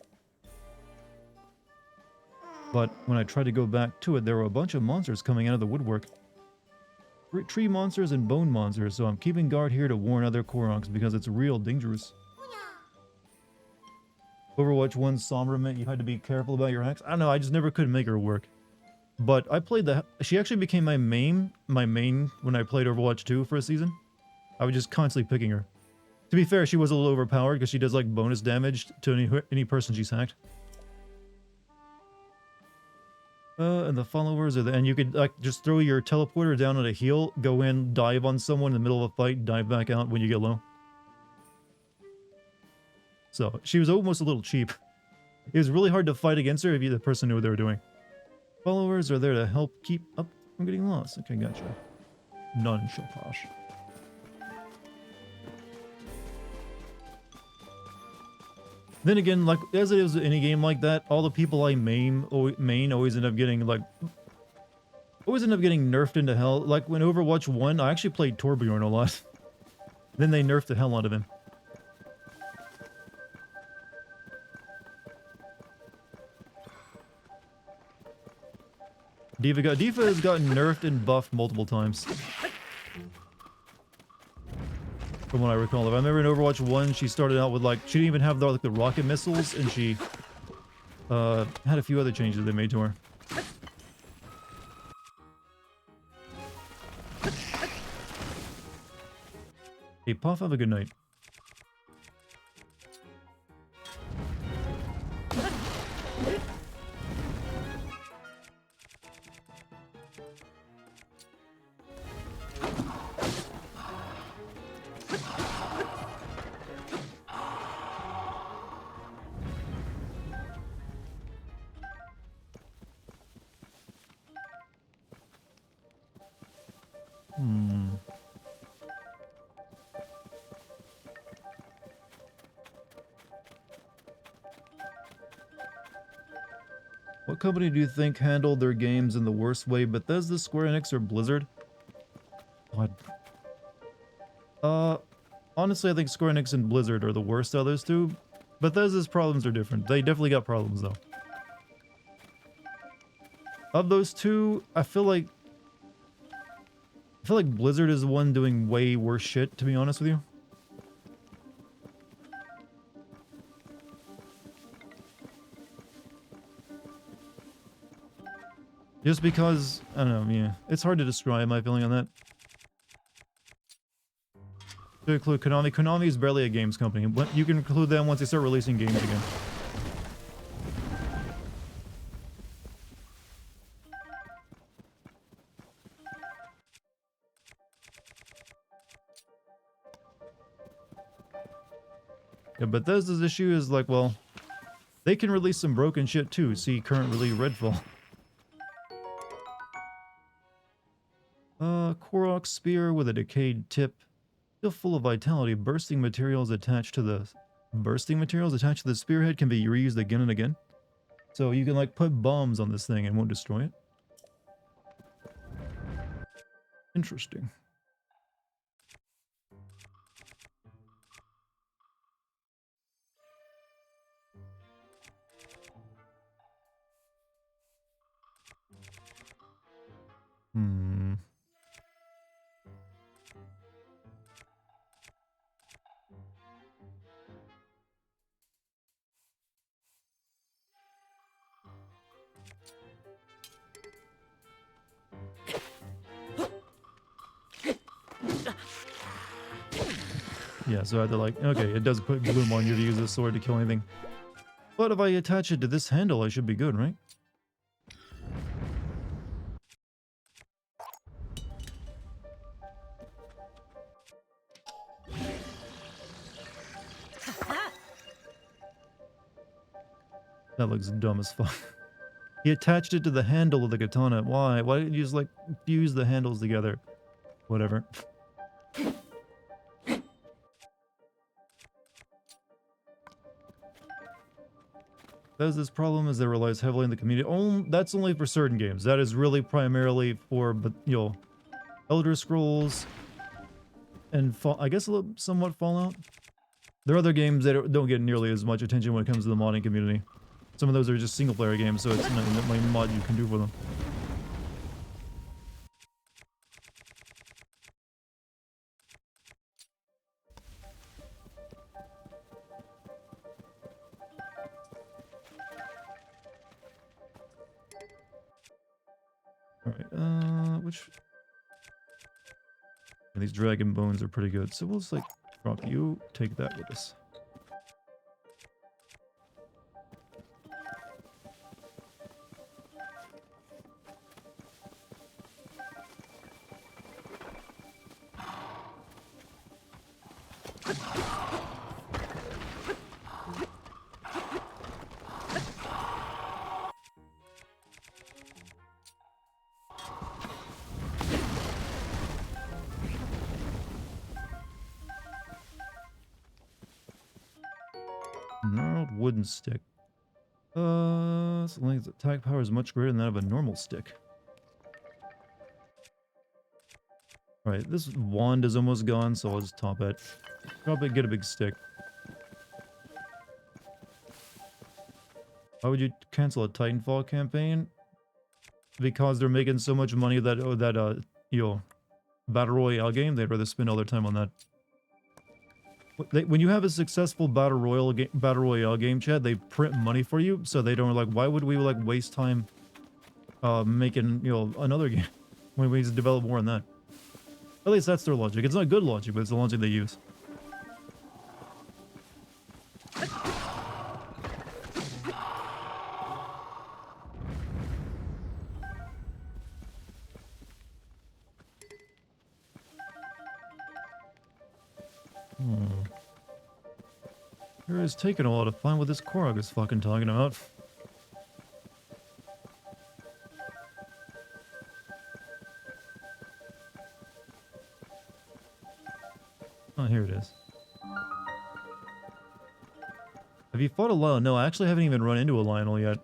But when I tried to go back to it, there were a bunch of monsters coming out of the woodwork. Tree monsters and bone monsters, so I'm keeping guard here to warn other Koroks because it's real dangerous. Overwatch 1 Sombra meant you had to be careful about your hacks. I don't know, I just never could make her work. But I played she actually became my main when I played Overwatch 2 for a season. I was just constantly picking her. To be fair, she was a little overpowered because she does like bonus damage to any person she's hacked. And the followers are and you could like just throw your teleporter down on a heal, go in, dive on someone in the middle of a fight, dive back out when you get low. So she was almost a little cheap. It was really hard to fight against her if the person knew what they were doing. Followers are there to help keep up from getting lost. Okay, gotcha. None shall pass. Then again, like as it is in a game like that, all the people I main always end up getting nerfed into hell. Like when Overwatch 1, I actually played Torbjorn a lot. Then they nerfed the hell out of him. D.Va has gotten nerfed and buffed multiple times. From what I recall. If I remember in Overwatch 1, she started out with like, she didn't even have the rocket missiles, and she had a few other changes they made to her. Hey, Puff, have a good night. What company do you think handled their games in the worst way? Bethesda, Square Enix, or Blizzard? What? Honestly, I think Square Enix and Blizzard are the worst out of those two. Bethesda's problems are different. They definitely got problems, though. Of those two, I feel like Blizzard is the one doing way worse shit, to be honest with you. Just because, I don't know, yeah. It's hard to describe my feeling on that. To include Konami. Konami is barely a games company. You can include them once they start releasing games again. Yeah, Bethesda's issue is like, well, they can release some broken shit too. See currently Redfall. Korok spear with a decayed tip. Still full of vitality. Bursting materials attached to the spearhead can be reused again and again. So you can like put bombs on this thing and won't destroy it. Interesting. Yeah, so I had to like, okay, it does put bloom on you to use this sword to kill anything. But if I attach it to this handle, I should be good, right? That looks dumb as fuck. He attached it to the handle of the katana. Why? Why didn't you just like fuse the handles together? Whatever. Does this problem is that it relies heavily on the community. Oh, that's only for certain games. That is really primarily for, but you know, Elder Scrolls and I guess a little, somewhat Fallout. There are other games that don't get nearly as much attention when it comes to the modding community. Some of those are just single player games, so it's not that much mod you can do for them. Alright, which... And these dragon bones are pretty good, so we'll just like drop you, take that with us. Gnarled wooden stick. Something its attack power is much greater than that of a normal stick. Alright, this wand is almost gone, so I'll just top it. Probably get a big stick. Why would you cancel a Titanfall campaign? Because they're making so much money that, you know, Battle Royale game, they'd rather spend all their time on that. When you have a successful Battle Royale game, Chad, they print money for you, so they don't like, why would we like waste time making, you know, another game when we just develop more on that? At least that's their logic. It's not good logic, but it's the logic they use. Sure is taking a while to find what this Korok is fucking talking about. Oh, here it is. Have you fought a Lionel? No, I actually haven't even run into a Lionel yet.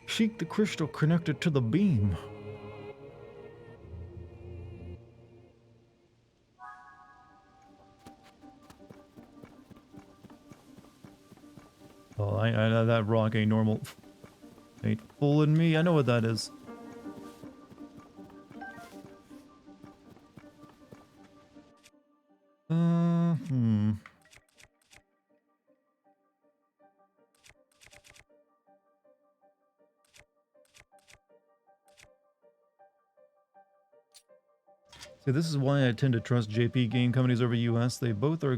Seek the crystal connected to the beam. Oh, I that rock ain't normal. Ain't fooling me. I know what that is. See, this is why I tend to trust JP game companies over US. They both are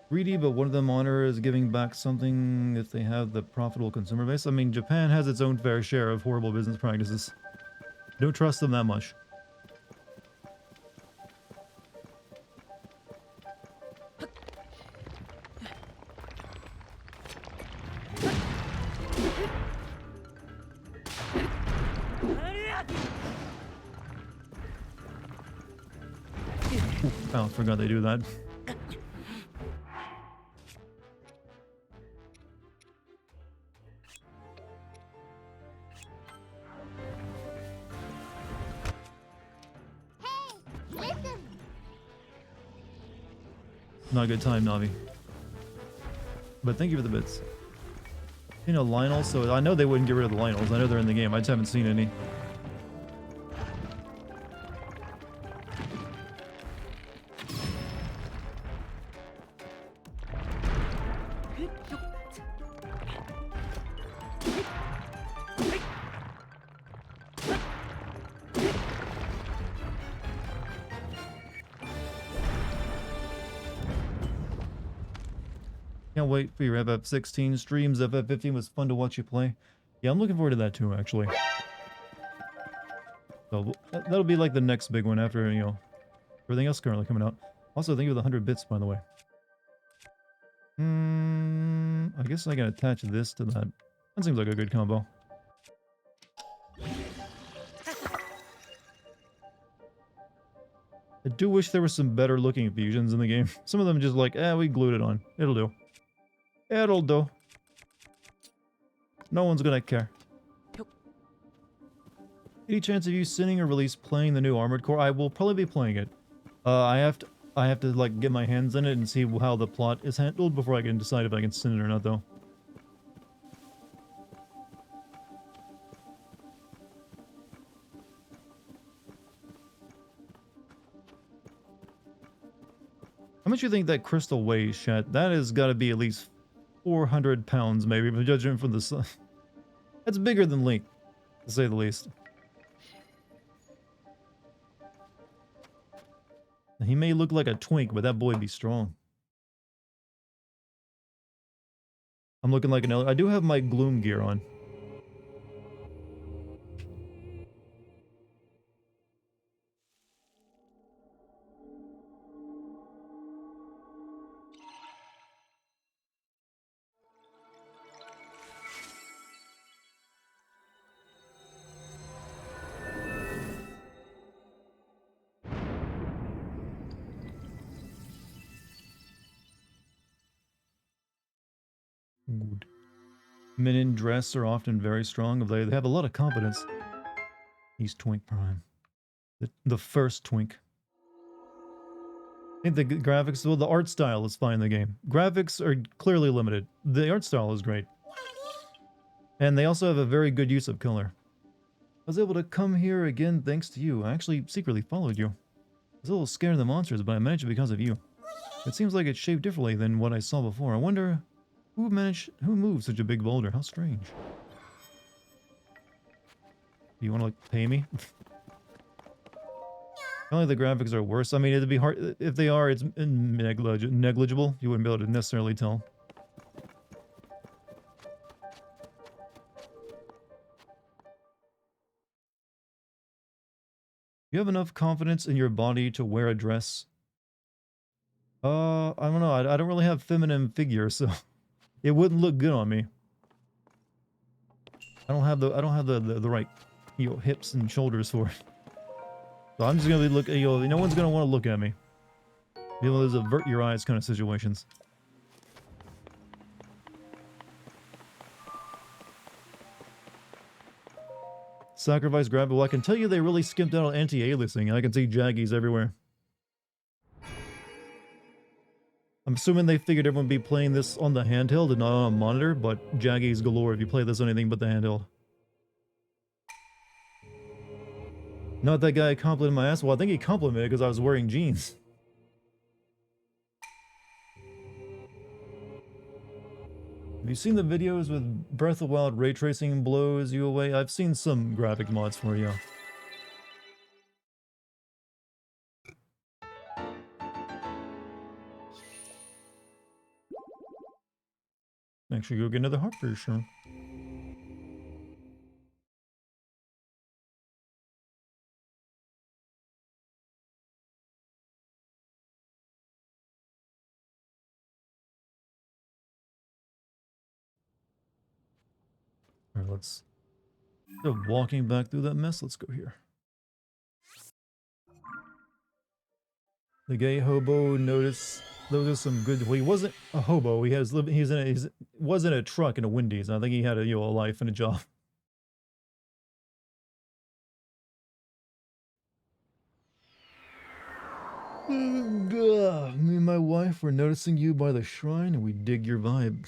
greedy, but one of them honors giving back something if they have the profitable consumer base. I mean, Japan has its own fair share of horrible business practices. Don't trust them that much. Oh, I forgot they do that. Not a good time, Navi. But thank you for the bits. You know, Lionel, so I know they wouldn't get rid of the Lionels. I know they're in the game. I just haven't seen any. Can't wait for your FF16 streams. FF15 was fun to watch you play. Yeah, I'm looking forward to that too, actually. So that'll be like the next big one after, you know, everything else currently coming out. Also, thank you for the 100 bits, by the way. I guess I can attach this to that. That seems like a good combo. I do wish there were some better looking fusions in the game. Some of them just like, we glued it on. It'll do. It'll do. No one's gonna care. Any chance of you sitting or release playing the new Armored Core? I will probably be playing it. I have to like get my hands in it and see how the plot is handled before I can decide if I can send it or not, though. How much do you think that crystal weighs, chat? That has got to be at least 400 pounds, maybe, but judging from the sun. That's bigger than Link, to say the least. He may look like a twink, but that boy be strong. I'm looking like an elder. I do have my gloom gear on. Good. Men in dress are often very strong. They have a lot of confidence. He's Twink Prime. The first Twink. I think the graphics, well, the art style is fine in the game. Graphics are clearly limited. The art style is great. And they also have a very good use of color. I was able to come here again thanks to you. I actually secretly followed you. I was a little scared of the monsters, but I managed it because of you. It seems like it's shaped differently than what I saw before. I wonder who moved such a big boulder. How strange. Do you want to, like, pay me? Only the graphics are worse. I mean, it'd be hard. If they are, it's negligible. You wouldn't be able to necessarily tell. You have enough confidence in your body to wear a dress? I don't know. I don't really have feminine figure, so it wouldn't look good on me. I don't have the right, you know, hips and shoulders for it. So I'm just gonna be looking. You know, no one's gonna want to look at me. You know, those avert your eyes kind of situations. Sacrifice grab. Well, I can tell you they really skimped out on anti-aliasing. I can see Jaggies everywhere. I'm assuming they figured everyone would be playing this on the handheld and not on a monitor, but Jaggies galore if you play this on anything but the handheld. Not that guy complimented my ass. Well, I think he complimented because I was wearing jeans. Have you seen the videos with Breath of the Wild ray tracing blows you away? I've seen some graphic mods for you. Actually, go get another heart for sure. Alright, let's... Instead of walking back through that mess, let's go here. The gay hobo noticed some good... Well, he wasn't a hobo. He was in a truck in a Wendy's. I think he had a, you know, a life and a job. Me and my wife were noticing you by the shrine, and we dig your vibe.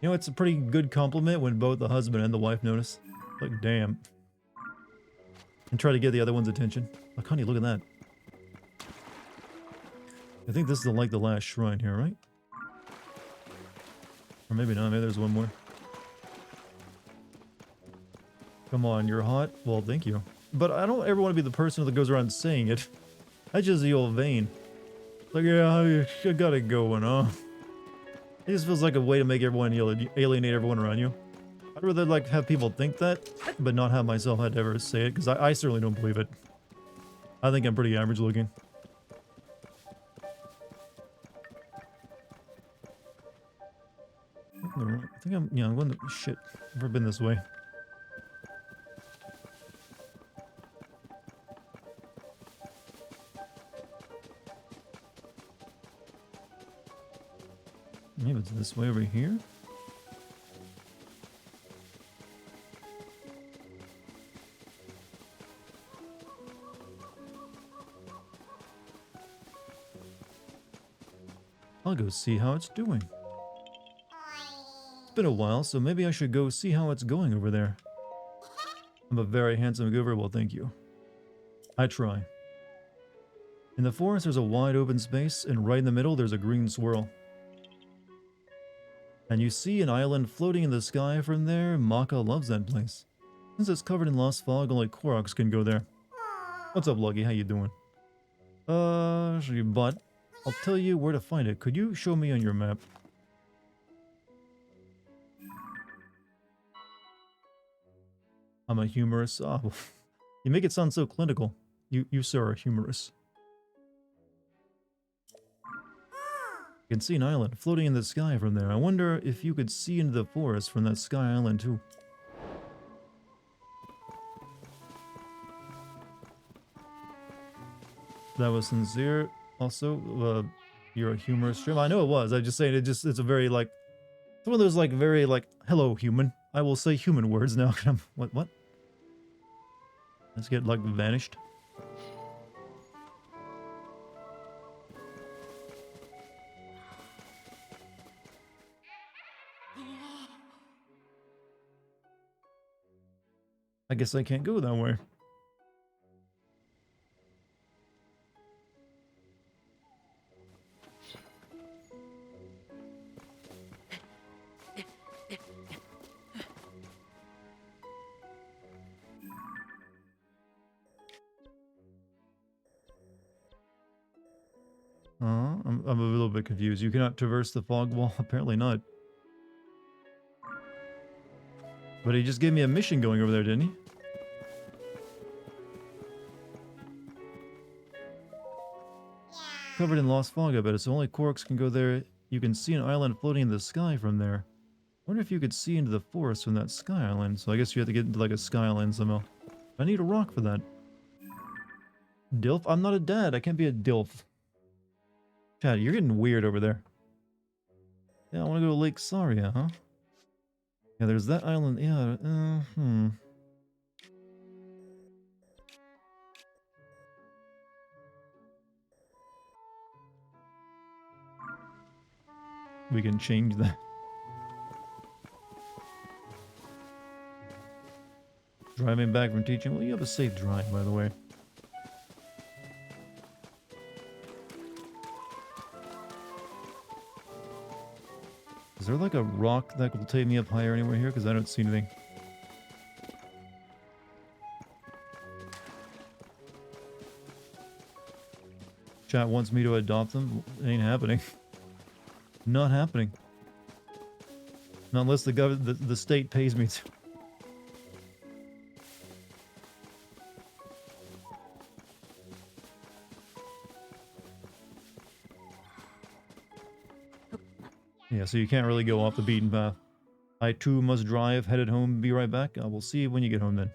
You know, it's a pretty good compliment when both the husband and the wife notice. Like, damn. And try to get the other one's attention. Like, honey, look at that. I think this is like the last shrine here, right? Or maybe not, maybe there's one more. Come on, you're hot? Well, thank you. But I don't ever want to be the person that goes around saying it. That's just the old vein. Like, yeah, I got it going, huh? It just feels like a way to make everyone alienate everyone around you. I'd rather like have people think that, but not have myself had to ever say it, because I certainly don't believe it. I think I'm pretty average looking. I think I'm, yeah, I'm going to, shit, I've never been this way. Maybe it's this way over here? I'll go see how it's doing. It's been a while, so maybe I should go see how it's going over there. I'm a very handsome goober, well thank you. I try. In the forest there's a wide open space, and right in the middle there's a green swirl. And you see an island floating in the sky from there. Maka loves that place. Since it's covered in lost fog, only Koroks can go there. What's up, Lucky? How you doing? But I'll tell you where to find it. Could you show me on your map? I'm a humorous. Oh, you make it sound so clinical. You sir are humorous. You can see an island floating in the sky from there. I wonder if you could see into the forest from that sky island too. That was sincere. Also, you're a humorous stream. I know it was. I just saying it's a very like, it's one of those like very like, hello human. I will say human words now. What? Let's get like vanished. I guess I can't go that way. I'm a little bit confused. You cannot traverse the fog wall? Apparently not. But he just gave me a mission going over there, didn't he? Covered in lost fog, I bet. So only Koroks can go there. You can see an island floating in the sky from there. I wonder if you could see into the forest from that sky island. So I guess you have to get into like a sky island somehow. I need a rock for that. Dilf? I'm not a dad. I can't be a Dilf. Chad, you're getting weird over there. Yeah, I want to go to Lake Saria, huh? Yeah, there's that island. Yeah, We can change that. Driving back from teaching. Well, you have a safe drive, by the way. Is there like a rock that will take me up higher anywhere here? Because I don't see anything. Chat wants me to adopt them. It ain't happening. Not happening. Not unless the state pays me to. Yeah, so you can't really go off the beaten path. I too must drive, headed home, be right back. I will see you when you get home then.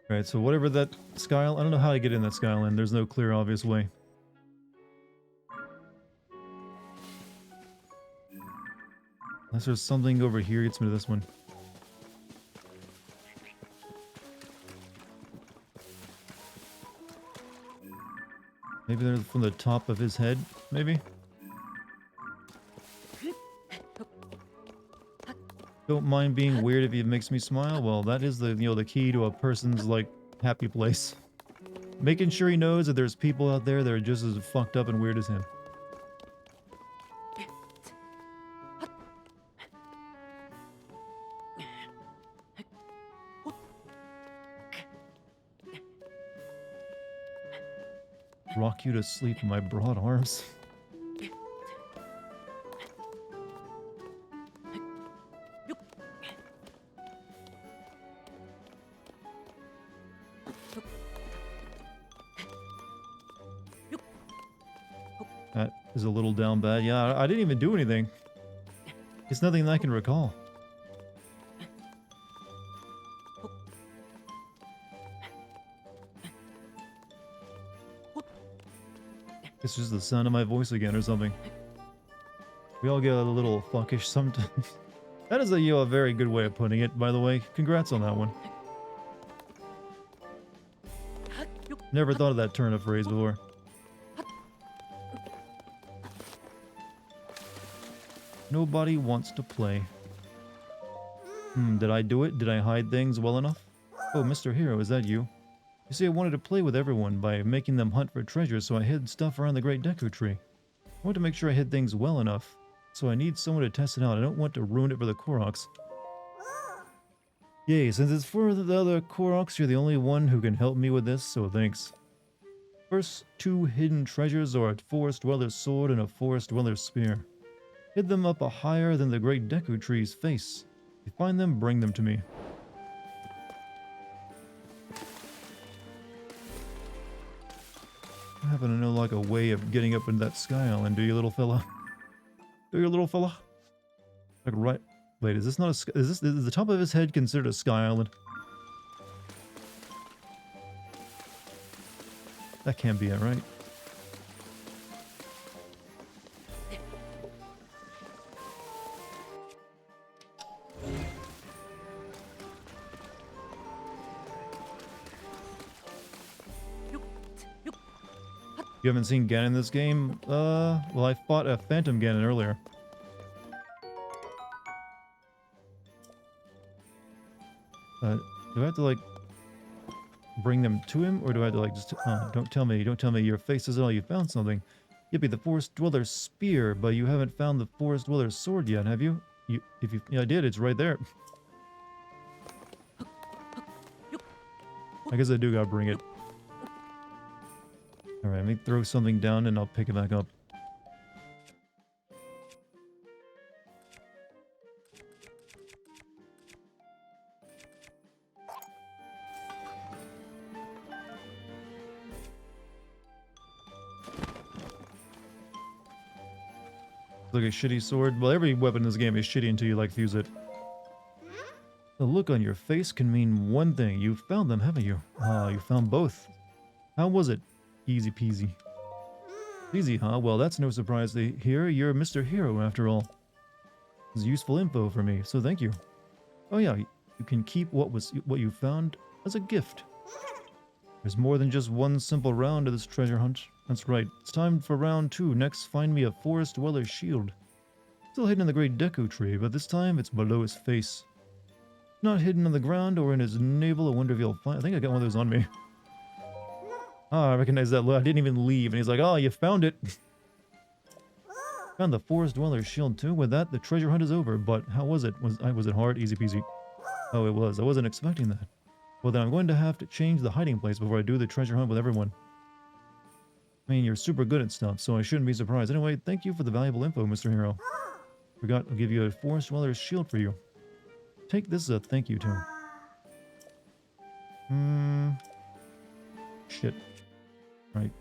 Alright, so whatever that sky... I don't know how I get in that skyline. There's no clear, obvious way. Unless there's something over here gets me to this one. Maybe they're from the top of his head, maybe? Don't mind being weird if it makes me smile. Well, that is the, the key to a person's, like, happy place. Making sure he knows that there's people out there that are just as fucked up and weird as him. rock you to sleep in my broad arms. That is a little down bad. Yeah, I didn't even do anything. It's nothing that I can recall. It's just the sound of my voice again or something. We all get a little fuckish sometimes. That is a very good way of putting it, by the way. Congrats on that one. Never thought of that turn of phrase before. Nobody wants to play. Did I do it? Did I hide things well enough? Oh, Mr. Hero, is that you? You see, I wanted to play with everyone by making them hunt for treasure, so I hid stuff around the Great Deku Tree. I want to make sure I hid things well enough, so I need someone to test it out. I don't want to ruin it for the Koroks. Yay, since it's for the other Koroks, you're the only one who can help me with this, so thanks. First two hidden treasures are a Forest Dweller's sword and a Forest Dweller's spear. Hid them up higher than the Great Deku Tree's face. If you find them, bring them to me. I happen to know like a way of getting up into that sky island, do you, little fella? Do you, little fella? Like right... Wait, is this not a... Is the top of his head considered a sky island? That can't be it, right? You haven't seen Ganon in this game? Well, I fought a Phantom Ganon earlier. Do I have to, like, bring them to him? Or do I have to, like, just... don't tell me your face isn't all you found something. Yippee, the Forest Dweller's spear, but you haven't found the Forest Dweller's sword yet, have you? Yeah, I did, it's right there. I guess I do gotta bring it. Alright, let me throw something down and I'll pick it back up. Like a shitty sword. Well, every weapon in this game is shitty until you, like, fuse it. The look on your face can mean one thing. You found them, haven't you? Ah, you found both. How was it? Easy peasy. Easy, huh? Well, that's no surprise to hear. You're Mr. Hero, after all. This is useful info for me, so thank you. Oh yeah, you can keep what you found as a gift. There's more than just one simple round of this treasure hunt. That's right. It's time for round 2. Next, find me a Forest Dweller's shield. Still hidden in the Great Deku Tree, but this time it's below his face. Not hidden on the ground or in his navel. I wonder if he'll find... I think I got one of those on me. Ah, I recognize that look. I didn't even leave. And he's like, oh, you found it. Found the Forest Dweller's shield too. With that, the treasure hunt is over. But how was it? Was it hard? Easy peasy. Oh, it was. I wasn't expecting that. Well, then I'm going to have to change the hiding place before I do the treasure hunt with everyone. I mean, you're super good at stuff, so I shouldn't be surprised. Anyway, thank you for the valuable info, Mr. Hero. Forgot to give you a Forest Dweller's shield for you. Take this as a thank you too. Shit. Right.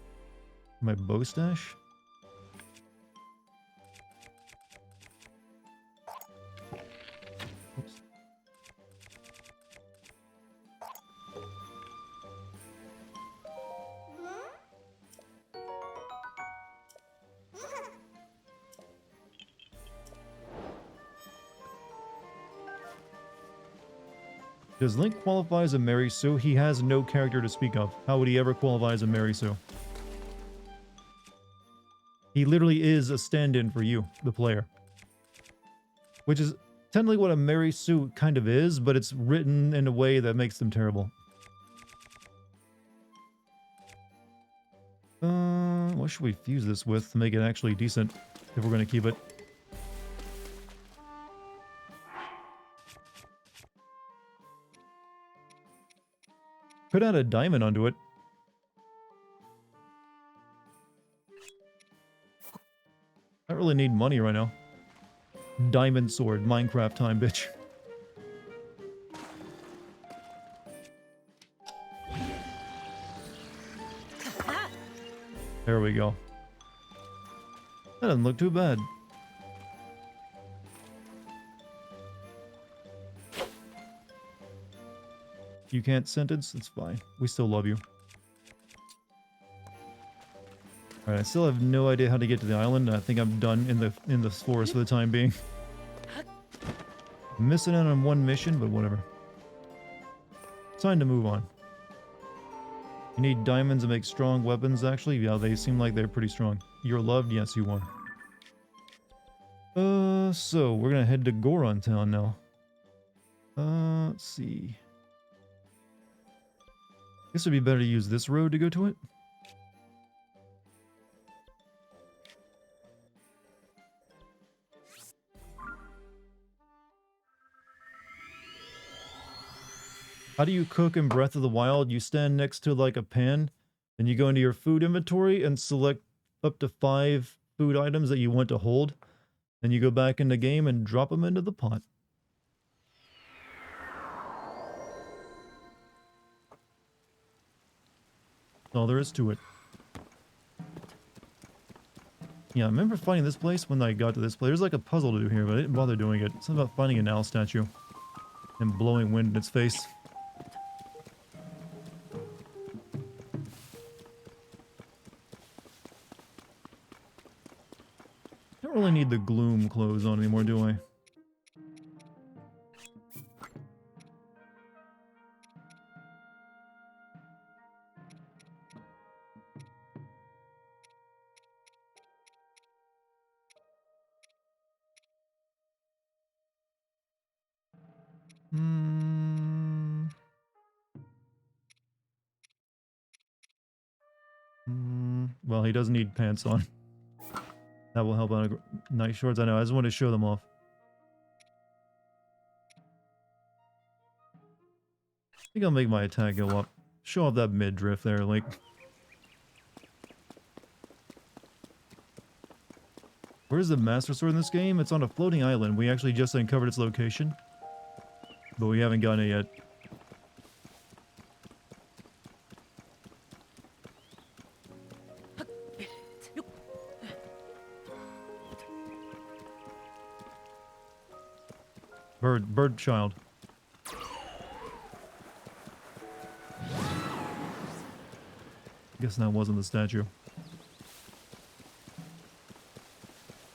My bow stash? Oops. Does Link qualify as a Mary Sue? He has no character to speak of. How would he ever qualify as a Mary Sue? He literally is a stand-in for you, the player. Which is technically what a Mary Sue kind of is, but it's written in a way that makes them terrible. What should we fuse this with to make it actually decent, if we're going to keep it? Could add a diamond onto it. really need money right now. Diamond sword, Minecraft time, bitch. There we go. That doesn't look too bad. You can't sentence? It's fine. We still love you. Alright, I still have no idea how to get to the island. I think I'm done in the forest for the time being. I'm missing out on one mission, but whatever. It's time to move on. You need diamonds to make strong weapons, actually. Yeah, they seem like they're pretty strong. You're loved? Yes, you are. So, we're gonna head to Goron Town now. Let's see. Guess it'd be better to use this road to go to it. How do you cook in Breath of the Wild? You stand next to like a pan, and you go into your food inventory and select up to 5 food items that you want to hold. Then you go back in the game and drop them into the pot. That's all there is to it. Yeah, I remember finding this place when I got to this place. There's like a puzzle to do here, but I didn't bother doing it. It's something about finding an owl statue and blowing wind in its face. Don't really need the gloom clothes on anymore, do I? Well, he does need pants on. That will help out. Night shorts, I know. I just want to show them off. I think I'll make my attack go up. Show off that midriff there, like. Where's the Master Sword in this game? It's on a floating island. We actually just uncovered its location. But we haven't gotten it yet. Bird child. Guess that wasn't the statue.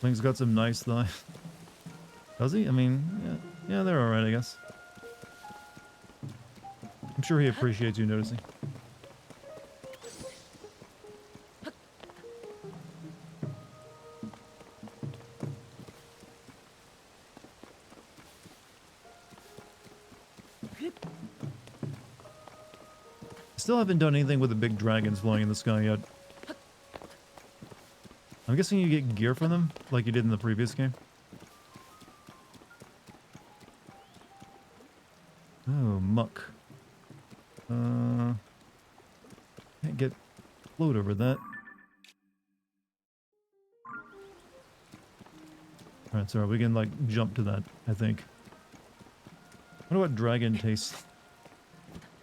Link's got some nice thighs. Does he? I mean, yeah, they're alright, I guess. I'm sure he appreciates you noticing. Still haven't done anything with the big dragons flying in the sky yet. I'm guessing you get gear from them, like you did in the previous game. Oh, muck. Can't get float over that. Alright, so we can, like, jump to that, I think. I wonder what dragon tastes.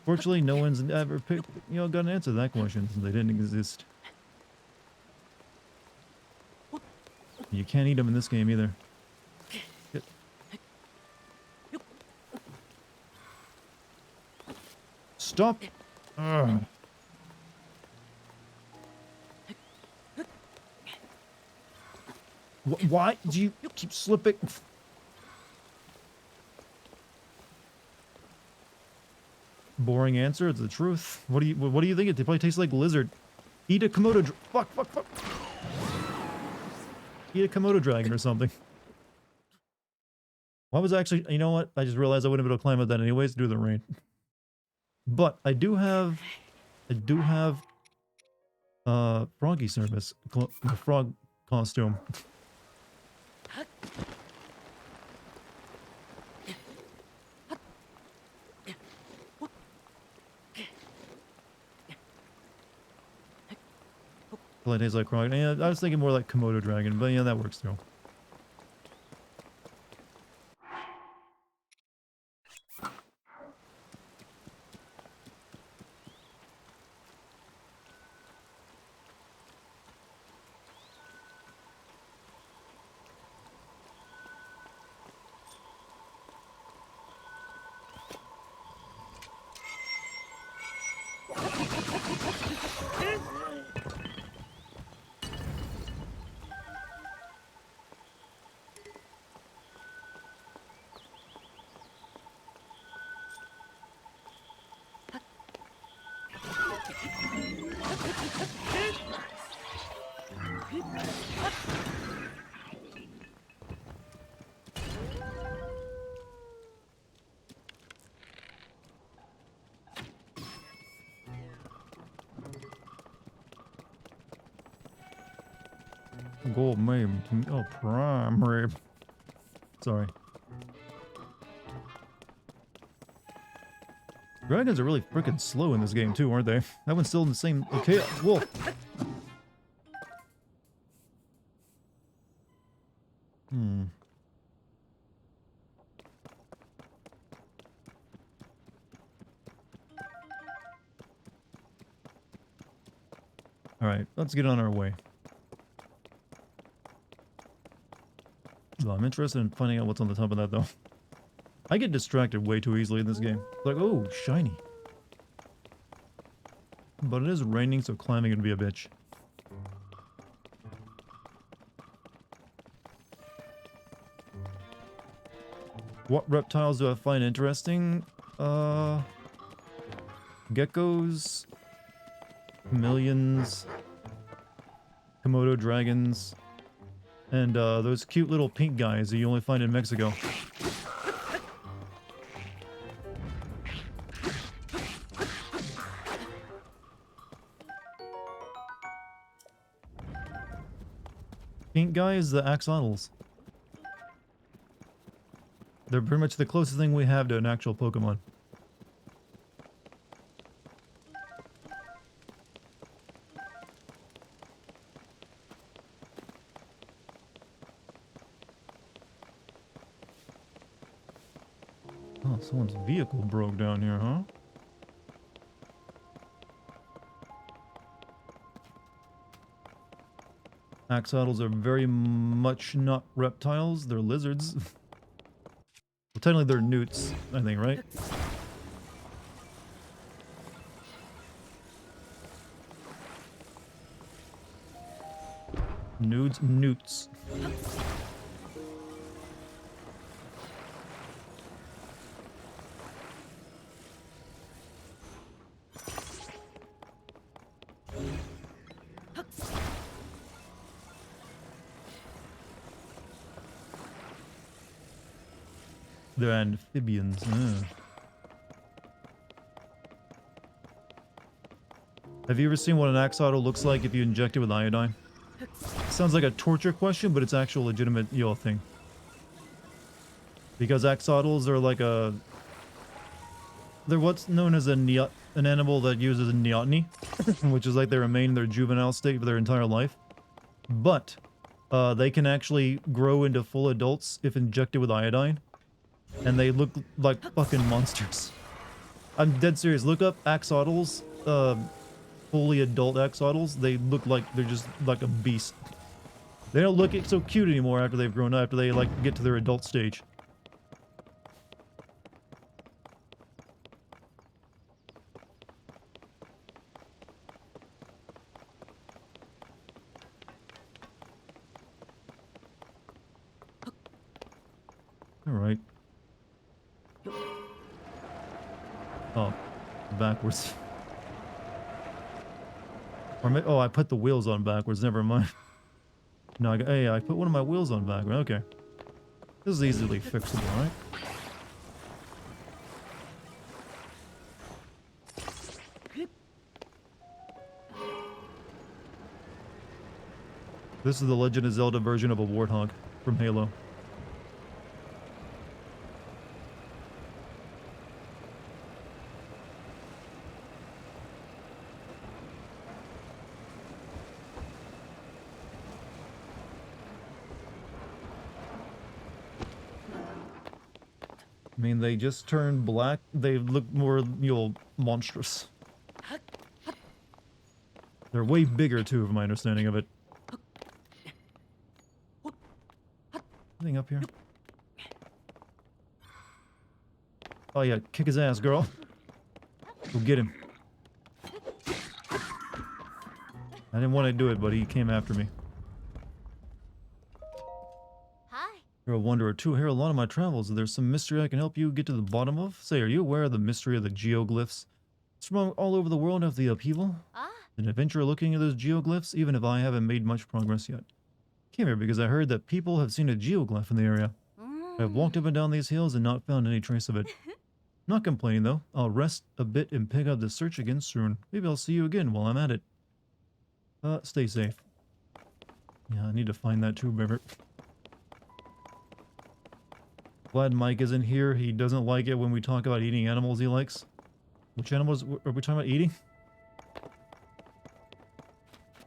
Fortunately, no one's ever picked, got an answer to that question, since they didn't exist. You can't eat them in this game either. Stop! Ugh. Why do you keep slipping? Boring answer. It's the truth. What do you think? It probably tastes like lizard. Eat a Komodo. Fuck. Eat a Komodo dragon or something. Why was I actually? You know what? I just realized I wouldn't be able to climb up that anyways due to the rain. But I do have froggy service, the frog costume. Probably tastes like crocodile. Yeah, I was thinking more like Komodo dragon, but yeah, that works too. Gold meme. Oh, prime rib. Sorry. Dragons are really freaking slow in this game too, aren't they? That one's still in the same... Okay, whoa. Alright, let's get on our way. Well, I'm interested in finding out what's on the top of that, though. I get distracted way too easily in this game. Like, oh, shiny. But it is raining, so climbing can be a bitch. What reptiles do I find interesting? Geckos, chameleons, Komodo dragons, and those cute little pink guys that you only find in Mexico. Pink guys, the axolotls. They're pretty much the closest thing we have to an actual Pokemon. Oh, someone's vehicle broke down here, huh? Axolotls are very much not reptiles, they're lizards. Well, technically they're newts, I think, right? Newts. They're amphibians. Have you ever seen what an axolotl looks like if you inject it with iodine? Sounds like a torture question, but it's actual legitimate thing. Because axolotls are like they're what's known as an animal that uses a neoteny, which is like they remain in their juvenile state for their entire life. But they can actually grow into full adults if injected with iodine. And they look like fucking monsters. I'm dead serious. Look up axolotls, fully adult axolotls. They look like they're just like a beast. They don't look so cute anymore after they've grown up, after they like get to their adult stage. All right. Oh, backwards. Or oh, I put the wheels on backwards. Never mind. No, I put one of my wheels on backwards. Okay. This is easily fixable, right? This is the Legend of Zelda version of a warthog from Halo. I mean, they just turned black. They look more, monstrous. They're way bigger, too, from my understanding of it. Anything up here? Oh yeah, kick his ass, girl. Go get him. I didn't want to do it, but he came after me. Hi. You're a wanderer too. Here, a lot of my travels. There's some mystery I can help you get to the bottom of. Say, are you aware of the mystery of the geoglyphs? It's from all over the world after the upheaval. Ah. An adventurer looking at those geoglyphs, even if I haven't made much progress yet. Came here because I heard that people have seen a geoglyph in the area. I've walked up and down these hills and not found any trace of it. Not complaining though. I'll rest a bit and pick up the search again soon. Maybe I'll see you again while I'm at it. Stay safe. Yeah, I need to find that too, River. Glad Mike isn't here. He doesn't like it when we talk about eating animals he likes. Which animals are we talking about eating?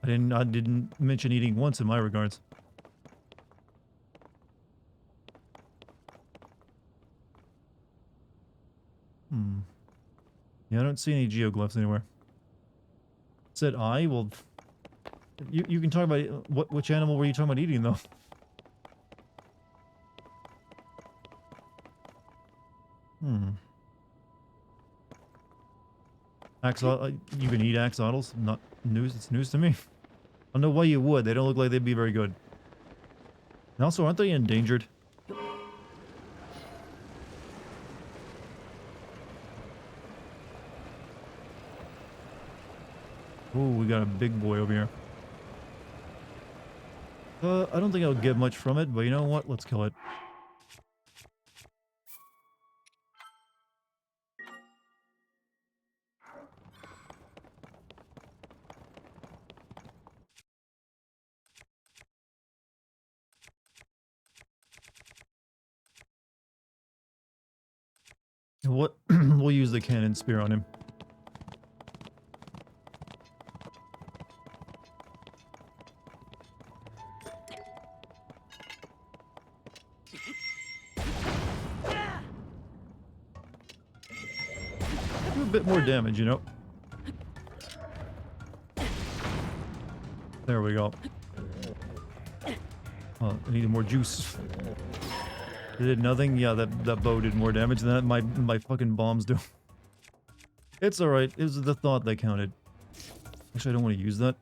I didn't mention eating once in my regards. Yeah, I don't see any geoglyphs anywhere. Said I? Well, you can talk about which animal were you talking about eating though? You can eat axolotls? Not news. It's news to me. I don't know why you would. They don't look like they'd be very good. And also, aren't they endangered? Oh, we got a big boy over here. I don't think I'll get much from it, but you know what? Let's kill it. What? We'll use the cannon spear on him. Do a bit more damage, you know. There we go. Oh, I needed more juice. It did nothing? Yeah, that bow did more damage than that my fucking bombs do. It's alright. It was the thought that counted. Actually, I don't want to use that.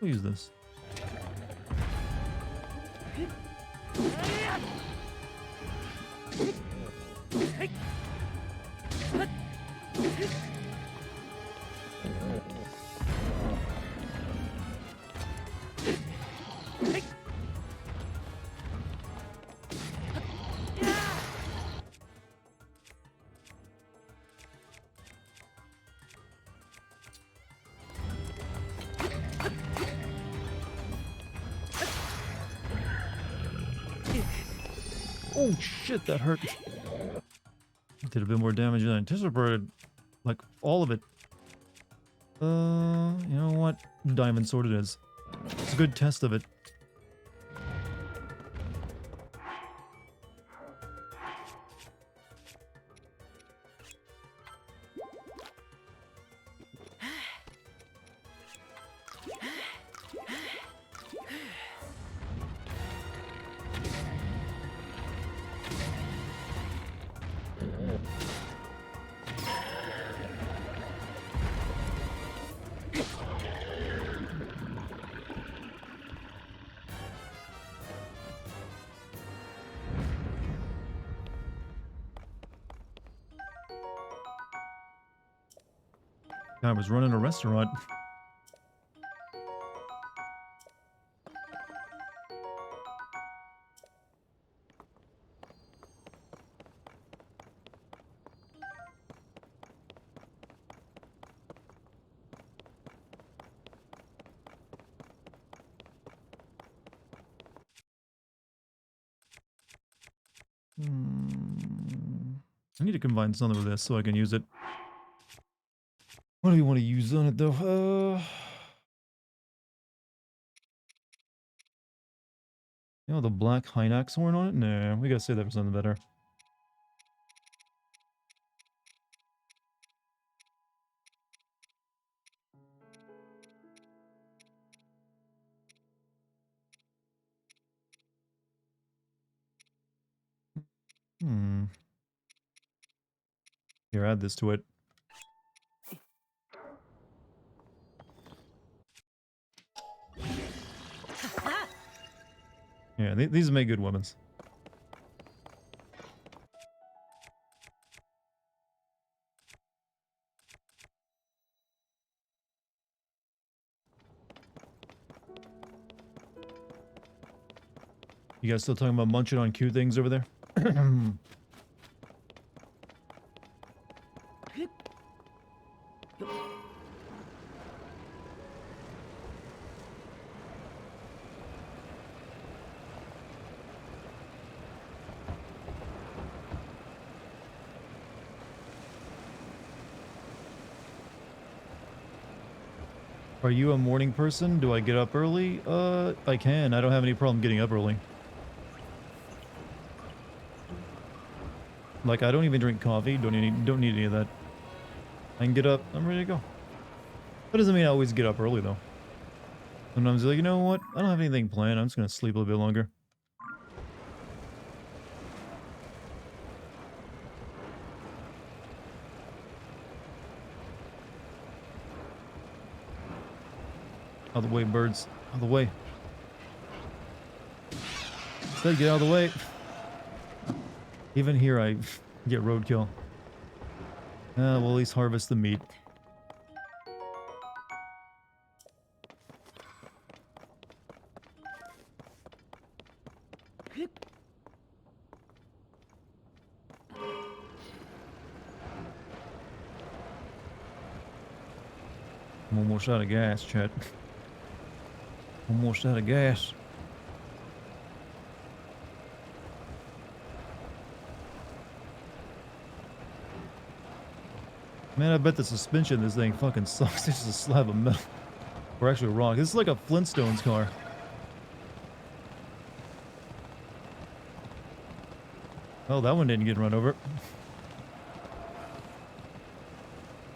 We'll use this. Oh shit, that hurt. Did a bit more damage than I anticipated. Like, all of it. You know what? Diamond sword it is. It's a good test of it. I was running a restaurant. I need to combine something with this so I can use it. What do you want to use on it though? You know, the black Hynax horn on it? Nah, we gotta save that for something better. Here, add this to it. Yeah, these make good weapons. You guys still talking about munching on cute things over there? Are you a morning person? Do I get up early? I can. I don't have any problem getting up early. Like, I don't even drink coffee. Don't need any of that. I can get up. I'm ready to go. That doesn't mean I always get up early, though. Sometimes I'm like, you know what? I don't have anything planned. I'm just going to sleep a little bit longer. Out of the way, birds. Out of the way. Said get out of the way. Even here, I get roadkill. We'll at least harvest the meat. I'm almost out of gas, Chet. Almost out of gas. Man, I bet the suspension of this thing fucking sucks. It's just a slab of metal. Or actually rock. This is like a Flintstones car. Oh, that one didn't get run over.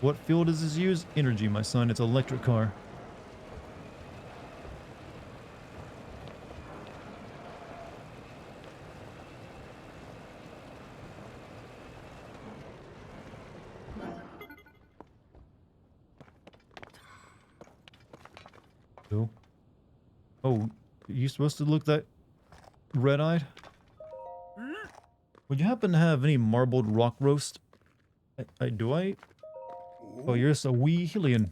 What fuel does this use? Energy, my son. It's an electric car. Oh, you supposed to look that red-eyed? Would you happen to have any marbled rock roast? Do I? Oh, you're just a wee Hylian.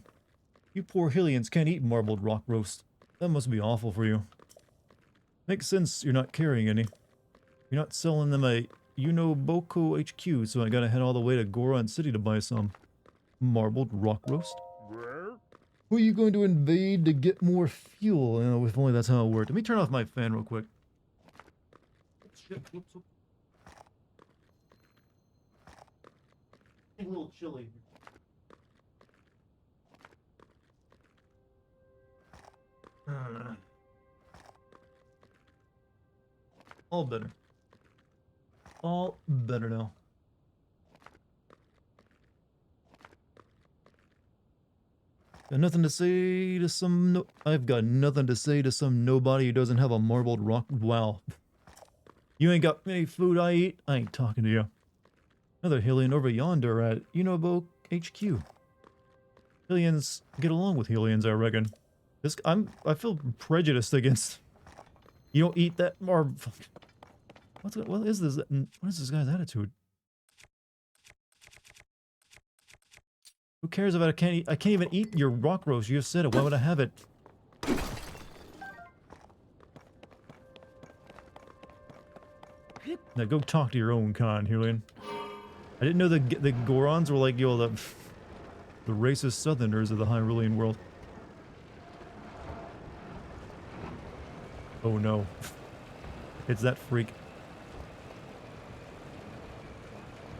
You poor Hylians can't eat marbled rock roast. That must be awful for you. Makes sense you're not carrying any. You're not selling them at Boko HQ, so I gotta head all the way to Goron City to buy some. Marbled rock roast? Who are you going to invade to get more fuel? You know, if only that's how it worked. Let me turn off my fan real quick. Shit, whoops, whoops. A little chilly. All better. All better now. Got nothing to say to some I've got nothing to say to some nobody who doesn't have a marbled rock. Wow. You ain't got any food I eat? I ain't talking to you. Another Hylian over yonder at Unobo HQ. Hylians get along with Hylians, I reckon. I feel prejudiced against. You don't eat that what is this? What is this guy's attitude? Who cares about I can't even eat your rock roast. You just said it. Why would I have it? Now go talk to your own kind, Hylian. I didn't know the Gorons were like, yo, the racist southerners of the Hyrulean world. Oh no. It's that freak.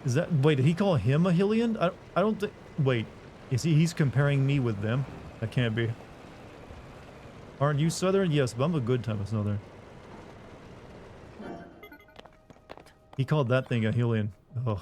Is that... Wait, did he call him a Hylian? I don't think... Wait. Is he's comparing me with them? That can't be. Aren't you Southern? Yes, but I'm a good type of Southern. He called that thing a Hylian. Ugh.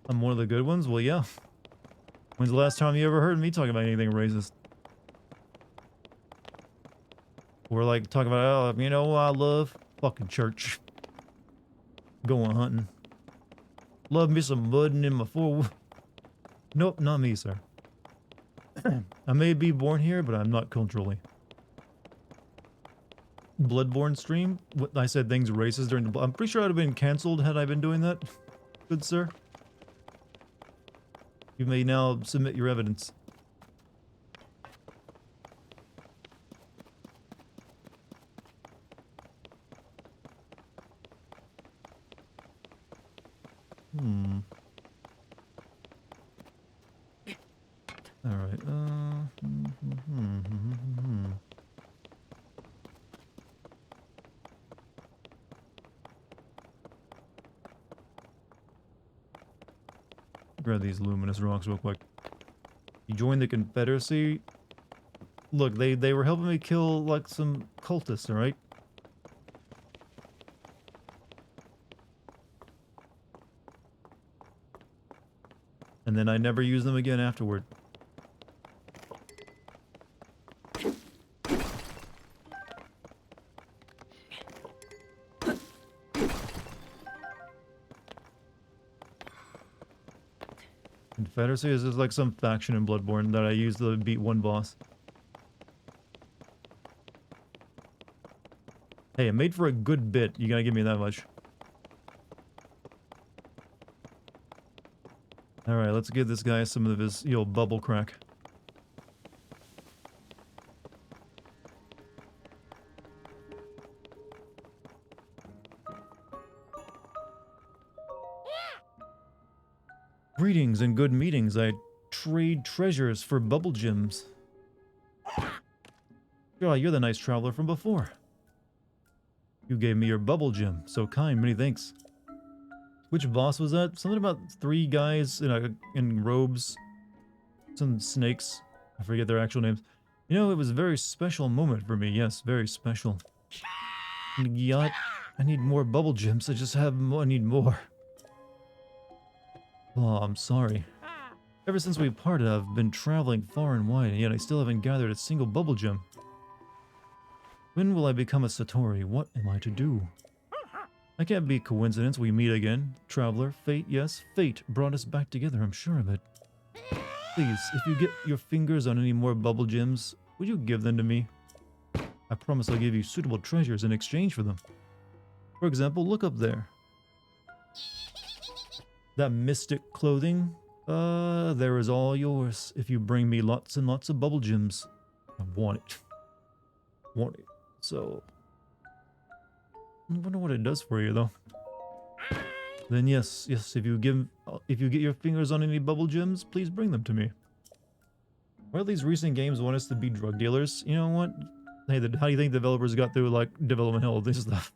I'm one of the good ones? Well, yeah. When's the last time you ever heard me talk about anything racist? Or like talking about, oh, you know, I love fucking church. Going hunting. Love me some mudding in my four. Nope, not me, sir. I may be born here, but I'm not culturally. Bloodborne stream? I said things racist during the... I'm pretty sure I'd have been cancelled had I been doing that. Good sir. You may now submit your evidence. Alright, Grab these luminous rocks real quick. You joined the Confederacy? Look, they were helping me kill, like, some cultists, alright? And then I never used them again afterward. Confederacy is just like some faction in Bloodborne that I used to beat one boss. Hey, it made for a good bit. You gotta give me that much. Alright, let's give this guy some of his, you know, bubble crack. Greetings and good meetings. I trade treasures for bubble gems. Oh, you're the nice traveler from before. You gave me your bubble gem. So kind, many thanks. Which boss was that? Something about 3 guys in robes. Some snakes. I forget their actual names. You know, it was a very special moment for me. Yes, very special. Yacht. I need more bubble gems. I need more. Oh, I'm sorry. Ever since we parted, I've been traveling far and wide, and yet I still haven't gathered a single bubble gem. When will I become a Satori? What am I to do? I can't be coincidence we meet again. Traveler, fate, yes, fate brought us back together, I'm sure of it. Please, if you get your fingers on any more bubble gems, would you give them to me? I promise I'll give you suitable treasures in exchange for them. For example, look up there. That mystic clothing, there is all yours if you bring me lots and lots of bubble gems. I want it. Want it. So, I wonder what it does for you, though. Then yes, if you get your fingers on any bubble gems, please bring them to me. Well, these recent games want us to be drug dealers. You know what? Hey, how do you think developers got through, like, development hell, this stuff?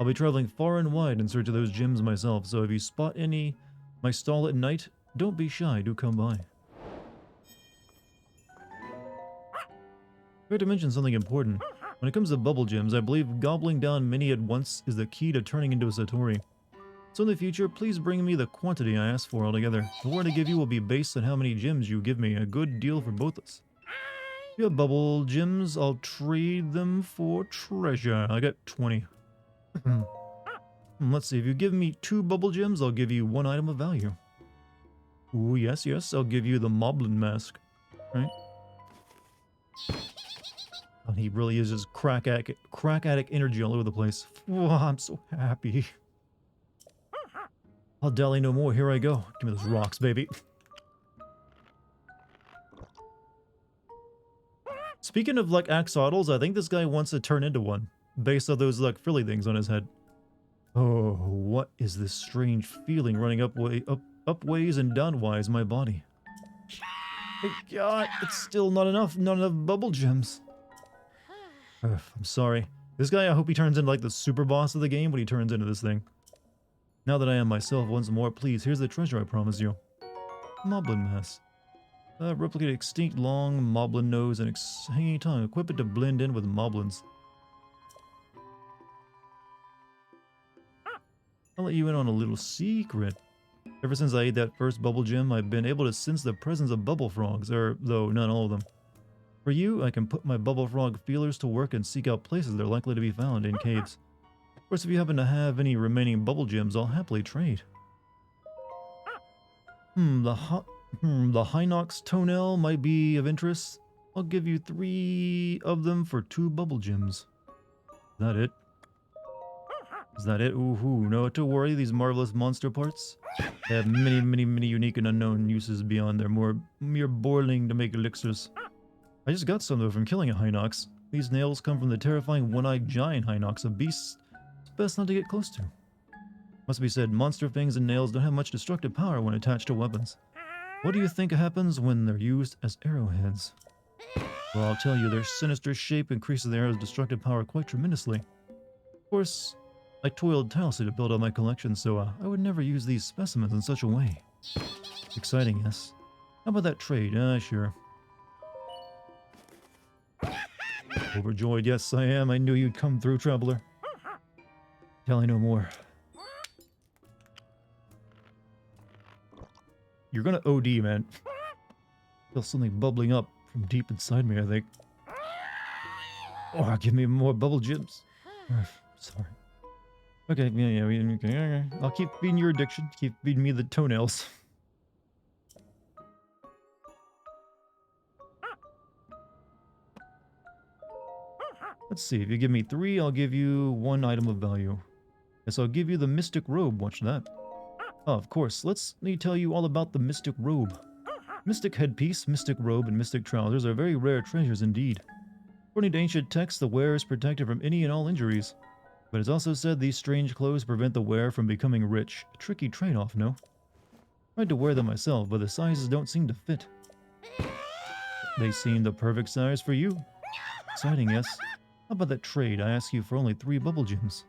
I'll be traveling far and wide in search of those gems myself, so if you spot any my stall at night, don't be shy, do come by. I forgot to mention something important. When it comes to bubble gems, I believe gobbling down many at once is the key to turning into a Satori. So in the future, please bring me the quantity I asked for altogether. The word I give you will be based on how many gems you give me, a good deal for both of us. If you have bubble gems, I'll trade them for treasure. I got 20. Let's see, if you give me 2 bubble gems, I'll give you 1 item of value. Ooh, yes, I'll give you the Moblin mask. Right? And he really is just crack addict energy all over the place. Oh, I'm so happy. I'll dally no more. Here I go. Give me those rocks, baby. Speaking of like axolotls, I think this guy wants to turn into one based on those like frilly things on his head. Oh, what is this strange feeling running up ways and downwise in my body? Hey, God, it's still not enough bubble gems. Ugh, I'm sorry. This guy, I hope he turns into like the super boss of the game when he turns into this thing. Now that I am myself once more, please, here's the treasure I promised you. Moblin mass. Replicate extinct long moblin nose and hanging tongue. Equip it to blend in with moblins. I'll let you in on a little secret. Ever since I ate that first bubble gem, I've been able to sense the presence of bubble frogs, though not all of them. For you, I can put my bubble frog feelers to work and seek out places they're likely to be found in caves. Of course, if you happen to have any remaining bubble gems, I'll happily trade. The Hinox toenail might be of interest. I'll give you 3 of them for 2 bubble gems. Is that it? Is that it? Ooh, no to worry, these marvelous monster parts. They have many unique and unknown uses beyond their mere boiling to make elixirs. I just got some though from killing a Hinox. These nails come from the terrifying one-eyed giant Hinox, a beast it's best not to get close to. Must be said, monster fangs and nails don't have much destructive power when attached to weapons. What do you think happens when they're used as arrowheads? Well, I'll tell you, their sinister shape increases the arrow's destructive power quite tremendously. Of course, I toiled tirelessly to build up my collection, so I would never use these specimens in such a way. Exciting, yes. How about that trade? Sure. Overjoyed, yes I am. I knew you'd come through, traveler. Tell I no more. You're gonna OD, man. Feel something bubbling up from deep inside me, I think. Oh, give me more bubble gems. Sorry. Okay, yeah, I'll keep feeding your addiction. Keep feeding me the toenails. Let's see, if you give me 3, I'll give you 1 item of value. Yes, I'll give you the Mystic Robe, watch that. Oh, of course, let me tell you all about the Mystic Robe. Mystic Headpiece, Mystic Robe, and Mystic Trousers are very rare treasures indeed. According to ancient texts, the wearer is protected from any and all injuries. But it's also said these strange clothes prevent the wearer from becoming rich. A tricky trade-off, no? I tried to wear them myself, but the sizes don't seem to fit. They seem the perfect size for you. Exciting, yes? How about that trade? I ask you for only 3 bubble gems.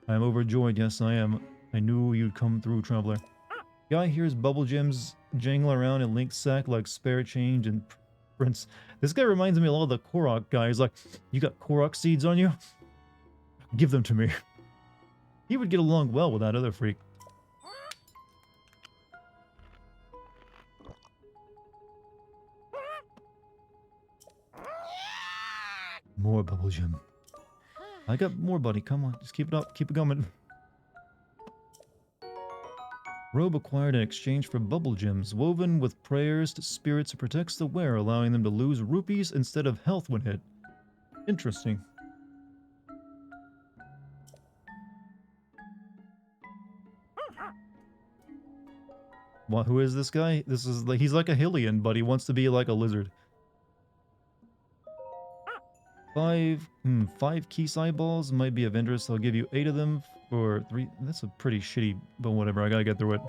I am overjoyed, yes I am. I knew you'd come through, traveler. Guy here's bubble gems jangle around in Link's sack like spare change and prints. This guy reminds me a lot of the Korok guy. He's like, you got Korok seeds on you? Give them to me. He would get along well with that other freak. More bubble gem. I got more, buddy. Come on, just keep it up. Keep it coming. Robe acquired in exchange for bubble gems, woven with prayers to spirits, protects the wearer, allowing them to lose rupees instead of health when hit. Interesting. What? Who is this guy? This is like he's like a Hylian, but he wants to be like a lizard. 5 Keese eyeballs might be of interest. I'll give you 8 of them for 3. That's a pretty shitty, but whatever. I gotta get through it.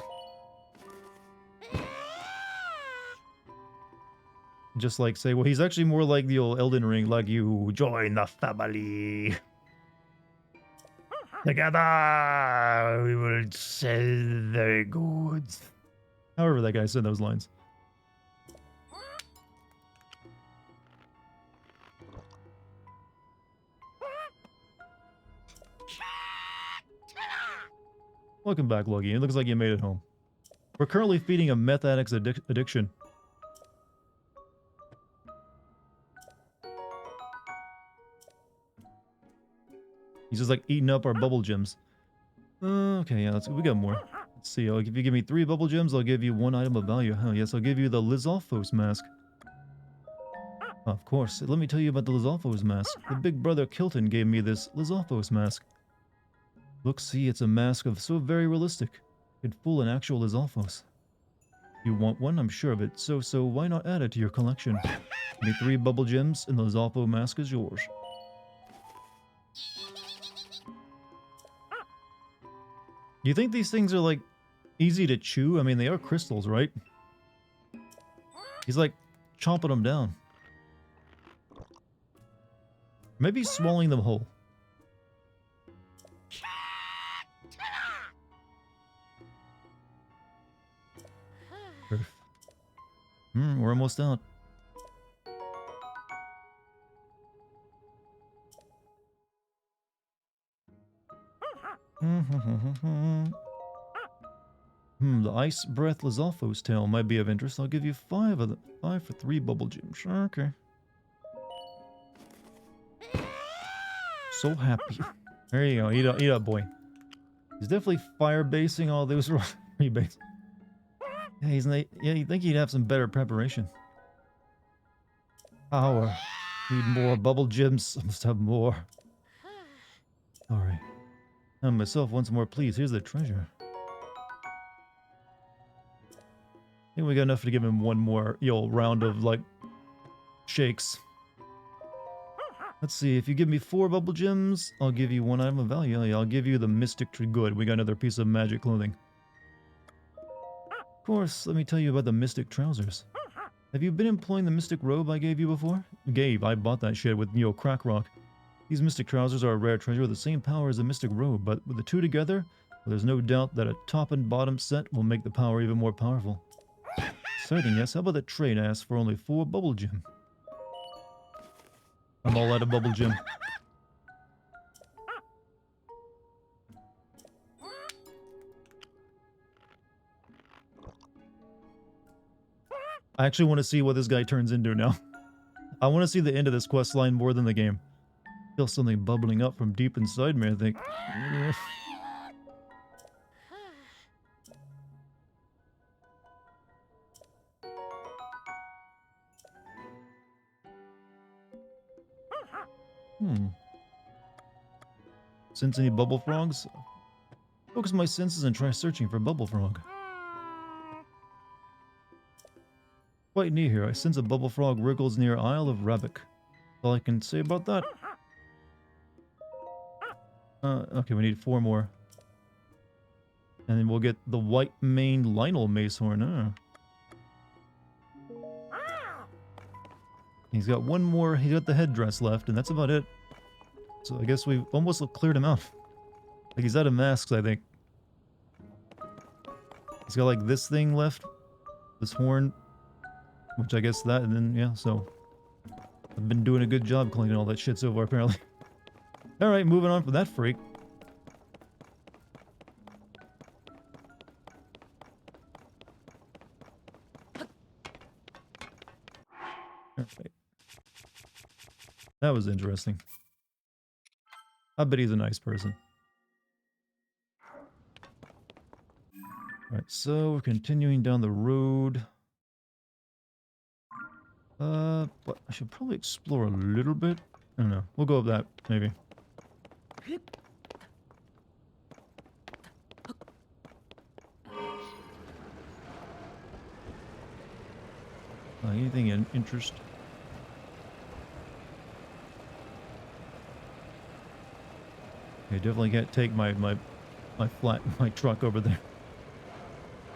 Just like say, well, he's actually more like the old Elden Ring, like you join the family. Together we will sell the goods. However that guy said those lines. Welcome back, Logie. It looks like you made it home. We're currently feeding a meth addict's addiction. He's just like eating up our bubble gems. Okay, yeah, we got more. Let's see. If you give me 3 bubble gems, I'll give you 1 item of value. Yes, I'll give you the Lizalfos mask. Of course, let me tell you about the Lizalfos mask. The big brother Kilton gave me this Lizalfos mask. Look, see, it's a mask of so very realistic. It'd fool an actual Lizalfos. You want one? I'm sure of it. So why not add it to your collection? Give me 3 bubble gems and the Lizalfo mask is yours. Do you think these things are, like, easy to chew? I mean, they are crystals, right? He's, like, chomping them down. Maybe he's swallowing them whole. We're almost out. The Ice Breath Lizalfo's tail might be of interest. I'll give you 5 of them. 5 for 3 bubble gems. Sure, okay. So happy. There you go. Eat up, boy. He's definitely fire basing all those rebates. Yeah, you'd think he'd have some better preparation. Power. Need more bubble gems. I must have more. Sorry. And myself once more, please. Here's the treasure. I think we got enough to give him one more round of, like, shakes. Let's see, if you give me 4 bubble gems, I'll give you 1 item of value. Yeah, I'll give you the Mystic Tree. Good, we got another piece of magic clothing. Of course, let me tell you about the Mystic Trousers. Have you been employing the Mystic Robe I gave you before? I bought that shit with, Crack Rock. These Mystic Trousers are a rare treasure with the same power as the Mystic Robe, but with the two together, well, there's no doubt that a top and bottom set will make the power even more powerful. Exciting, yes? How about that trade I asked for only 4 bubble gem? I'm all out of bubble gem. I actually want to see what this guy turns into now. I want to see the end of this quest line more than the game. I feel something bubbling up from deep inside me, I think. Sense any bubble frogs? Focus my senses and try searching for bubble frog. Quite near here, I sense a bubble frog wriggles near Isle of Rabbik. That's all I can say about that. Okay, we need 4 more. And then we'll get the white maned Lionel Macehorn. He's got 1 more, he's got the headdress left, and that's about it. So I guess we've almost cleared him out. Like, he's out of masks, I think. He's got, like, this thing left. This horn. Which I guess that, and then, yeah, so... I've been doing a good job cleaning all that shit so far, apparently. Alright, moving on from that freak. Alright. That was interesting. I bet he's a nice person. Alright, so we're continuing down the road. But I should probably explore a little bit. I don't know. We'll go up that, maybe. Anything in interest? I definitely can't take my truck over there.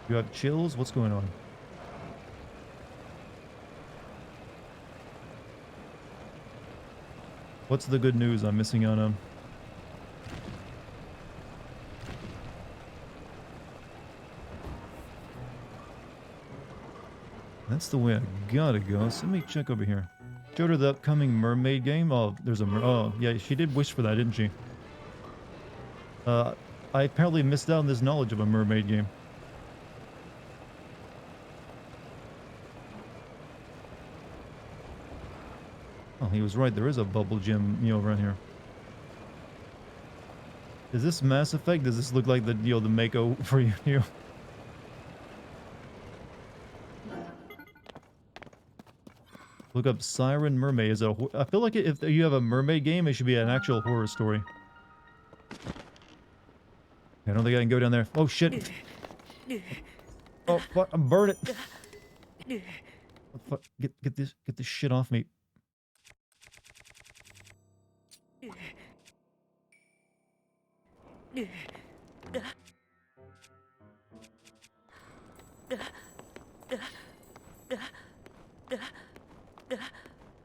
You have chills? What's going on? What's the good news I'm missing on? That's the way I gotta go. So let me check over here. Showed her the upcoming mermaid game. Oh, there's a oh, yeah, she did wish for that, didn't she? I apparently missed out on this knowledge of a mermaid game. Oh, he was right. There is a bubble gem, around here. Is this Mass Effect? Does this look like the, the Mako for you? Look up Siren Mermaid. I feel like if you have a mermaid game, it should be an actual horror story. I don't think I can go down there. Oh shit! Oh fuck! I'm burning. Oh, fuck! Get this shit off me.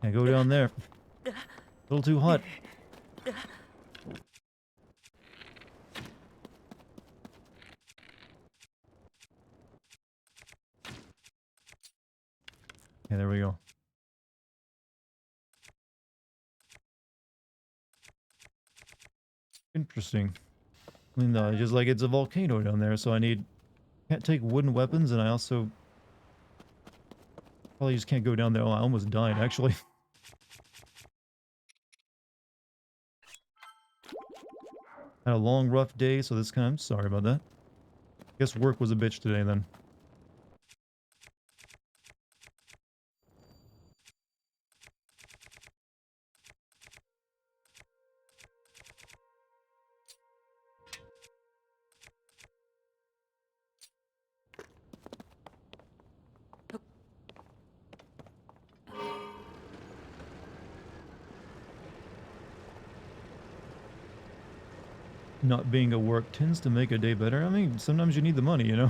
I go down there. A little too hot. Okay, there we go. Interesting. I mean, just like it's a volcano down there, so can't take wooden weapons, and I also probably just can't go down there. Oh, I almost died, actually. Had a long, rough day, so I'm sorry about that. Guess work was a bitch today, then. Not being at work tends to make a day better. I mean, sometimes you need the money, you know?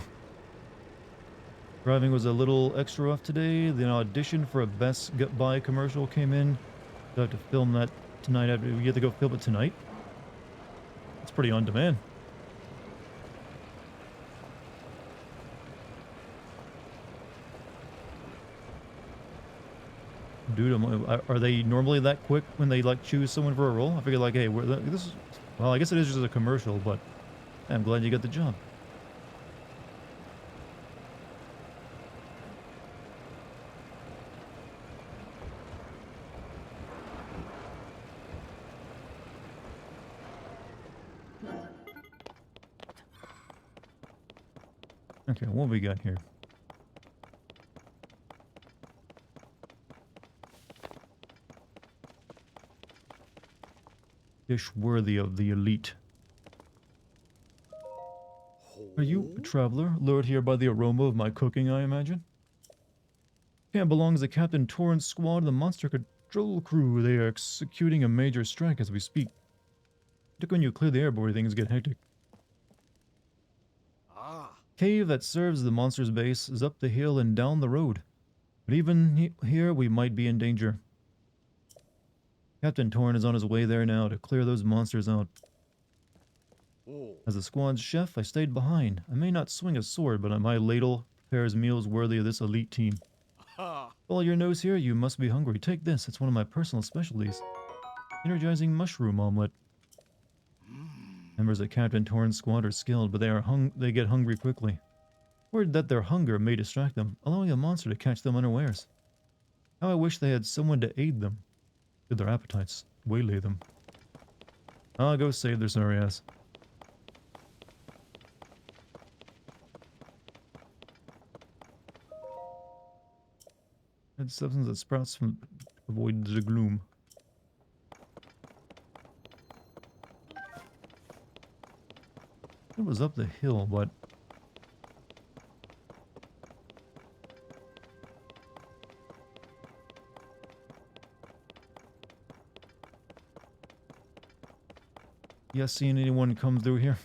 Driving was a little extra rough today. The audition for a Best Buy commercial came in. So I have to film that tonight. We have to go film it tonight. It's pretty on demand. Dude, are they normally that quick when they like choose someone for a role? I figured like, hey, this is, well, I guess it is just a commercial, but I'm glad you got the job. Okay, what we got here? Dish worthy of the elite. Are you a traveler, lured here by the aroma of my cooking, I imagine? Camp belongs to Captain Torrance squad of the monster control crew. They are executing a major strike as we speak. When you clear the air before things get hectic. Cave that serves the monster's base is up the hill and down the road. But even here, we might be in danger. Captain Torn is on his way there now to clear those monsters out. As the squad's chef, I stayed behind. I may not swing a sword, but my ladle prepares meals worthy of this elite team. Follow your nose here, you must be hungry. Take this, it's one of my personal specialties. Energizing mushroom omelet. Members of Captain Torn's squad are skilled, but they get hungry quickly. Worried that their hunger may distract them, allowing a monster to catch them unawares. How I wish they had someone to aid them. Did their appetites waylay them. I'll go save their sorry ass. Add substance that sprouts from avoid the gloom. It was up the hill, but you guys seen anyone come through here?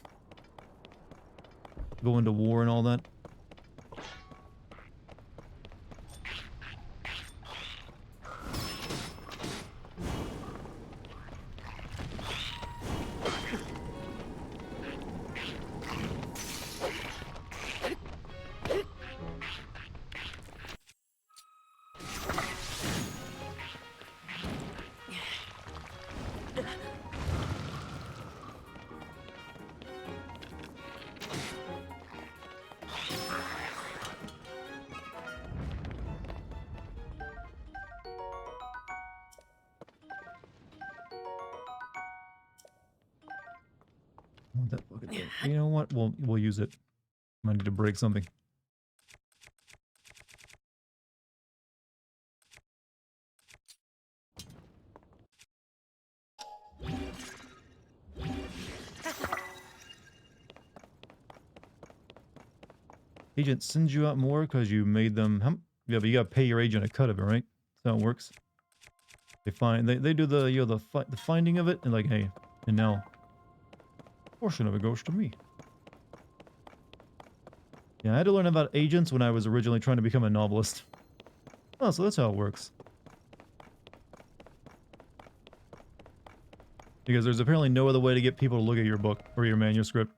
Go into war and all that? You know what? We'll use it. Might need to break something. Agent sends you out more because you made them... Yeah, but you gotta pay your agent a cut of it, right? That's how it works. They do the, you know, the finding of it, and like, hey, and now a portion of it goes to me. Yeah, I had to learn about agents when I was originally trying to become a novelist. Oh, so that's how it works. Because there's apparently no other way to get people to look at your book or your manuscript.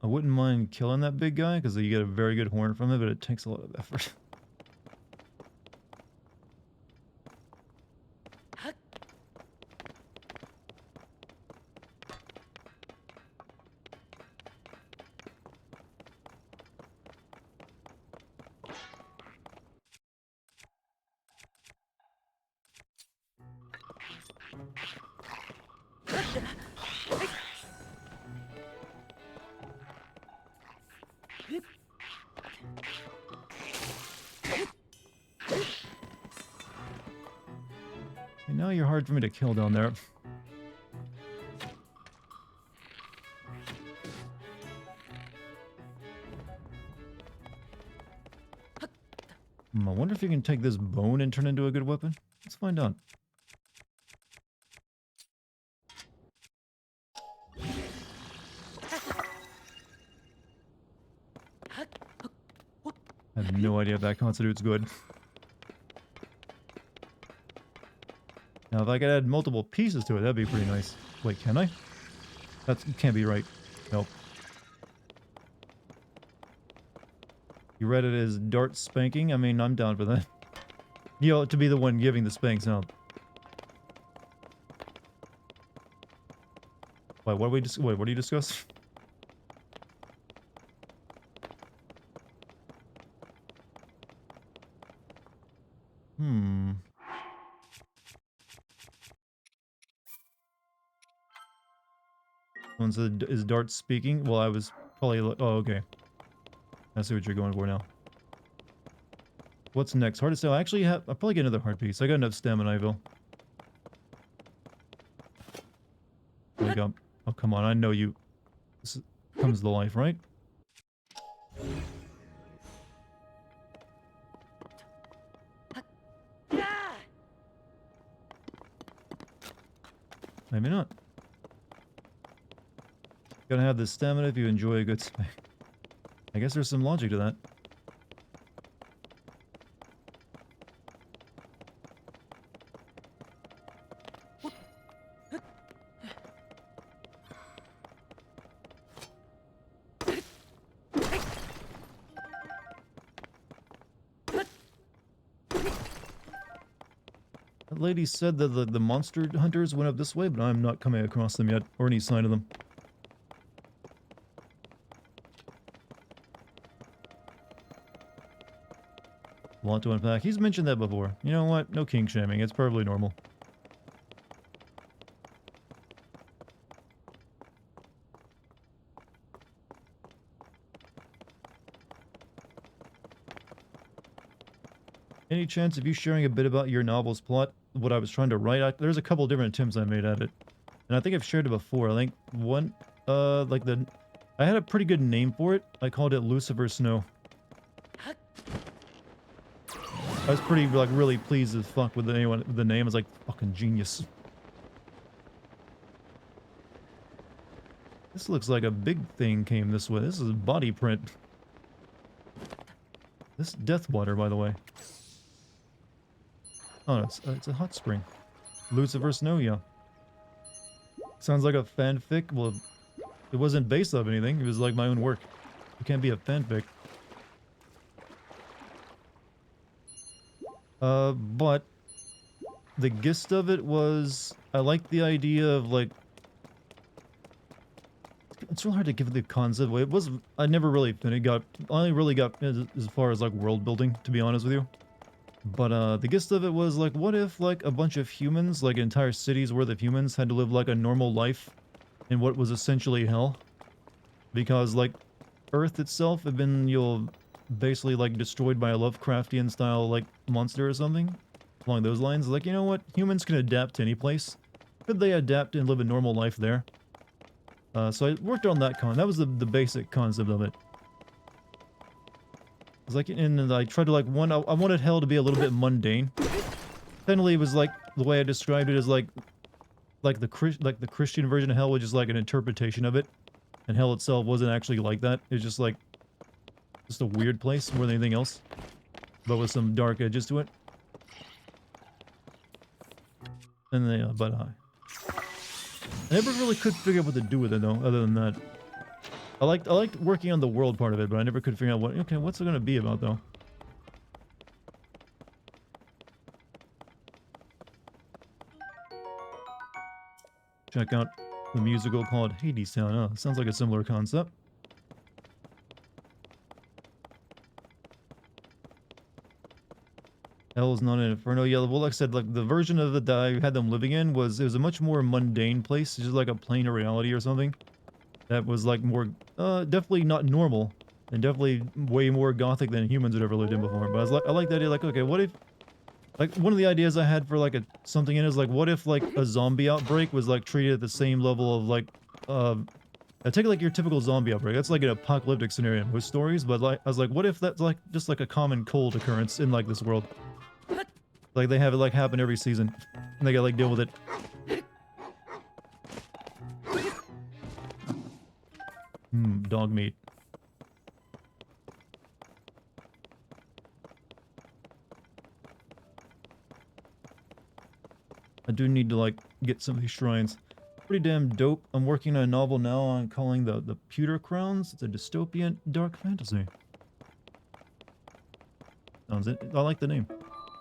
I wouldn't mind killing that big guy because you get a very good horn from it, but it takes a lot of effort. And now you're hard for me to kill down there. I wonder if you can take this bone and turn it into a good weapon. Let's find out. I have no idea if that constitutes good. Now, if I could add multiple pieces to it, that'd be pretty nice. Wait, can I? That can't be right. Nope. You read it as Dart spanking? I mean, I'm down for that. You know, to be the one giving the spanks now. Wait, what do you discuss? One said, is Dart speaking? Well, I was probably... Oh, okay. I see what you're going for now. What's next? Hardest sale. I actually have... I'll probably get another heart piece. I got enough stamina, I feel. Wake up. Oh, come on. I know you... This comes to life, right? Maybe not. Gotta have the stamina if you enjoy a good spank. I guess there's some logic to that. That lady said that the monster hunters went up this way, but I'm not coming across them yet, or any sign of them. A lot to unpack. He's mentioned that before. You know what? No kink shaming. It's perfectly normal. Any chance of you sharing a bit about your novel's plot? What I was trying to write? There's a couple different attempts I made at it. And I think I've shared it before. I think one, I had a pretty good name for it. I called it Lucifer Snow. I was pretty, like, really pleased as fuck with the name. I was like, fucking genius. This looks like a big thing came this way. This is body print. This death water, by the way. Oh, it's a hot spring. Lucifer Snow, yeah. Sounds like a fanfic. Well, it wasn't based off anything. It was like my own work. It can't be a fanfic. But the gist of it was, I liked the idea of, like, it's really hard to give the concept away. It was, I never really finished, I only really got as far as, like, world building, to be honest with you. But, the gist of it was, like, what if, like, a bunch of humans, like, entire cities worth of humans had to live, like, a normal life in what was essentially hell? because like Earth itself had been, basically like destroyed by a Lovecraftian style like monster or something along those lines. Like, you know what? Humans can adapt to any place. Could they adapt and live a normal life there? So I worked on that That was the basic concept of it. It's like, and I tried to like I wanted hell to be a little bit mundane. Technically, it was like the way I described it is like the Christian version of hell, which is like an interpretation of it, and hell itself wasn't actually like that. It's just like just a weird place more than anything else, but with some dark edges to it. And then, I never really could figure out what to do with it though. Other than that, I liked working on the world part of it, but I never could figure out what's it gonna be about though. Check out the musical called Hades Town. Oh, sounds like a similar concept. Hell is not an inferno. Yeah, well, like I said, like the version of it that I had them living in it was a much more mundane place, just like a plane of reality or something. That was like more, definitely not normal, and definitely way more gothic than humans had ever lived in before. But I like that idea. Like, okay, what if, like, one of the ideas I had for like something in is like, what if like a zombie outbreak was like treated at the same level of like, I take like your typical zombie outbreak. That's like an apocalyptic scenario in most stories. But like, I was like, what if that's like just like a common cold occurrence in like this world? Like they have it like happen every season, and they gotta like deal with it. Dog meat. I do need to like get some of these shrines. Pretty damn dope. I'm working on a novel now on calling the Pewter Crowns. It's a dystopian dark fantasy. Sounds it. I like the name.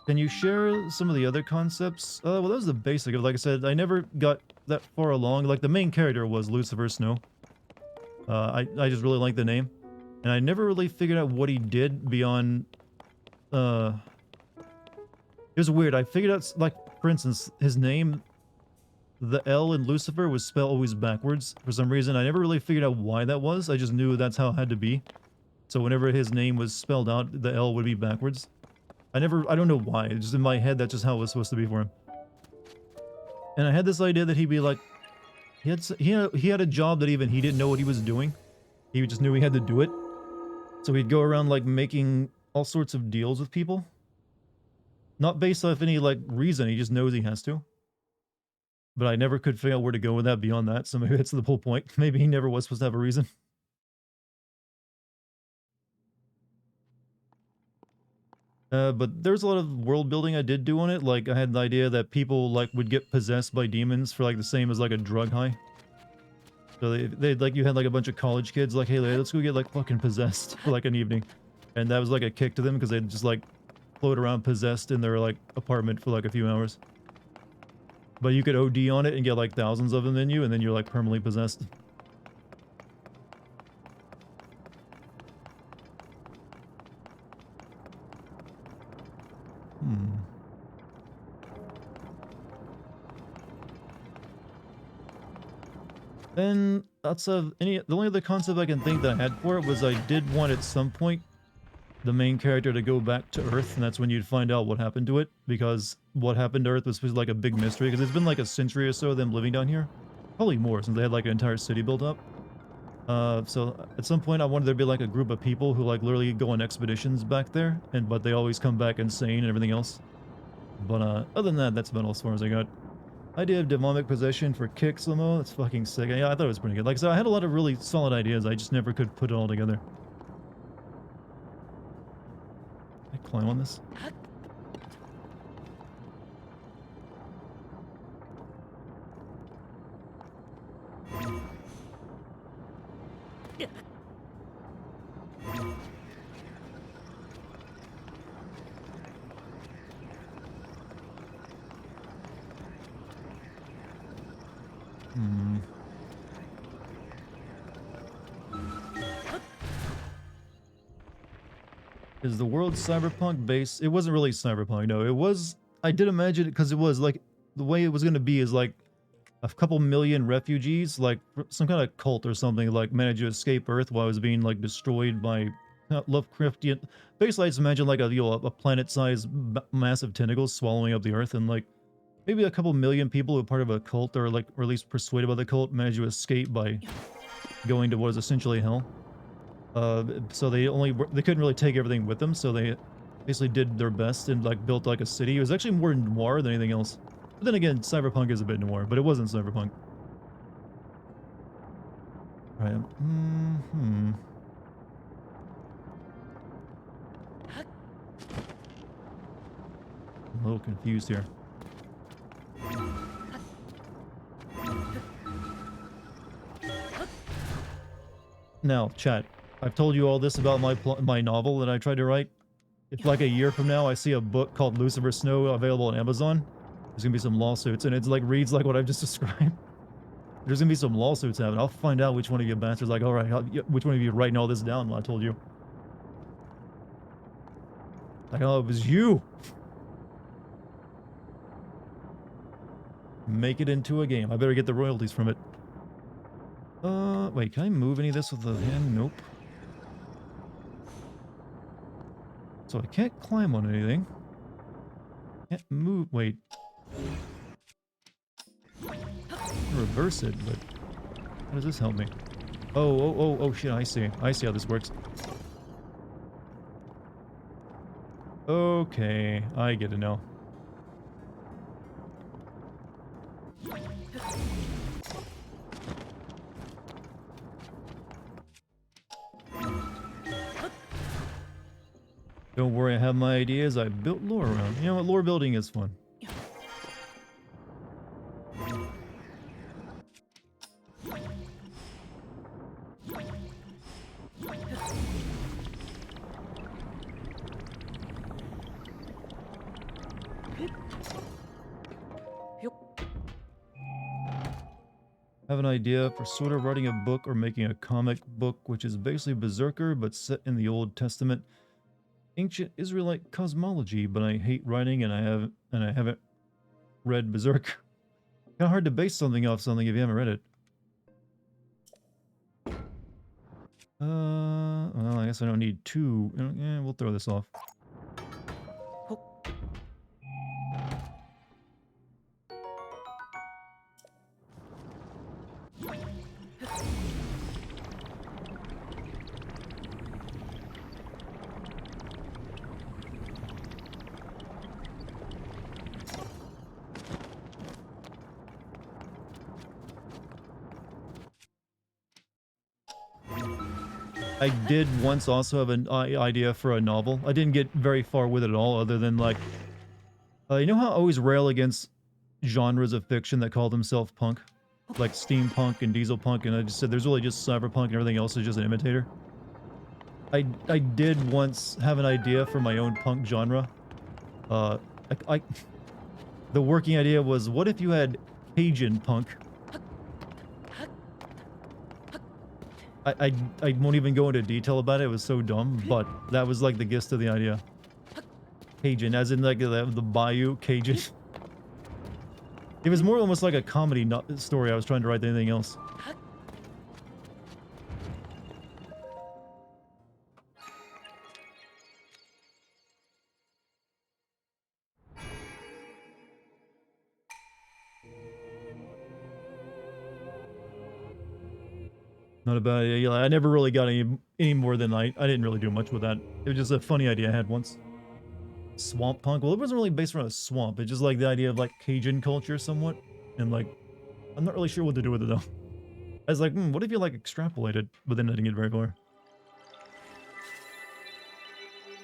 Can you share some of the other concepts? Well, that was the basic of, like I said, I never got that far along. Like, the main character was Lucifer Snow. I just really like the name. And I never really figured out what he did beyond, it was weird. I figured out, like, for instance, his name, the L in Lucifer was spelled always backwards. For some reason, I never really figured out why that was. I just knew that's how it had to be. So whenever his name was spelled out, the L would be backwards. I don't know why. It's just in my head, that's just how it was supposed to be for him. And I had this idea that he'd be like, he had a job that even he didn't know what he was doing. He just knew he had to do it. So he'd go around like making all sorts of deals with people. Not based off any like reason, he just knows he has to. But I never could figure out where to go with that beyond that, so maybe that's the whole point. Maybe he never was supposed to have a reason. But there's a lot of world building I did do on it. Like, I had the idea that people, like, would get possessed by demons for, like, the same as, like, a drug high. So they'd like, you had, like, a bunch of college kids, like, hey, let's go get, like, fucking possessed for, like, an evening. And that was, like, a kick to them, because they'd just, like, float around possessed in their, like, apartment for, like, a few hours. But you could OD on it and get, like, thousands of them in you, and then you're, like, permanently possessed. Then, the only other concept I can think that I had for it was I did want at some point the main character to go back to Earth, and that's when you'd find out what happened to it, because what happened to Earth was like a big mystery, because it's been like a century or so of them living down here. Probably more, since they had like an entire city built up. So at some point I wanted there to be like a group of people who like literally go on expeditions back there, but they always come back insane and everything else. But other than that, that's about all as far as I got. Idea of demonic possession for kicks, Limo. That's fucking sick. Yeah, I thought it was pretty good. Like I said, I had a lot of really solid ideas. I just never could put it all together. Can I climb on this? Is the world cyberpunk based? It wasn't really cyberpunk, no. It was, I did imagine it because it was like, the way it was going to be is like, a couple million refugees, like some kind of cult or something, like managed to escape Earth while it was being like destroyed by Lovecraftian. Basically, I just imagine like a planet-sized massive tentacles swallowing up the Earth, and like maybe a couple million people who are part of a cult or like or at least persuaded by the cult managed to escape by going to what is essentially hell. So they couldn't really take everything with them, so they basically did their best and like built like a city. It was actually more noir than anything else. But then again, cyberpunk is a bit noir, but it wasn't cyberpunk. All right. I'm a little confused here. Now, chat. I've told you all this about my novel that I tried to write. If like a year from now I see a book called Lucifer Snow available on Amazon, there's gonna be some lawsuits, and it's like reads like what I've just described. There's gonna be some lawsuits happening. I'll find out which one of you bastards like, all right, which one of you writing all this down when I told you. Like, oh, it was you. Make it into a game. I better get the royalties from it. Wait, can I move any of this with the hand? Nope. So I can't climb on anything. Can't move. Wait. Reverse it, but how does this help me? Oh, shit, I see. I see how this works. Okay, I get it now. Don't worry, I have my ideas. I built lore around. You know what? Lore building is fun. Have an idea for sort of writing a book or making a comic book, which is basically Berserker, but set in the Old Testament. Ancient Israelite cosmology, but I hate writing and I haven't read Berserk. Kind of hard to base something off something if you haven't read it. Well, I guess I don't need two. Yeah, we'll throw this off. I did once also have an idea for a novel. I didn't get very far with it at all, other than like, you know how I always rail against genres of fiction that call themselves punk? Like steampunk and diesel punk, and I just said there's really just cyberpunk and everything else is just an imitator. I did once have an idea for my own punk genre. The working idea was, what if you had Cajun punk? I won't even go into detail about it. It was so dumb, but that was like the gist of the idea. Cajun, as in like the Bayou Cajun. It was more almost like a comedy story I was trying to write than anything else. Not a bad idea. I never really got any more than I didn't really do much with that. It was just a funny idea I had once. Swamp punk? Well, it wasn't really based around a swamp. It's just like the idea of like Cajun culture somewhat. And like, I'm not really sure what to do with it though. I was like, what if you like extrapolated? But then I didn't get very far.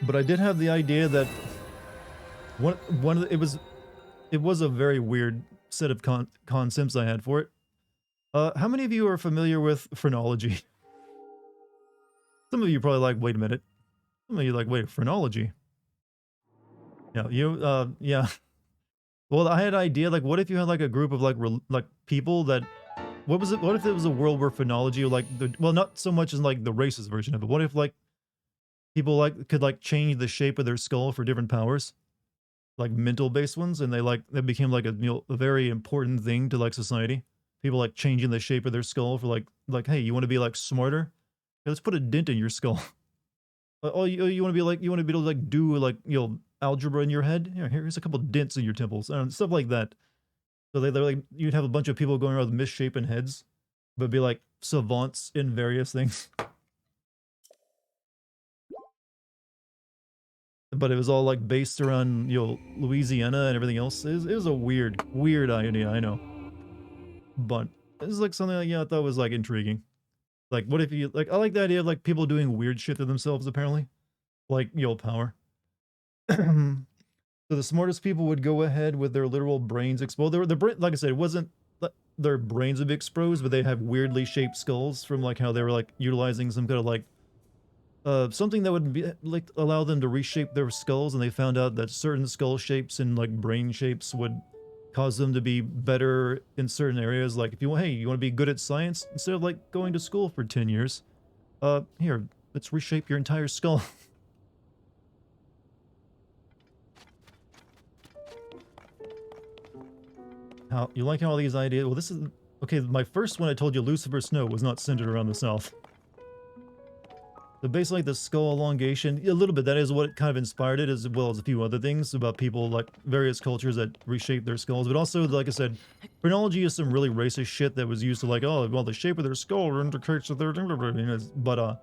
But I did have the idea that it was a very weird set of concepts I had for it. How many of you are familiar with phrenology? Some of you probably like, wait a minute. Some of you like, wait, phrenology? Yeah, yeah. Well, I had an idea, like, what if you had like a group of like people that, what was it? What if it was a world where phrenology, like, well, not so much as like the racist version of it. What if like people like could like change the shape of their skull for different powers? like mental based ones, and they became like a very important thing to like society. People like changing the shape of their skull for like hey, you want to be like smarter? Yeah, let's put a dent in your skull. Oh, you want to be like you want to be able to like do like algebra in your head? Yeah, here's a couple dents in your temples and stuff like that. So they're like you'd have a bunch of people going around with misshapen heads, but be like savants in various things. But it was all like based around Louisiana and everything else. It was a weird idea, I know, but it's like something like I thought was like intriguing. Like, what if you like? I like the idea of like people doing weird shit to themselves. Apparently, like power. So the smartest people would go ahead with their literal brains exposed. Their brain, like I said, it wasn't their brains would be exposed, but they have weirdly shaped skulls from like how they were like utilizing some kind of like something that would be like allow them to reshape their skulls, and they found out that certain skull shapes and like brain shapes would cause them to be better in certain areas. Like if you want, hey, you want to be good at science instead of like going to school for 10 years, here, let's reshape your entire skull. How you like how all these ideas? Well, this is okay. My first one I told you, Lucifer Snow, was not centered around the South. So basically, the skull elongation, a little bit, that is what kind of inspired it, as well as a few other things about people, like various cultures that reshape their skulls. But also, like I said, phrenology is some really racist shit that was used to like, oh, well, the shape of their skull indicates that they're... But, I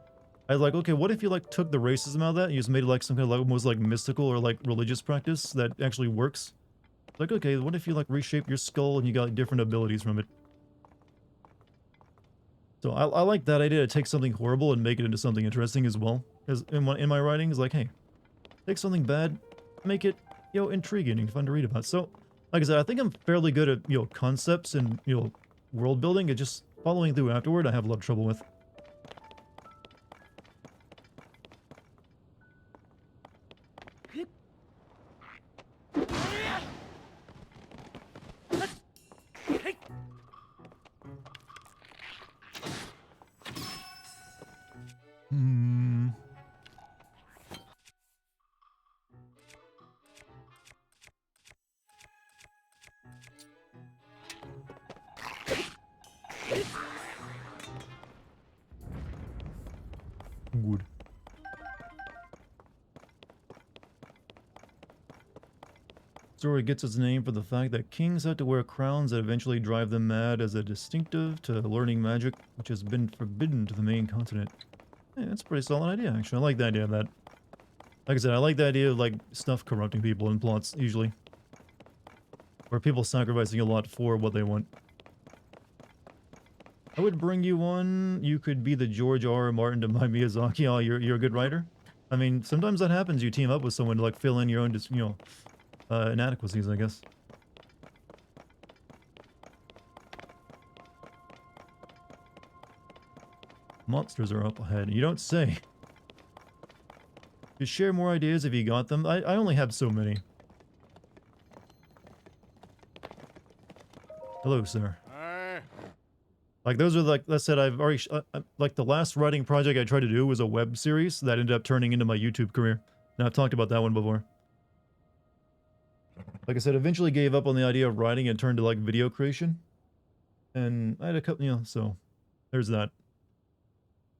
was like, okay, what if you like took the racism out of that and you just made it like some kind of like almost like mystical or like religious practice that actually works? Like, okay, what if you like reshape your skull and you got like, different abilities from it? So I like that idea to take something horrible and make it into something interesting as well. Because in my writing, is like, hey, take something bad, make it, intriguing and fun to read about. So, like I said, I think I'm fairly good at, concepts and, world building. It's just following through afterward, I have a lot of trouble with. Hmm. Good. Story gets its name for the fact that kings had to wear crowns that eventually drive them mad as a distinctive to learning magic, which has been forbidden to the main continent. Yeah, that's a pretty solid idea, actually. I like the idea of that. Like I said, I like the idea of, like, stuff corrupting people in plots, usually. Or people sacrificing a lot for what they want. I would bring you one. You could be the George R.R. Martin to my Miyazaki. Oh, you're a good writer? I mean, sometimes that happens. You team up with someone to, like, fill in your own, just, inadequacies, I guess. Monsters are up ahead. You don't say. Just share more ideas if you got them. I only have so many. Hello, sir. Like, those are, like, I said, I've already... like, the last writing project I tried to do was a web series that ended up turning into my YouTube career. And I've talked about that one before. Like I said, eventually gave up on the idea of writing and turned to, like, video creation. And I had a couple, so... There's that.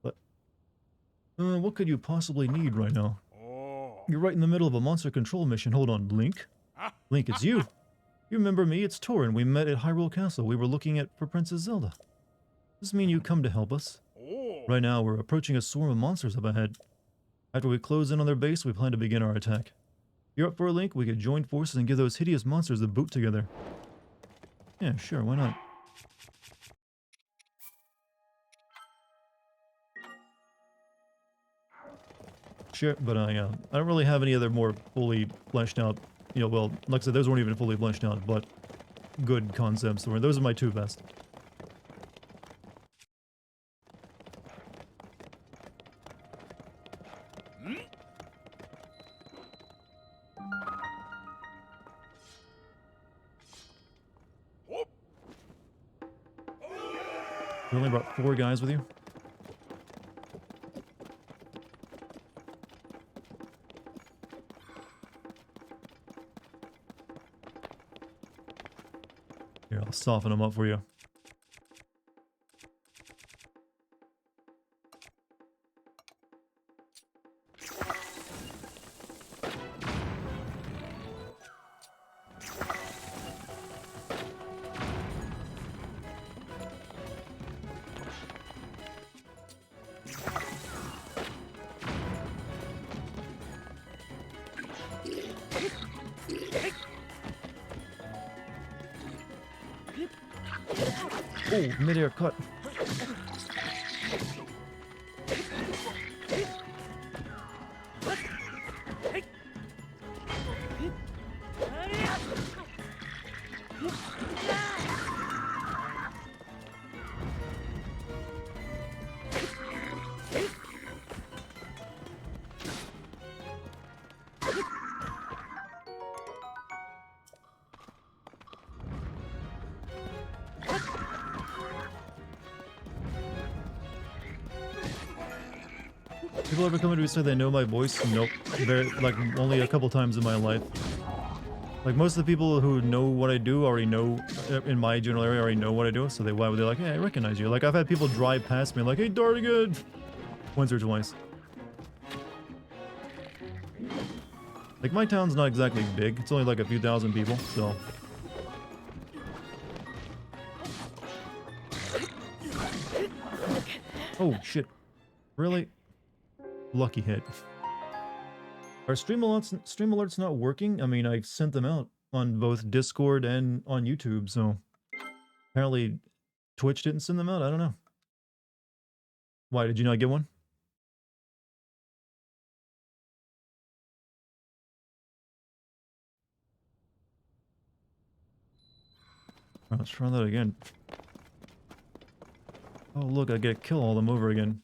But... what could you possibly need right now? You're right in the middle of a monster control mission. Hold on, Link? Link, it's you! You remember me? It's Torin. We met at Hyrule Castle. We were looking for Princess Zelda. Does this mean you come to help us? Right now, we're approaching a swarm of monsters up ahead. After we close in on their base, we plan to begin our attack. If you're up for a Link, we could join forces and give those hideous monsters a boot together. Yeah, sure, why not? Sure, but I don't really have any other more fully fleshed out, well, like I said, those weren't even fully fleshed out, but good concepts. Those are my two best. You only brought 4 guys with you? soften them up for you. Oh, mid-air cut. People ever come to me and say they know my voice? Nope. Very, like, only a couple times in my life. Like, most of the people who know what I do already know, in my general area, already know what I do, so why would they like, hey, I recognize you. Like, I've had people drive past me like, hey, Dartigan! Once or twice. Like, my town's not exactly big. It's only like a few thousand people, so... Oh, shit. Really? Lucky hit. Are stream alerts not working? I mean, I sent them out on both Discord and on YouTube, so... Apparently, Twitch didn't send them out? I don't know. Why, did you not get one? Oh, let's try that again. Oh, look, I get to kill all them over again.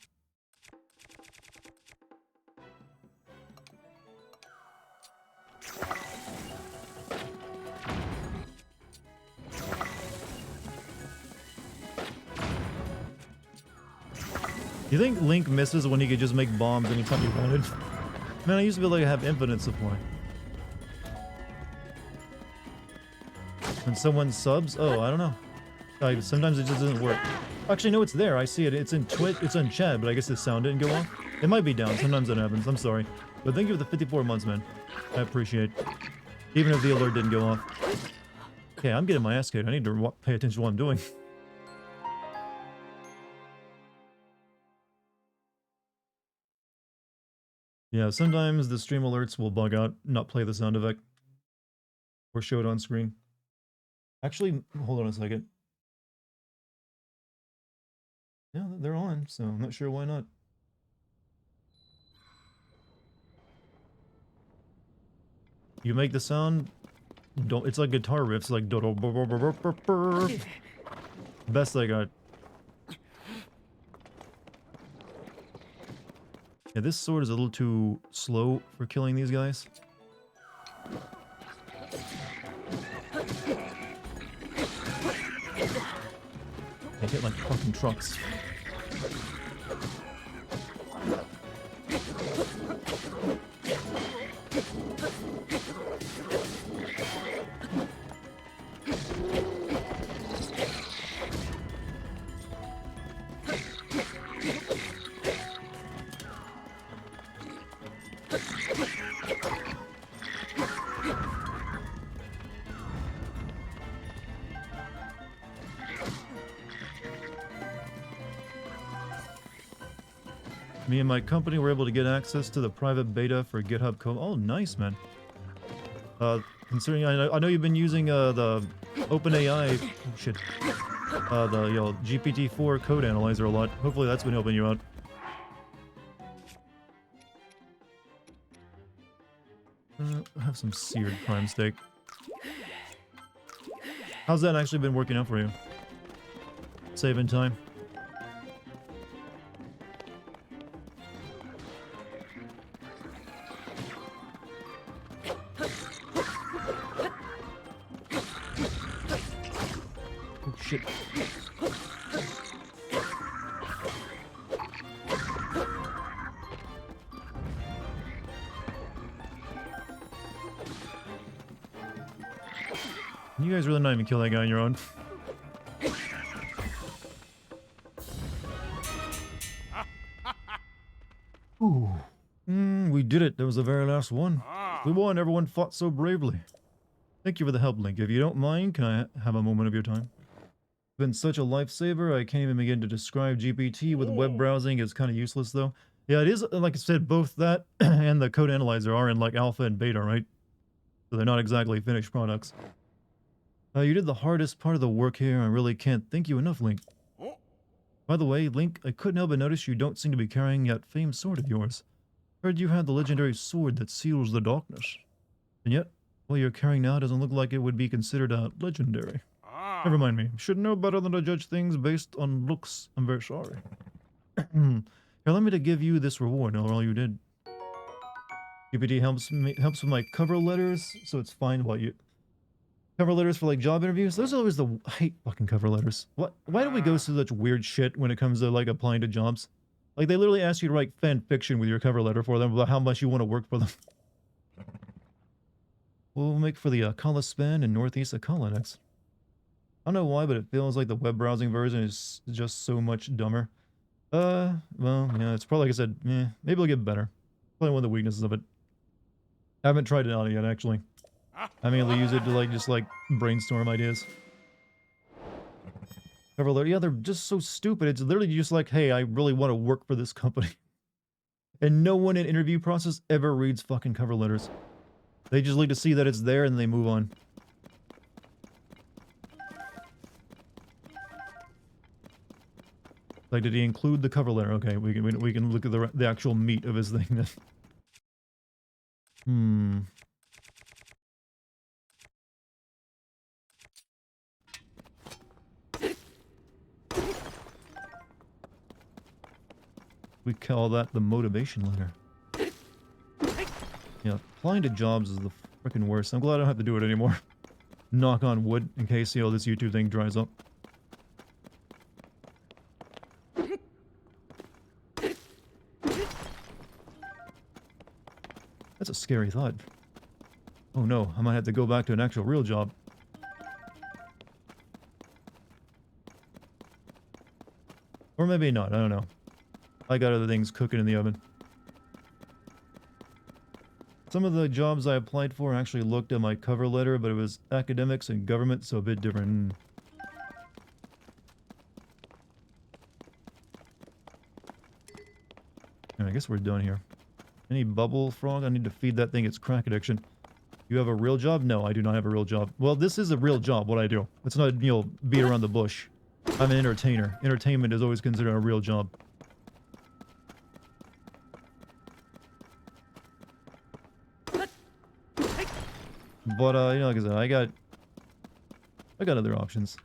You think Link misses when he could just make bombs anytime he wanted? Man, I used to be able to have infinite supply. When someone subs? Oh, I don't know. Sometimes it just doesn't work. Actually, no, it's there. I see it. It's in Twitch. It's on chat, but I guess the sound didn't go off. It might be down. Sometimes that happens. I'm sorry. But thank you for the 54 months, man. I appreciate it. Even if the alert didn't go off. Okay, I'm getting my ass kicked. I need to pay attention to what I'm doing. Yeah, sometimes the stream alerts will bug out, not play the sound effect. Or show it on screen. Actually, hold on a second. Yeah, they're on, so I'm not sure why not. You make the sound, don't. It's like guitar riffs, like do do bur bur bur bur bur. Best I got. Yeah, this sword is a little too slow for killing these guys. They hit like fucking trucks. Me and my company were able to get access to the private beta for GitHub code. Oh, nice, man. Considering I know you've been using the OpenAI shit, the GPT-4 code analyzer a lot. Hopefully that's been helping you out. I'll have some seared prime steak. How's that actually been working out for you? Saving time. Shit. You guys really not even kill that guy on your own. did it. That was the very last one. We won. Everyone fought so bravely. Thank you for the help, Link. If you don't mind, can I have a moment of your time? Been such a lifesaver. I can't even begin to describe GPT with web browsing. It's kind of useless, though. Yeah, it is, like I said, both that and the code analyzer are in, like, alpha and beta, right? So they're not exactly finished products. You did the hardest part of the work here. I really can't thank you enough, Link. By the way, Link, I couldn't help but notice you don't seem to be carrying that famed sword of yours. Heard you had the legendary sword that seals the darkness. And yet, what you're carrying now doesn't look like it would be considered legendary. Never mind me. Should know better than to judge things based on looks. I'm very sorry. Here, let me to give you this reward for all you did. GPT helps with my cover letters, so it's fine about you. Cover letters for like job interviews. Those are always I hate fucking cover letters. Why do we go through such weird shit when it comes to like applying to jobs? Like they literally ask you to write fan fiction with your cover letter for them about how much you want to work for them. We'll make for the Akala span in northeast Akala next. I don't know why, but it feels like the web browsing version is just so much dumber. Well, yeah, it's probably, like I said, maybe it'll get better. Probably one of the weaknesses of it. I haven't tried it out yet, actually. I mainly use it to, like, just, like, brainstorm ideas. Cover letter, yeah, they're just so stupid. It's literally just like, hey, I really want to work for this company. And no one in interview process ever reads fucking cover letters. They just like to see that it's there and they move on. Like, did he include the cover letter? Okay, we can look at the actual meat of his thing then. We call that the motivation letter. Yeah, applying to jobs is the freaking worst. I'm glad I don't have to do it anymore. Knock on wood in case, you know, this YouTube thing dries up. That's a scary thought. Oh no, I might have to go back to an actual real job. Or maybe not, I don't know. I got other things cooking in the oven. Some of the jobs I applied for actually looked at my cover letter, but it was academics and government, so a bit different. I guess we're done here. Any bubble frog? I need to feed that thing its crack addiction. You have a real job? No, I do not have a real job. Well, this is a real job, what I do. It's not, you know, beat around the bush. I'm an entertainer. Entertainment is always considered a real job. But, you know, like I said, I got other options.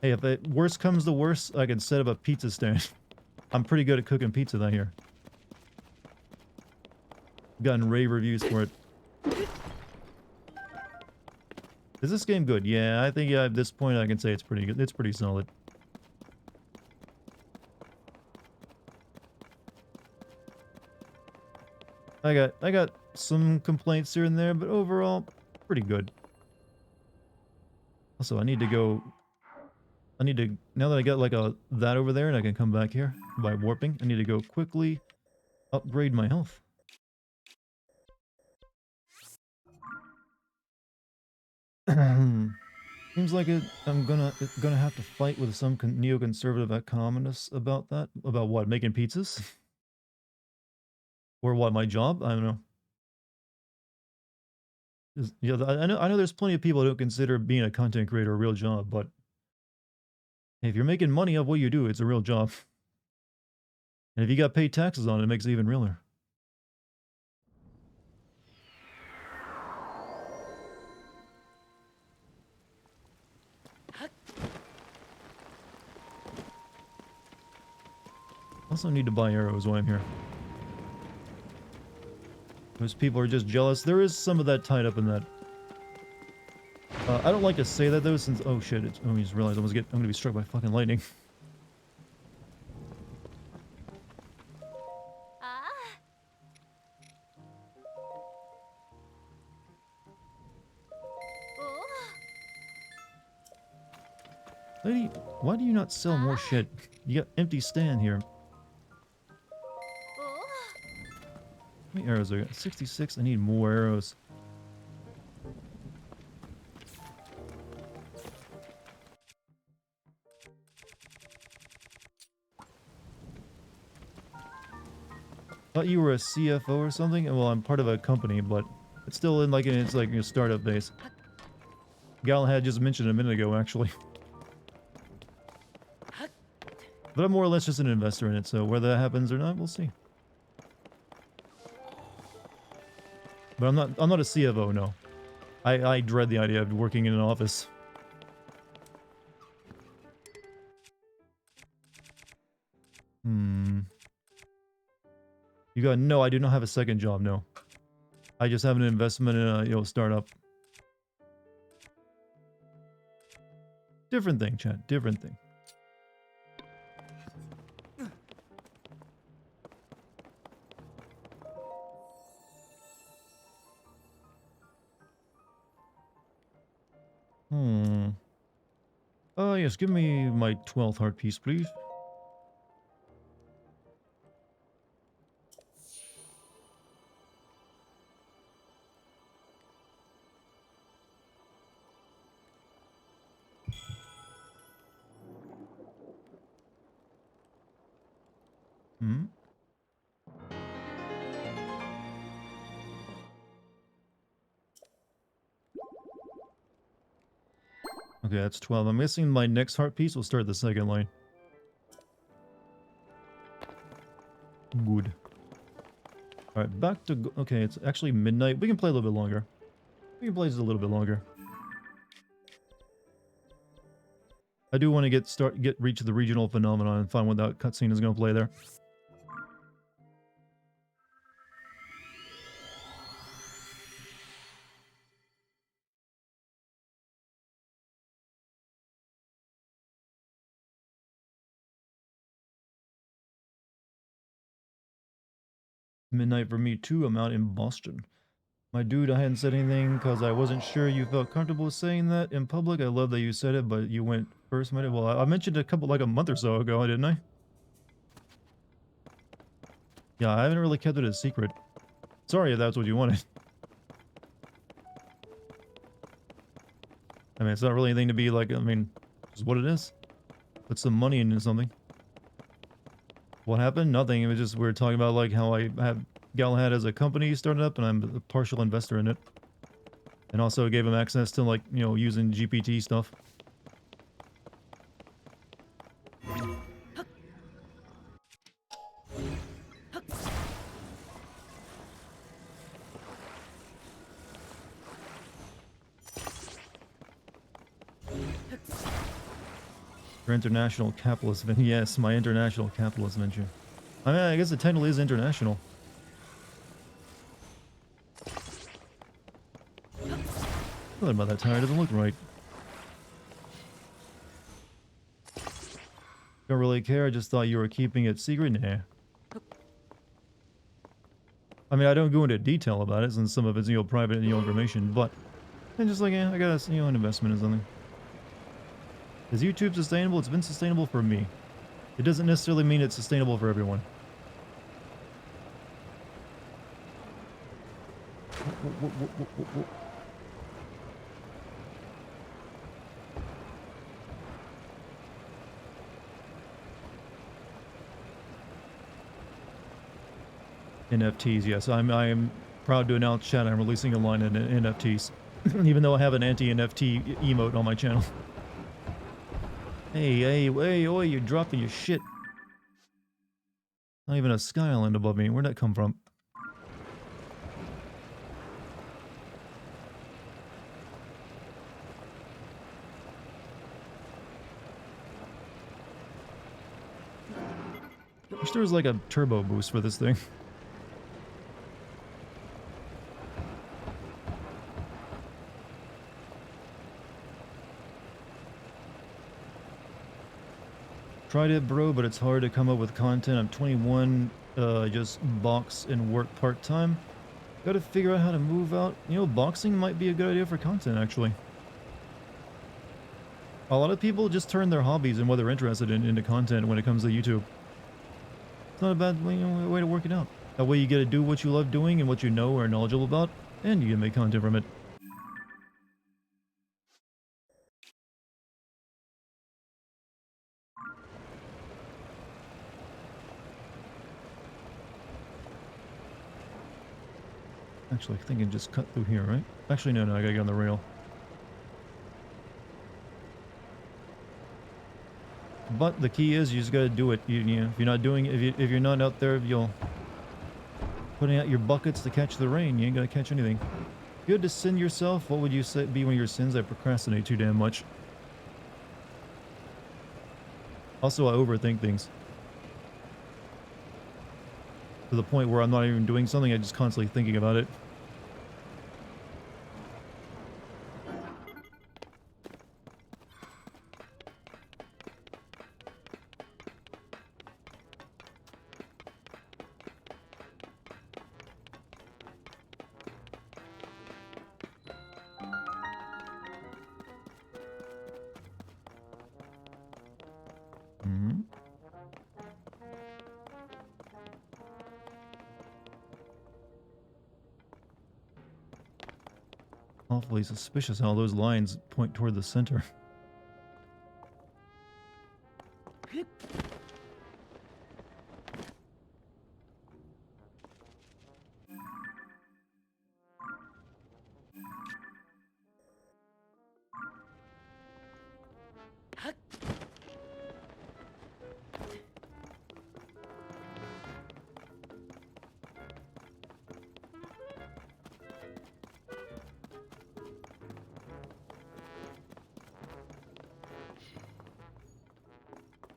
Hey, if it worst comes to worst, I can set up a pizza stand. I'm pretty good at cooking pizza down here. Gotten rave reviews for it. Is this game good? Yeah, I think at this point I can say it's pretty good. It's pretty solid. I got some complaints here and there, but overall, pretty good. Also, I need to, now that I got like that over there and I can come back here by warping, I need to go quickly upgrade my health. Seems like I'm gonna have to fight with some neoconservative communists about that. About what? Making pizzas? Or what? My job? I don't know. Yeah, I know there's plenty of people who don't consider being a content creator a real job, but if you're making money off what you do, it's a real job. And if you got paid taxes on it, it makes it even realer. Also need to buy arrows while I'm here. Those people are just jealous. There is some of that tied up in that. I don't like to say that though, since oh shit! I just realized I'm gonna be struck by fucking lightning. Lady, why do you not sell more shit? You got empty stand here. How many arrows do I got? 66. I need more arrows. Thought you were a CFO or something? Well, I'm part of a company, but it's still in like it's like a startup base. Galahad just mentioned a minute ago, actually. But I'm more or less just an investor in it, so whether that happens or not, we'll see. But I'm not a CFO, no. I dread the idea of working in an office. You got no, I do not have a second job, no. I just have an investment in a startup. Different thing, chat. Different thing. Oh, yes, give me my 12th heart piece, please. Okay, that's 12. I'm guessing my next heart piece will start the second line. Good. Alright, back to... Okay, it's actually midnight. We can play a little bit longer. We can play just a little bit longer. I do want to reach the regional phenomenon and find what that cutscene is going to play there. Midnight for me too. I'm out in Boston. My dude, I hadn't said anything because I wasn't sure you felt comfortable saying that in public. I love that you said it, but you went first minute. Well, I mentioned it like a month or so ago, didn't I? Yeah, I haven't really kept it a secret. Sorry if that's what you wanted. I mean, it's not really anything to be like, I mean, it's what it is. Put some money into something. What happened? Nothing. It was just we were talking about like how I have Galahad as a company started up and I'm a partial investor in it. And also gave him access to like, using GPT stuff. Your international capitalist venture. Yes, my international capitalist venture. I mean, I guess it technically is international. Something about that tire doesn't look right. Don't really care, I just thought you were keeping it secret. Nah. I mean, I don't go into detail about it since some of it's, private, information, but I'm just like, I got a, an investment in something. Is YouTube sustainable? It's been sustainable for me. It doesn't necessarily mean it's sustainable for everyone. NFTs, yes. I am proud to announce, chat, I'm releasing a line in NFTs. Even though I have an anti-NFT emote on my channel. Hey, oi, you're dropping your shit. Not even a sky island above me. Where'd that come from? I wish there was like a turbo boost for this thing. Tried it, bro, but it's hard to come up with content. I'm 21, just box and work part-time. Gotta figure out how to move out. Boxing might be a good idea for content, actually. A lot of people just turn their hobbies and what they're interested in into content when it comes to YouTube. It's not a bad way to work it out. That way you get to do what you love doing and what you know or are knowledgeable about, and you can make content from it. Actually, I think I can just cut through here, right? Actually, no, I gotta get on the rail. But the key is you just gotta do it. If you're not doing it, if you're not out there, you'll putting out your buckets to catch the rain. You ain't gonna catch anything. If you had to sin yourself, what would you say be one of your sins? I procrastinate too damn much. Also, I overthink things to the point where I'm not even doing something. I'm just constantly thinking about it. Awfully suspicious how those lines point toward the center.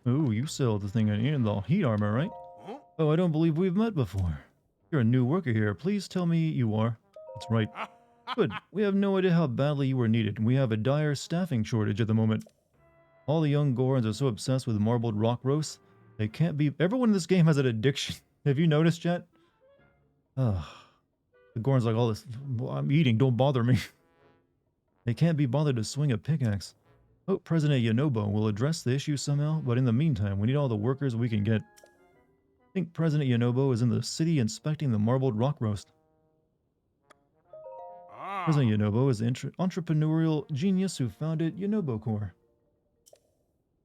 Ooh, you sell the thing in the heat armor, right? Oh, I don't believe we've met before. You're a new worker here. Please tell me you are. That's right. Good. We have no idea how badly you were needed. We have a dire staffing shortage at the moment. All the young Gorons are so obsessed with marbled rock roast. They can't be... Everyone in this game has an addiction. Have you noticed, chat? Ugh. The Gorons like all this... I'm eating. Don't bother me. They can't be bothered to swing a pickaxe. Hope President Yonobo will address the issue somehow, but in the meantime, we need all the workers we can get. I think President Yonobo is in the city inspecting the marbled rock roast. President Yonobo is the entrepreneurial genius who founded Yonobo Corps.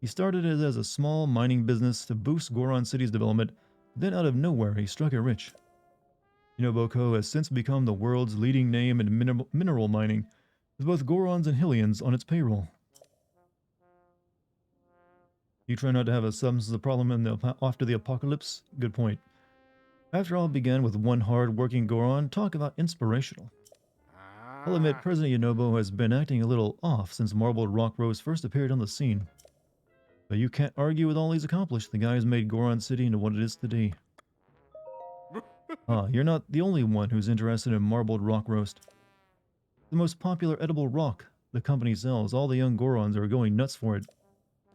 He started it as a small mining business to boost Goron City's development, then out of nowhere he struck it rich. Yonobo Co. has since become the world's leading name in mineral mining, with both Gorons and Hylians on its payroll. You try not to have a substance problem after the apocalypse? Good point. After all, it began with one hard-working Goron. Talk about inspirational. I'll admit President Yonobo has been acting a little off since Marbled Rock Rose first appeared on the scene. But you can't argue with all he's accomplished. The guy has made Goron City into what it is today. You're not the only one who's interested in Marbled Rock Roast. The most popular edible rock the company sells. All the young Gorons are going nuts for it.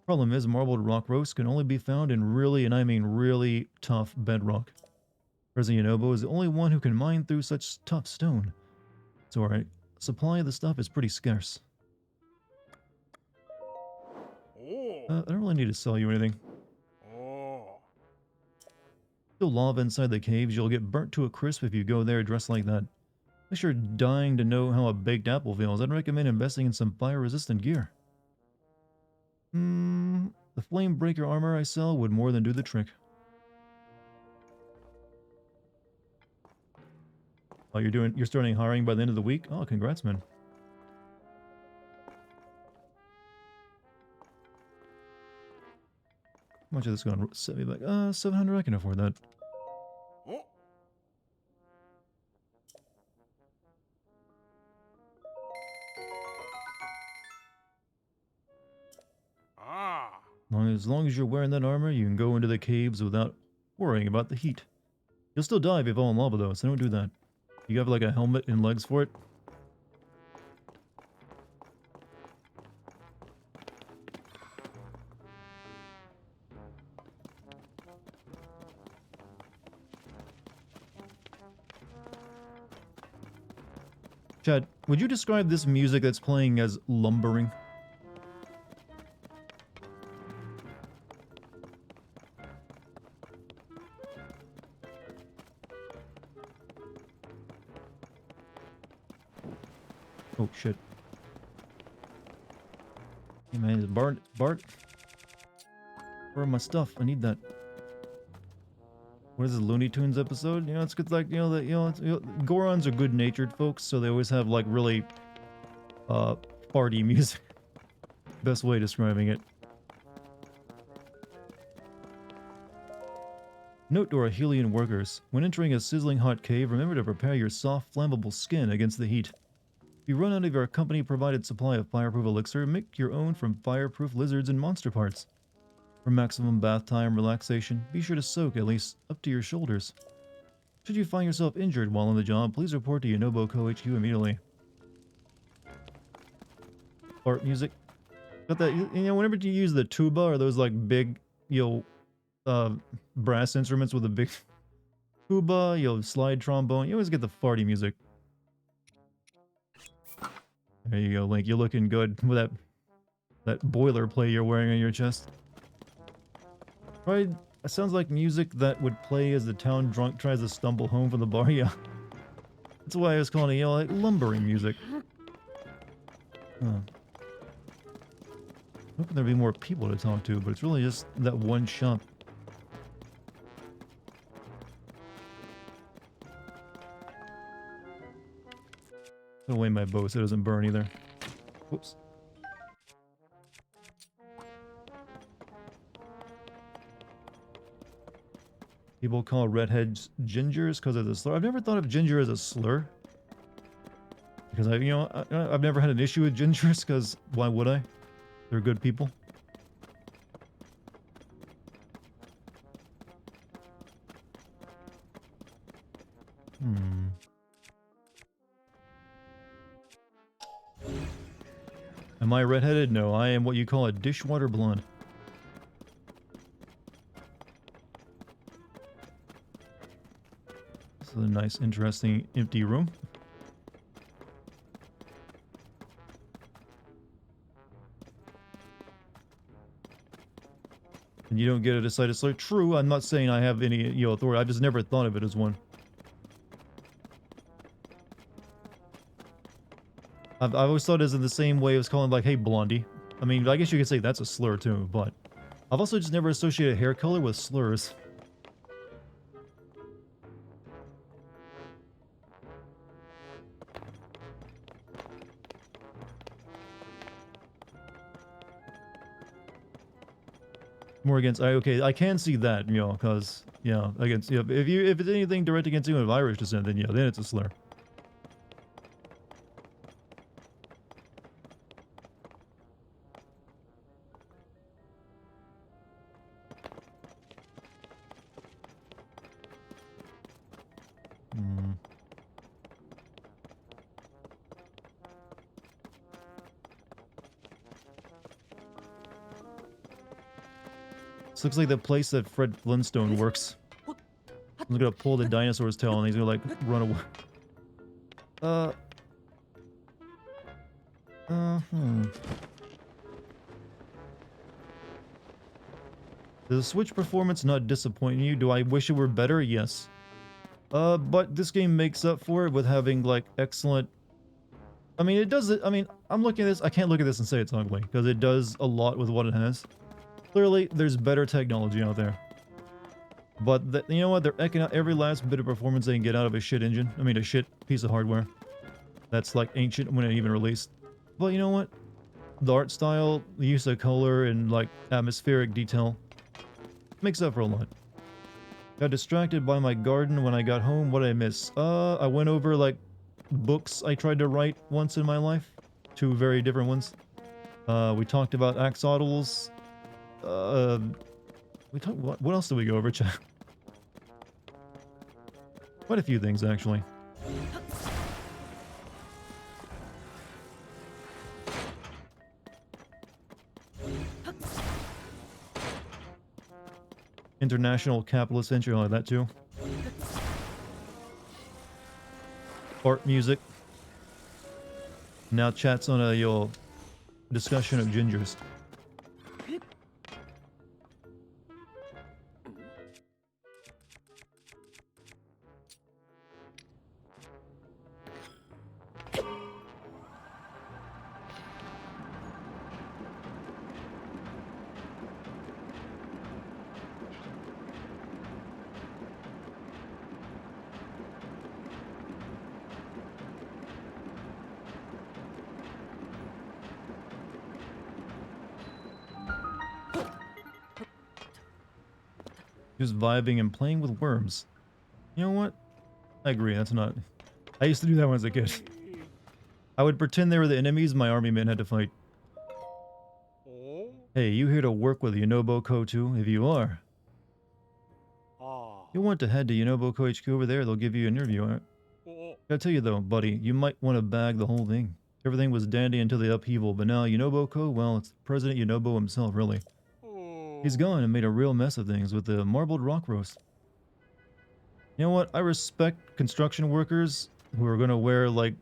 Problem is, marbled rock roast can only be found in really, and I mean really, tough bedrock. President Yonobo is the only one who can mine through such tough stone. So our supply of the stuff is pretty scarce. I don't really need to sell you anything. Still lava inside the caves. You'll get burnt to a crisp if you go there dressed like that. Unless you're dying to know how a baked apple feels, I'd recommend investing in some fire-resistant gear. The flame breaker armor I sell would more than do the trick. Oh, you're starting hiring by the end of the week? Oh, congrats, man. How much is this going to set me back? 700, I can afford that. As long as you're wearing that armor, you can go into the caves without worrying about the heat. You'll still die if you fall in lava, though, so don't do that. You have like a helmet and legs for it? Chad, would you describe this music that's playing as lumbering? Oh shit. Hey man, Bart, where are my stuff? I need that. What is this, Looney Tunes episode? You know, it's good, like, you know, that, Gorons are good-natured folks, so they always have, like, really, party music. Best way of describing it. Note to our Helian workers, when entering a sizzling hot cave, remember to prepare your soft, flammable skin against the heat. If you run out of your company-provided supply of fireproof elixir, make your own from fireproof lizards and monster parts. For maximum bath time relaxation, be sure to soak at least up to your shoulders. Should you find yourself injured while on the job, please report to Yonobo Co. HQ immediately. Art music. Got that, you know, whenever you use the tuba or those like big, brass instruments with a big tuba, slide trombone, you always get the farty music. There you go, Link, you're looking good with that boilerplate you're wearing on your chest. Right, it sounds like music that would play as the town drunk tries to stumble home from the bar, yeah. That's why I was calling it, like lumbering music. Huh. Hoping there'd be more people to talk to, but it's really just that one shop. Put away my bow so it doesn't burn either. Whoops. People call redheads gingers because of the slur. I've never thought of ginger as a slur. Because I've never had an issue with gingers, because why would I? They're good people. Am I redheaded? No, I am what you call a dishwater blonde. This is a nice, interesting, empty room. And you don't get a decided slur. True, I'm not saying I have any authority. I've just never thought of it as one. I've always thought it as in the same way as calling like, hey, blondie. I mean, I guess you could say that's a slur too, but I've also just never associated hair color with slurs. More against, okay, I can see that, because, against, if it's anything direct against you of Irish descent, then then it's a slur. This looks like the place that Fred Flintstone works. He's gonna pull the dinosaur's tail and he's gonna like run away. Does the Switch performance not disappoint you? Do I wish it were better? Yes. But this game makes up for it with having like excellent... I mean, it does it. I mean, I'm looking at this. I can't look at this and say it's ugly because it does a lot with what it has. Clearly, there's better technology out there. But you know what? They're eking out every last bit of performance they can get out of a shit engine. I mean, a shit piece of hardware. That's like ancient when it even released. But you know what? The art style, the use of color, and like atmospheric detail makes up for a lot. Got distracted by my garden when I got home. What did I miss? I went over like books I tried to write once in my life. 2 very different ones. We talked about axolotls. What else did we go over, chat? Quite a few things, actually. International capitalist entry, I like that too. Art music. Now chat's on a discussion of gingers. Just vibing and playing with worms. You know what? I agree, that's not... I used to do that when I was a kid. I would pretend they were the enemies my army men had to fight. Oh. Hey, you here to work with Yonoboko too? If you are, Ah. you'll want to head to Yonoboko HQ over there. They'll give you an interview. Alright? Oh. Gotta tell you though, buddy, you might want to bag the whole thing. Everything was dandy until the upheaval, but now Yonoboko, well, it's President Yonobo himself, really. He's gone and made a real mess of things with the marbled rock roast. You know what? I respect construction workers who are gonna wear, like,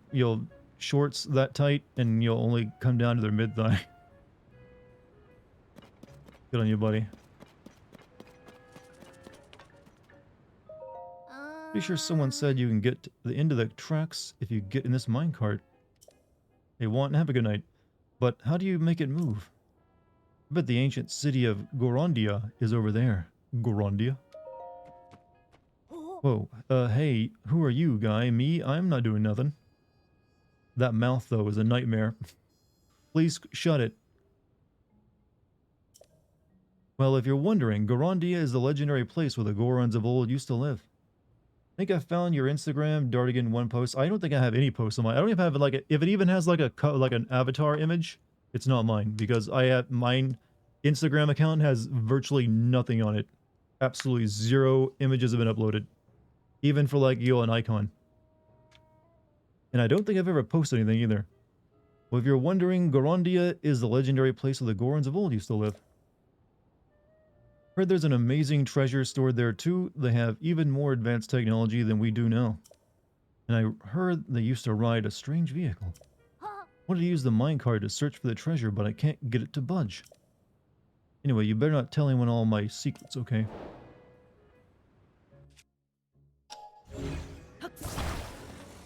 shorts that tight and you'll only come down to their mid-thigh. Good on you, buddy. Pretty sure someone said you can get to the end of the tracks if you get in this minecart. Hey, want have a good night. But how do you make it move? I bet the ancient city of Gorondia is over there. Gorondia? Whoa, hey, who are you, guy? Me? I'm not doing nothing. That mouth, though, is a nightmare. Please shut it. Well, if you're wondering, Gorondia is the legendary place where the Gorons of old used to live. I think I found your Instagram, Dartigan, one post. I don't think I have any posts on mine. I don't even have like if it even has like an avatar image, it's not mine because I have mine Instagram account has virtually nothing on it. Absolutely zero images have been uploaded, even for like an icon. And I don't think I've ever posted anything either. Well, if you're wondering, Gorondia is the legendary place where the Gorons of old used to live. Heard there's an amazing treasure stored there too. They have even more advanced technology than we do now. And I heard they used to ride a strange vehicle. Wanted to use the minecart to search for the treasure, but I can't get it to budge. Anyway, you better not tell anyone all my secrets, okay?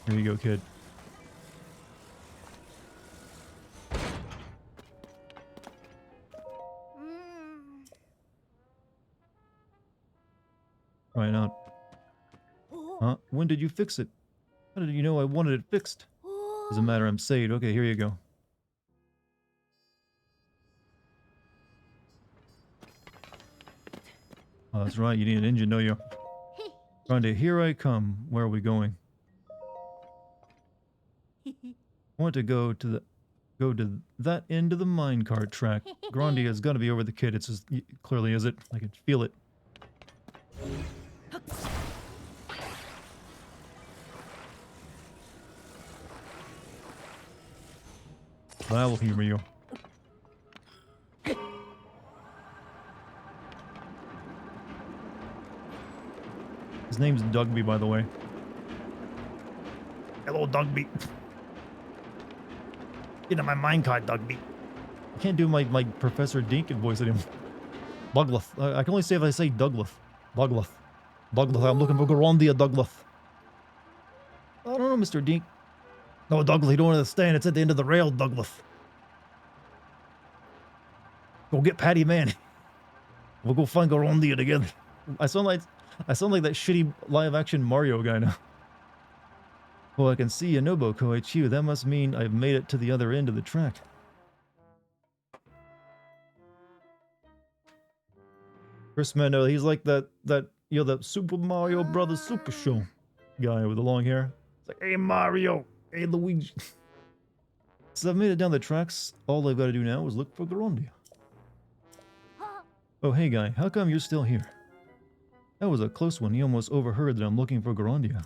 Here you go, kid. Try it out. Huh? When did you fix it? How did you know I wanted it fixed? Doesn't matter, I'm saved. Okay, here you go. Oh, that's right, you need an engine, don't you? Grande, here I come. Where are we going? I want to go to that end of the minecart track. Grande has got to be over the kid. It's just, clearly is it? I can feel it. But I will humor you. His name's Dugby, by the way. Hello, Dugby. Get in my minecart, Dugby. I can't do my Professor Dinkin voice anymore. Bugluth. I can only say if I say Dougluth. Bugluth. Bugluth. I'm looking for Gorondia, Dougluth. I don't know, Mr. Dink. No, Dougluth, you don't understand. It's at the end of the rail, Dougluth. Go get Patty Man. We'll go find Gorondia together. I sound like that shitty live-action Mario guy now. Well, I can see Yonoboko HQ. That must mean I've made it to the other end of the track. Chris Mendo, he's like that Super Mario Brothers Super Show guy with the long hair. It's like, hey Mario, hey Luigi. So I've made it down the tracks. All I've got to do now is look for Gorondia. Oh, hey guy, how come you're still here? That was a close one. He almost overheard that I'm looking for Gorondia.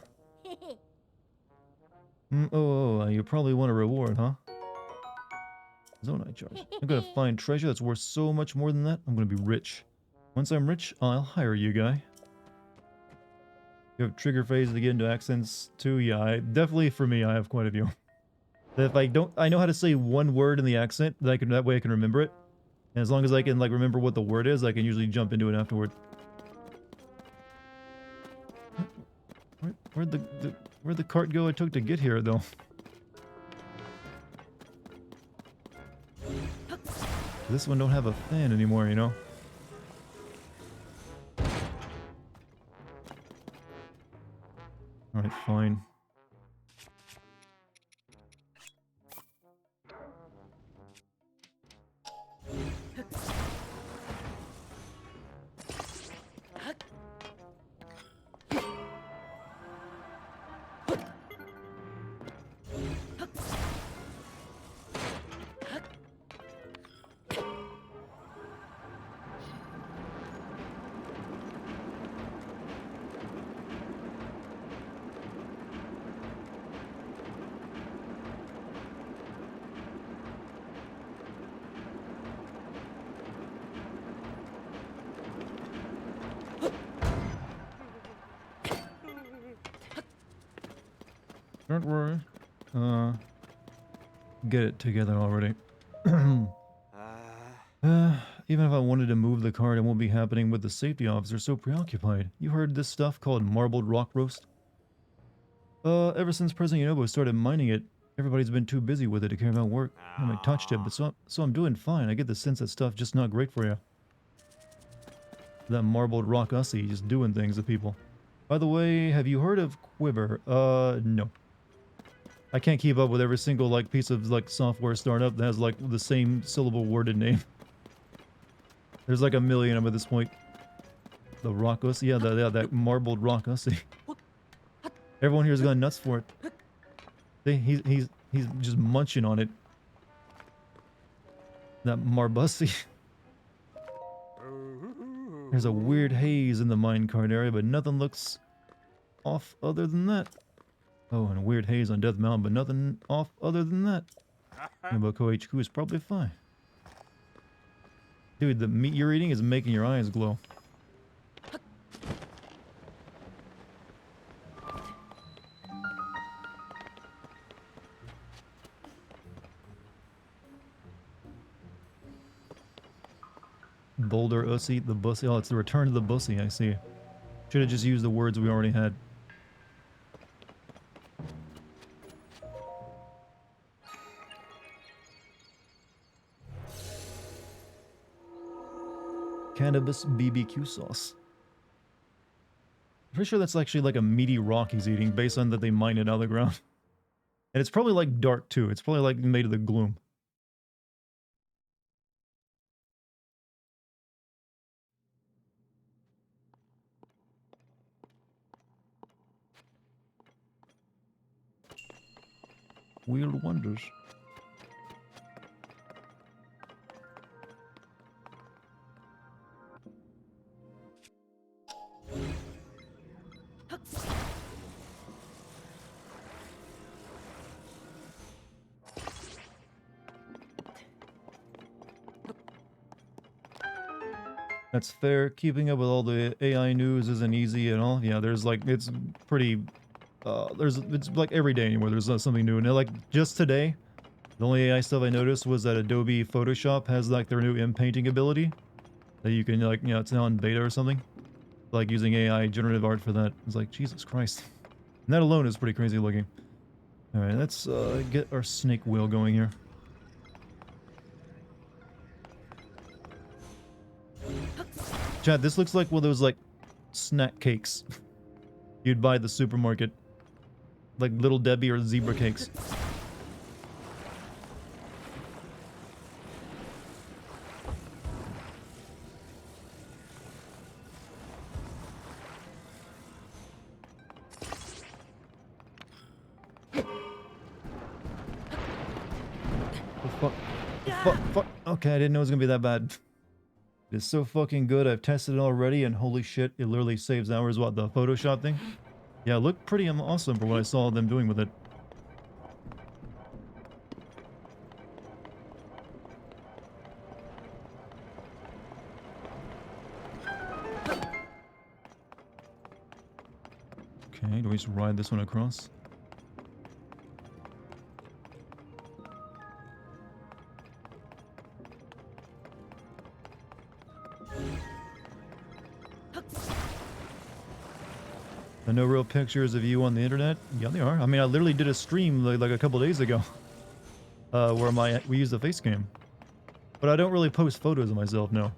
You probably want a reward, huh? Zone I charge. I'm gonna find treasure that's worth so much more than that. I'm gonna be rich. Once I'm rich, I'll hire you, guy. You have trigger phrases to get into accents too? Yeah, definitely for me, I have quite a few. If I know how to say one word in the accent, that way I can remember it. And as long as I can remember what the word is, I can usually jump into it afterward. Where'd the cart go I took to get here, though? This one don't have a fan anymore, you know? Alright, fine. Don't worry. Get it together already. Even if I wanted to move the cart, it won't be happening with the safety officer so preoccupied. You heard this stuff called marbled rock roast? Ever since President Yonobo started mining it, everybody's been too busy with it to care about work. I haven't touched it, but so I'm doing fine. I get the sense that stuff's just not great for you. That marbled rock hussy just doing things to people. By the way, have you heard of Quiver? No. I can't keep up with every single, like, piece of, like, software startup that has, like, the same syllable worded name. There's like a million of them at this point. The rock hussy? Yeah, that marbled rock hussy. Everyone here's gone nuts for it. See, he's just munching on it. That marbussy. There's a weird haze in the minecart area, but nothing looks off other than that. Oh, and a weird haze on Death Mountain, but nothing off other than that. Naboko HQ is probably fine. Dude, the meat you're eating is making your eyes glow. Boulder Ussy, the bussy. Oh, it's the return to the bussy, I see. Should have just used the words we already had. Cannabis BBQ sauce. I'm pretty sure that's actually like a meaty rock he's eating based on that they mine it out of the ground. And it's probably like dark too. It's probably like made of the gloom. Weird wonders. That's fair. Keeping up with all the AI news isn't easy at all. Yeah, there's like, it's pretty, it's like every day anywhere there's something new. And like, just today, the only AI stuff I noticed was that Adobe Photoshop has like their new painting ability. That you can like, you know, it's now in beta or something. Like using AI generative art for that. It's like, Jesus Christ. And that alone is pretty crazy looking. Alright, let's get our snake wheel going here. Chad, this looks like one of those, like, snack cakes you'd buy at the supermarket. Like Little Debbie or zebra cakes. Fuck. Okay, I didn't know it was gonna be that bad. It is so fucking good. I've tested it already, and holy shit, it literally saves hours. What, the Photoshop thing? Yeah, it looked pretty awesome for what I saw them doing with it. Okay, do we just ride this one across? And no real pictures of you on the internet? Yeah, they are. I mean, I literally did a stream like a couple days ago, where we used the face cam. But I don't really post photos of myself, no.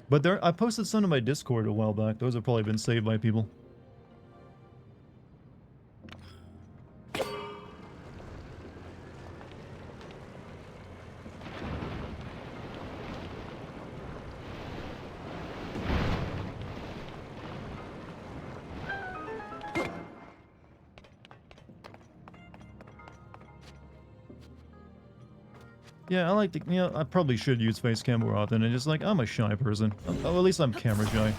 But I posted some to my Discord a while back. Those have probably been saved by people. Yeah, I like to, you know, I probably should use face cam more often, and just like, I'm a shy person. Well, at least I'm camera shy.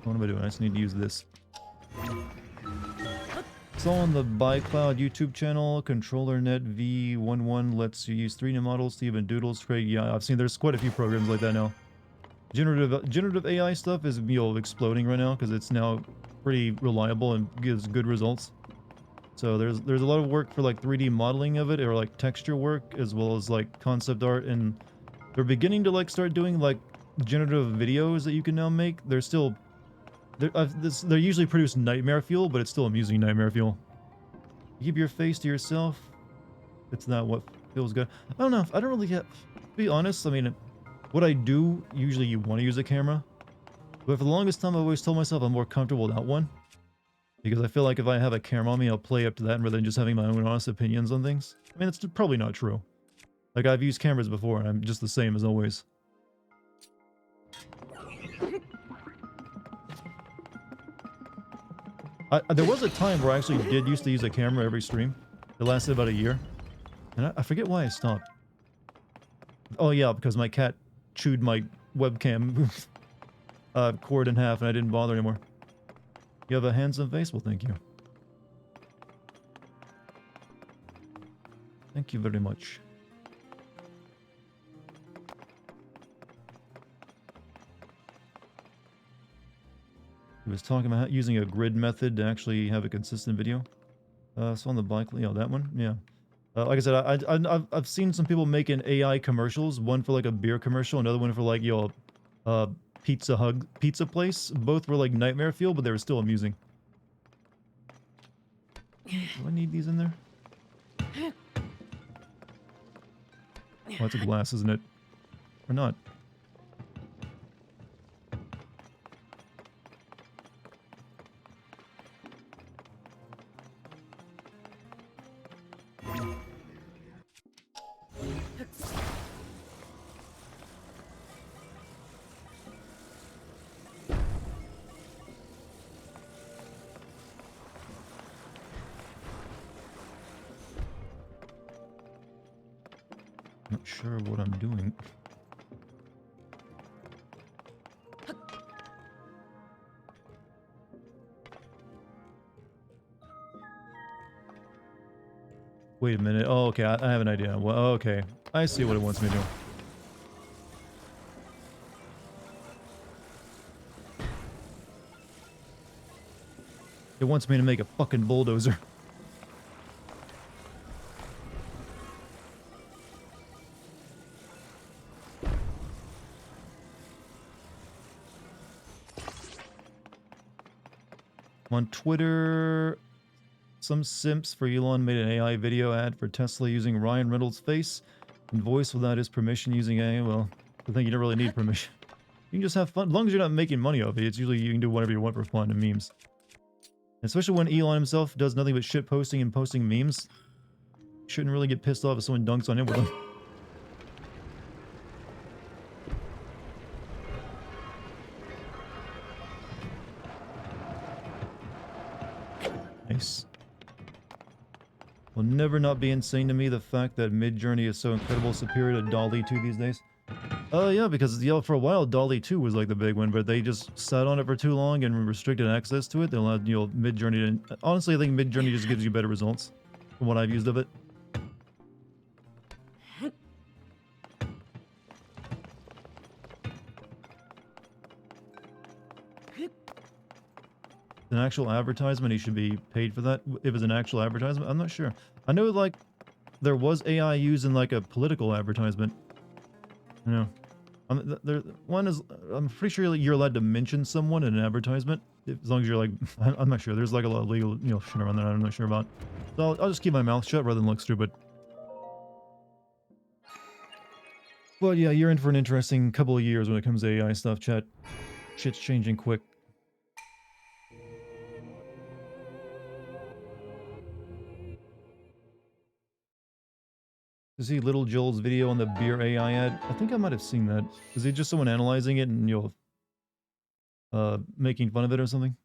What am I doing? I just need to use this. It's all on the ByCloud YouTube channel. ControllerNet V11 lets you use 3D models to even doodles. Great. Yeah, I've seen there's quite a few programs like that now. Generative AI stuff is exploding right now because it's now pretty reliable and gives good results. So there's a lot of work for like 3D modeling of it, or like texture work, as well as like concept art, and they're beginning to like start doing like generative videos that you can now make. They're still they're usually produce nightmare fuel, but it's still amusing nightmare fuel. Keep your face to yourself. It's not what feels good. I don't know. I don't really have, to be honest. I mean, what I do usually, you want to use a camera, but for the longest time, I've always told myself I'm more comfortable without one. Because I feel like if I have a camera on me, I'll play up to that rather than just having my own honest opinions on things. I mean, that's probably not true. Like, I've used cameras before, and I'm just the same as always. There was a time where I actually used to use a camera every stream. It lasted about a year. And I forget why I stopped. Oh yeah, because my cat chewed my webcam cord in half and I didn't bother anymore. You have a handsome face? Well, thank you. Thank you very much. He was talking about using a grid method to actually have a consistent video. So on the bike, that one, yeah. Like I said, I've seen some people making AI commercials. One for like a beer commercial, another one for like pizza place. Both were like nightmare fuel, but they were still amusing. Do I need these in there? Oh, it's a glass, isn't it? Or not? Not sure what I'm doing. Wait a minute. Oh, okay. I have an idea. Well, okay. I see what it wants me to do. It wants me to make a fucking bulldozer. On Twitter, some simps for Elon made an AI video ad for Tesla using Ryan Reynolds' face and voice without his permission using AI. Well, I think you don't really need permission. You can just have fun. As long as you're not making money off it, it's usually you can do whatever you want for fun and memes. Especially when Elon himself does nothing but shit posting and posting memes. Shouldn't really get pissed off if someone dunks on him with them. Nice. Will never not be insane to me the fact that Midjourney is so incredible superior to DALL-E 2 these days. Yeah, because for a while DALL-E 2 was like the big one, but they just sat on it for too long and restricted access to it. They allowed Midjourney to. Honestly, I think Midjourney just gives you better results from what I've used of it. An actual advertisement, he should be paid for that. If it's an actual advertisement, I'm not sure. I know like there was AI used in like a political advertisement. You know, I'm pretty sure you're allowed to mention someone in an advertisement as long as you're like, I'm not sure. There's like a lot of legal shit around that I'm not sure about. So I'll just keep my mouth shut rather than look stupid. But yeah, you're in for an interesting couple of years when it comes to AI stuff, chat. Shit's changing quick. To see Little Joel's video on the beer AI ad, I think I might have seen that. Is it just someone analyzing it and making fun of it or something?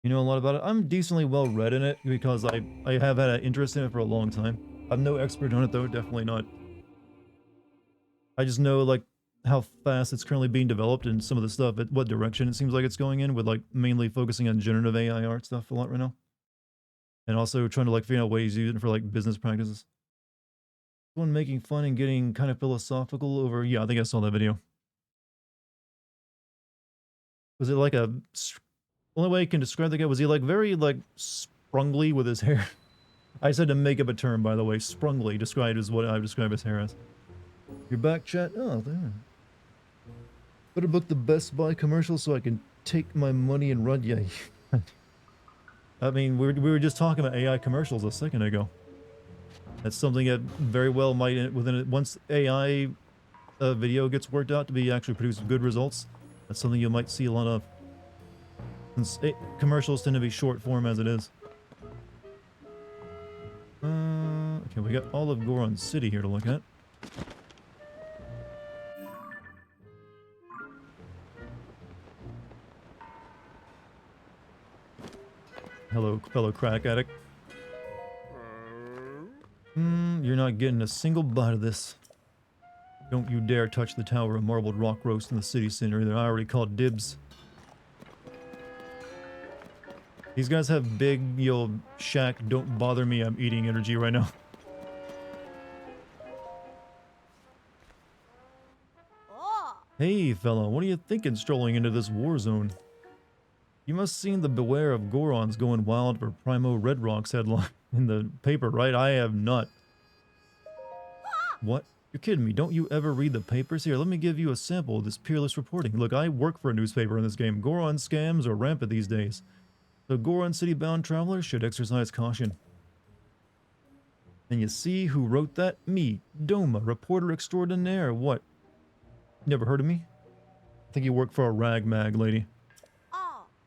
You know a lot about it? I'm decently well read in it because I have had an interest in it for a long time. I'm no expert on it though, definitely not. I just know like how fast it's currently being developed and some of the stuff, what direction it seems like it's going in, with like mainly focusing on generative AI art stuff a lot right now. And also trying to like figure out ways to use it for like business practices. One making fun and getting kind of philosophical over. Yeah, I think I saw that video. Was it like a? Only way I can describe the guy, was he like very like sprungly with his hair? I said to make up a term, by the way. Sprungly described as what I would describe his hair as. You're back, chat. Oh, there. Better book the Best Buy commercial so I can take my money and run. Yeah. I mean, we were just talking about AI commercials a second ago. That's something that very well might, within it, once AI video gets worked out to be actually produce good results, that's something you might see a lot of. Since commercials tend to be short form as it is. Okay, we got all of Goron City here to look at. Hello, fellow crack addict. You're not getting a single bite of this. Don't you dare touch the tower of marbled rock roast in the city center either. I already called dibs. These guys have big, shack, don't bother me, I'm eating energy right now. Hey, fella, what are you thinking strolling into this war zone? You must have seen the Beware of Gorons going wild for Primo Red Rocks headline in the paper, right? I have not. What? You're kidding me. Don't you ever read the papers? Here, let me give you a sample of this peerless reporting. Look, I work for a newspaper in this game. Goron scams are rampant these days. So Goron City-bound travelers should exercise caution. And you see who wrote that? Me, Doma, reporter extraordinaire. What? Never heard of me? I think you work for a rag mag lady.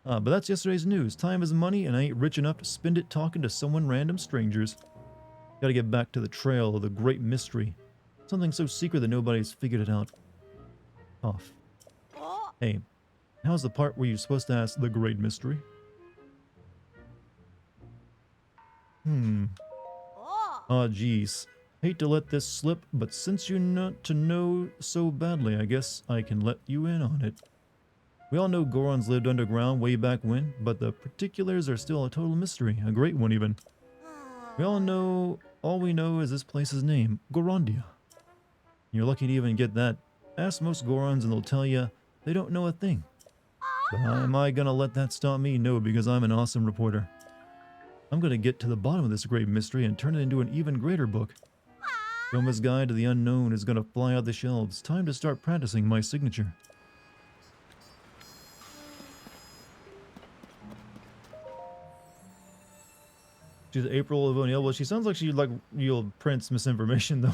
But that's yesterday's news. Time is money, and I ain't rich enough to spend it talking to someone random strangers. Gotta get back to the trail of the great mystery. Something so secret that nobody's figured it out. Off. Hey, how's the part where you're supposed to ask the great mystery? Aw, geez. Hate to let this slip, but since you not to know so badly, I guess I can let you in on it. We all know Gorons lived underground way back when, but the particulars are still a total mystery, a great one even. All we know is this place's name, Gorondia. You're lucky to even get that. Ask most Gorons and they'll tell you they don't know a thing. But how am I gonna let that stop me? No, because I'm an awesome reporter. I'm gonna get to the bottom of this great mystery and turn it into an even greater book. Doma's Guide to the Unknown is gonna fly out the shelves. Time to start practicing my signature. She's April of O'Neill. Well, she sounds like she'd like Prince misinformation though.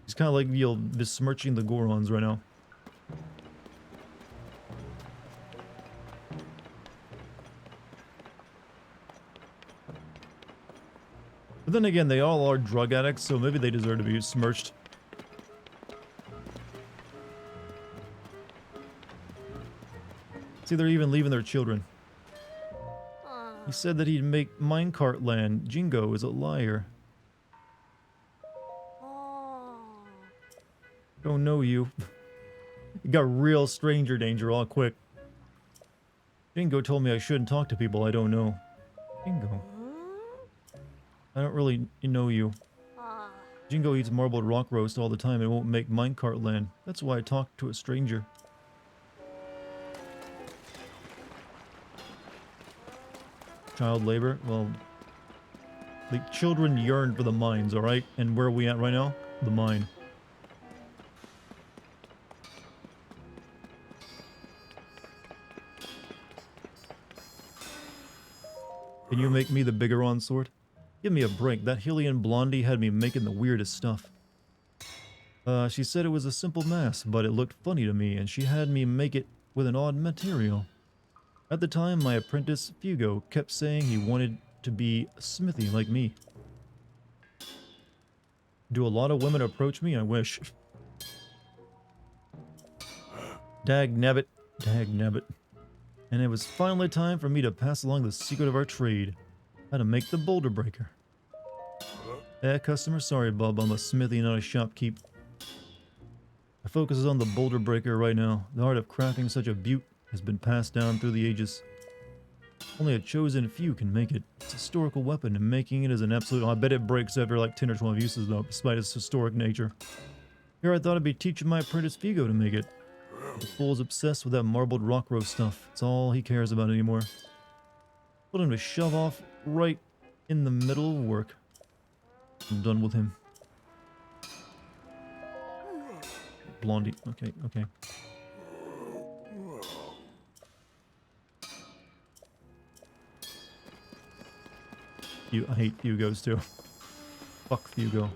She's kind of like besmirching the Gorons right now. But then again, they all are drug addicts, so maybe they deserve to be smirched. See, they're even leaving their children. He said that he'd make minecart land. Jingo is a liar. Don't know you. You got real stranger danger all quick. Jingo told me I shouldn't talk to people I don't know. Jingo. I don't really know you. Jingo eats marbled rock roast all the time and won't make minecart land. That's why I talk to a stranger. Child labor? Well, the children yearn for the mines, alright? And where are we at right now? The mine. Can you make me the Bigoron sword? Give me a break. That Hylian blondie had me making the weirdest stuff. She said it was a simple mask, but it looked funny to me, and she had me make it with an odd material. At the time, my apprentice, Fugo, kept saying he wanted to be a smithy like me. Do a lot of women approach me? I wish. Dag nabbit. Dag nabbit. And it was finally time for me to pass along the secret of our trade. How to make the boulder breaker. Customer, sorry Bob, I'm a smithy, not a shopkeep. My focus is on the boulder breaker right now. The art of crafting such a beaut has been passed down through the ages. Only a chosen few can make it. It's a historical weapon, and making it is an absolute... I bet it breaks after like 10 or 12 uses, though, despite its historic nature. Here I thought I'd be teaching my apprentice Figo to make it. The fool's obsessed with that marbled rock roast stuff. It's all he cares about anymore. Told him to shove off right in the middle of work. I'm done with him. Blondie. Okay, okay. I hate Fugos too. Fuck Fugo.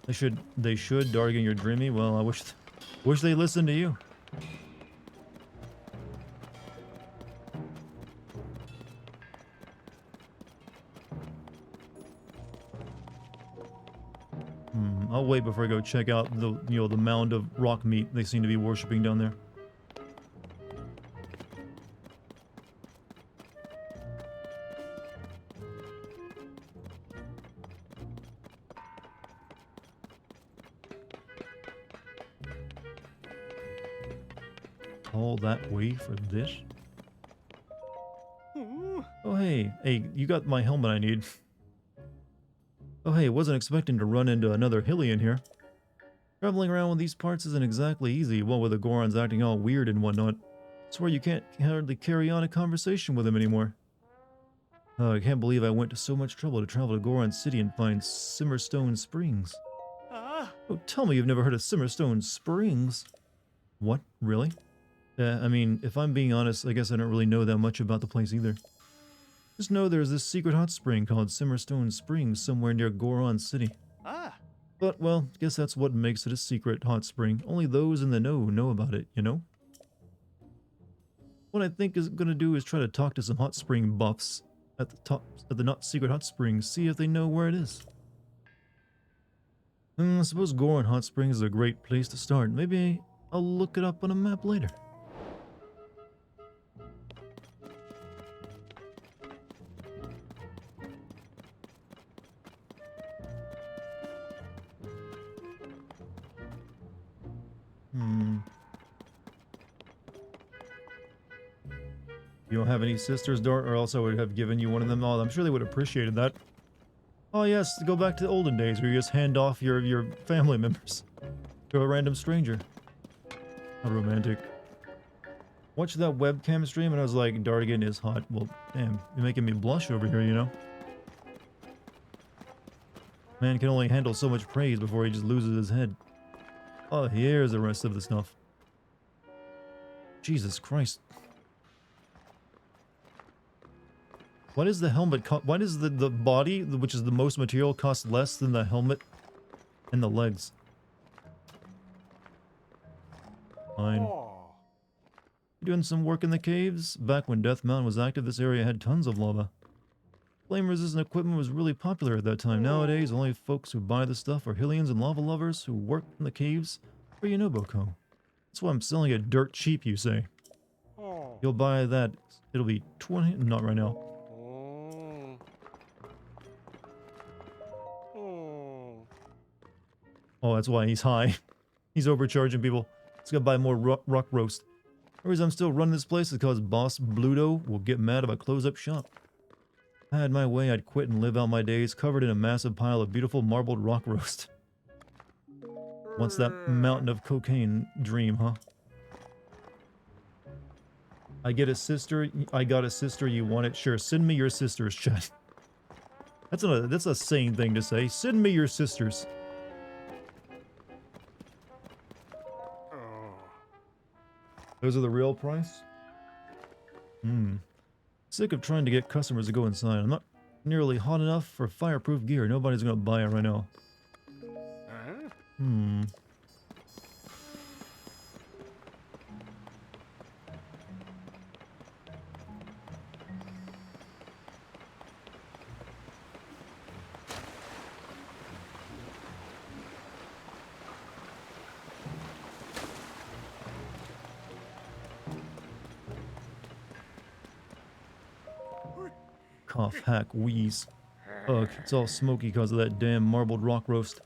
They should, Dartigan, you're dreamy. Well, I wish they listened to you. I'll wait before I go check out the mound of rock meat they seem to be worshipping down there. All that way for this? Oh hey, you got my helmet I need. Oh hey, wasn't expecting to run into another Hylian here. Traveling around with these parts isn't exactly easy, what with the Gorons acting all weird and whatnot. Swear you can't hardly carry on a conversation with them anymore. I can't believe I went to so much trouble to travel to Goron City and find Simmerstone Springs. Oh, tell me you've never heard of Simmerstone Springs. What? Really? I mean, if I'm being honest, I guess I don't really know that much about the place either. Just know there's this secret hot spring called Simmerstone Springs somewhere near Goron City. But, well, guess that's what makes it a secret hot spring. Only those in the know about it, you know? What I think is gonna do is try to talk to some hot spring buffs at the not secret hot springs, see if they know where it is. I suppose Goron Hot Springs is a great place to start. Maybe I'll look it up on a map later. You don't have any sisters, Dart, or else I would have given you one of them. Oh, I'm sure they would have appreciated that. Oh yes, go back to the olden days where you just hand off your family members to a random stranger. How romantic. Watched that webcam stream and I was like, Dartigan is hot. Well, damn, you're making me blush over here, you know? Man can only handle so much praise before he just loses his head. Oh, here's the rest of the stuff. Jesus Christ. Why does the helmet why does the body, which is the most material, cost less than the helmet and the legs? Fine. You doing some work in the caves? Back when Death Mountain was active, this area had tons of lava. Flame-resistant equipment was really popular at that time. Nowadays, only folks who buy the stuff are Hylians and lava lovers who work in the caves for Yunobo-ko. That's why I'm selling it dirt cheap, you say. You'll buy that. It'll be 20... Not right now. Oh, that's why he's high. He's overcharging people. He's gonna buy more rock roast. The reason I'm still running this place is because Boss Bluto will get mad if I close up shop. If I had my way, I'd quit and live out my days covered in a massive pile of beautiful marbled rock roast. What's that mountain of cocaine dream, huh? I get a sister, I got a sister, you want it? Sure, send me your sisters, chat. That's a sane thing to say. Send me your sisters. Those are the real price? Sick of trying to get customers to go inside. I'm not nearly hot enough for fireproof gear. Nobody's gonna buy it right now. Cough, hack, wheeze. Ugh, it's all smoky because of that damn marbled rock roast.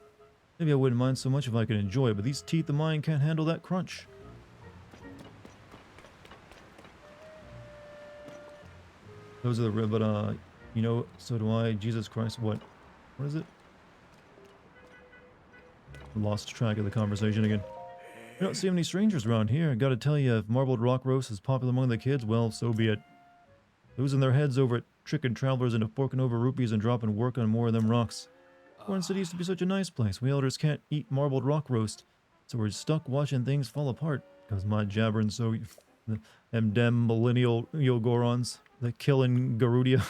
Maybe I wouldn't mind so much if I could enjoy it, but these teeth of mine can't handle that crunch. Those are the, but you know, so do I. Jesus Christ, what is it? Lost track of the conversation again. You don't see many strangers around here. I gotta tell you, if marbled rock roast is popular among the kids, well, so be it. Losing their heads over it, tricking travelers into forking over rupees and dropping work on more of them rocks. Corn City used to be such a nice place. We elders can't eat marbled rock roast, so we're stuck watching things fall apart. Cause my jabbering so... them damn millennial Yogorons. The killing Garudia.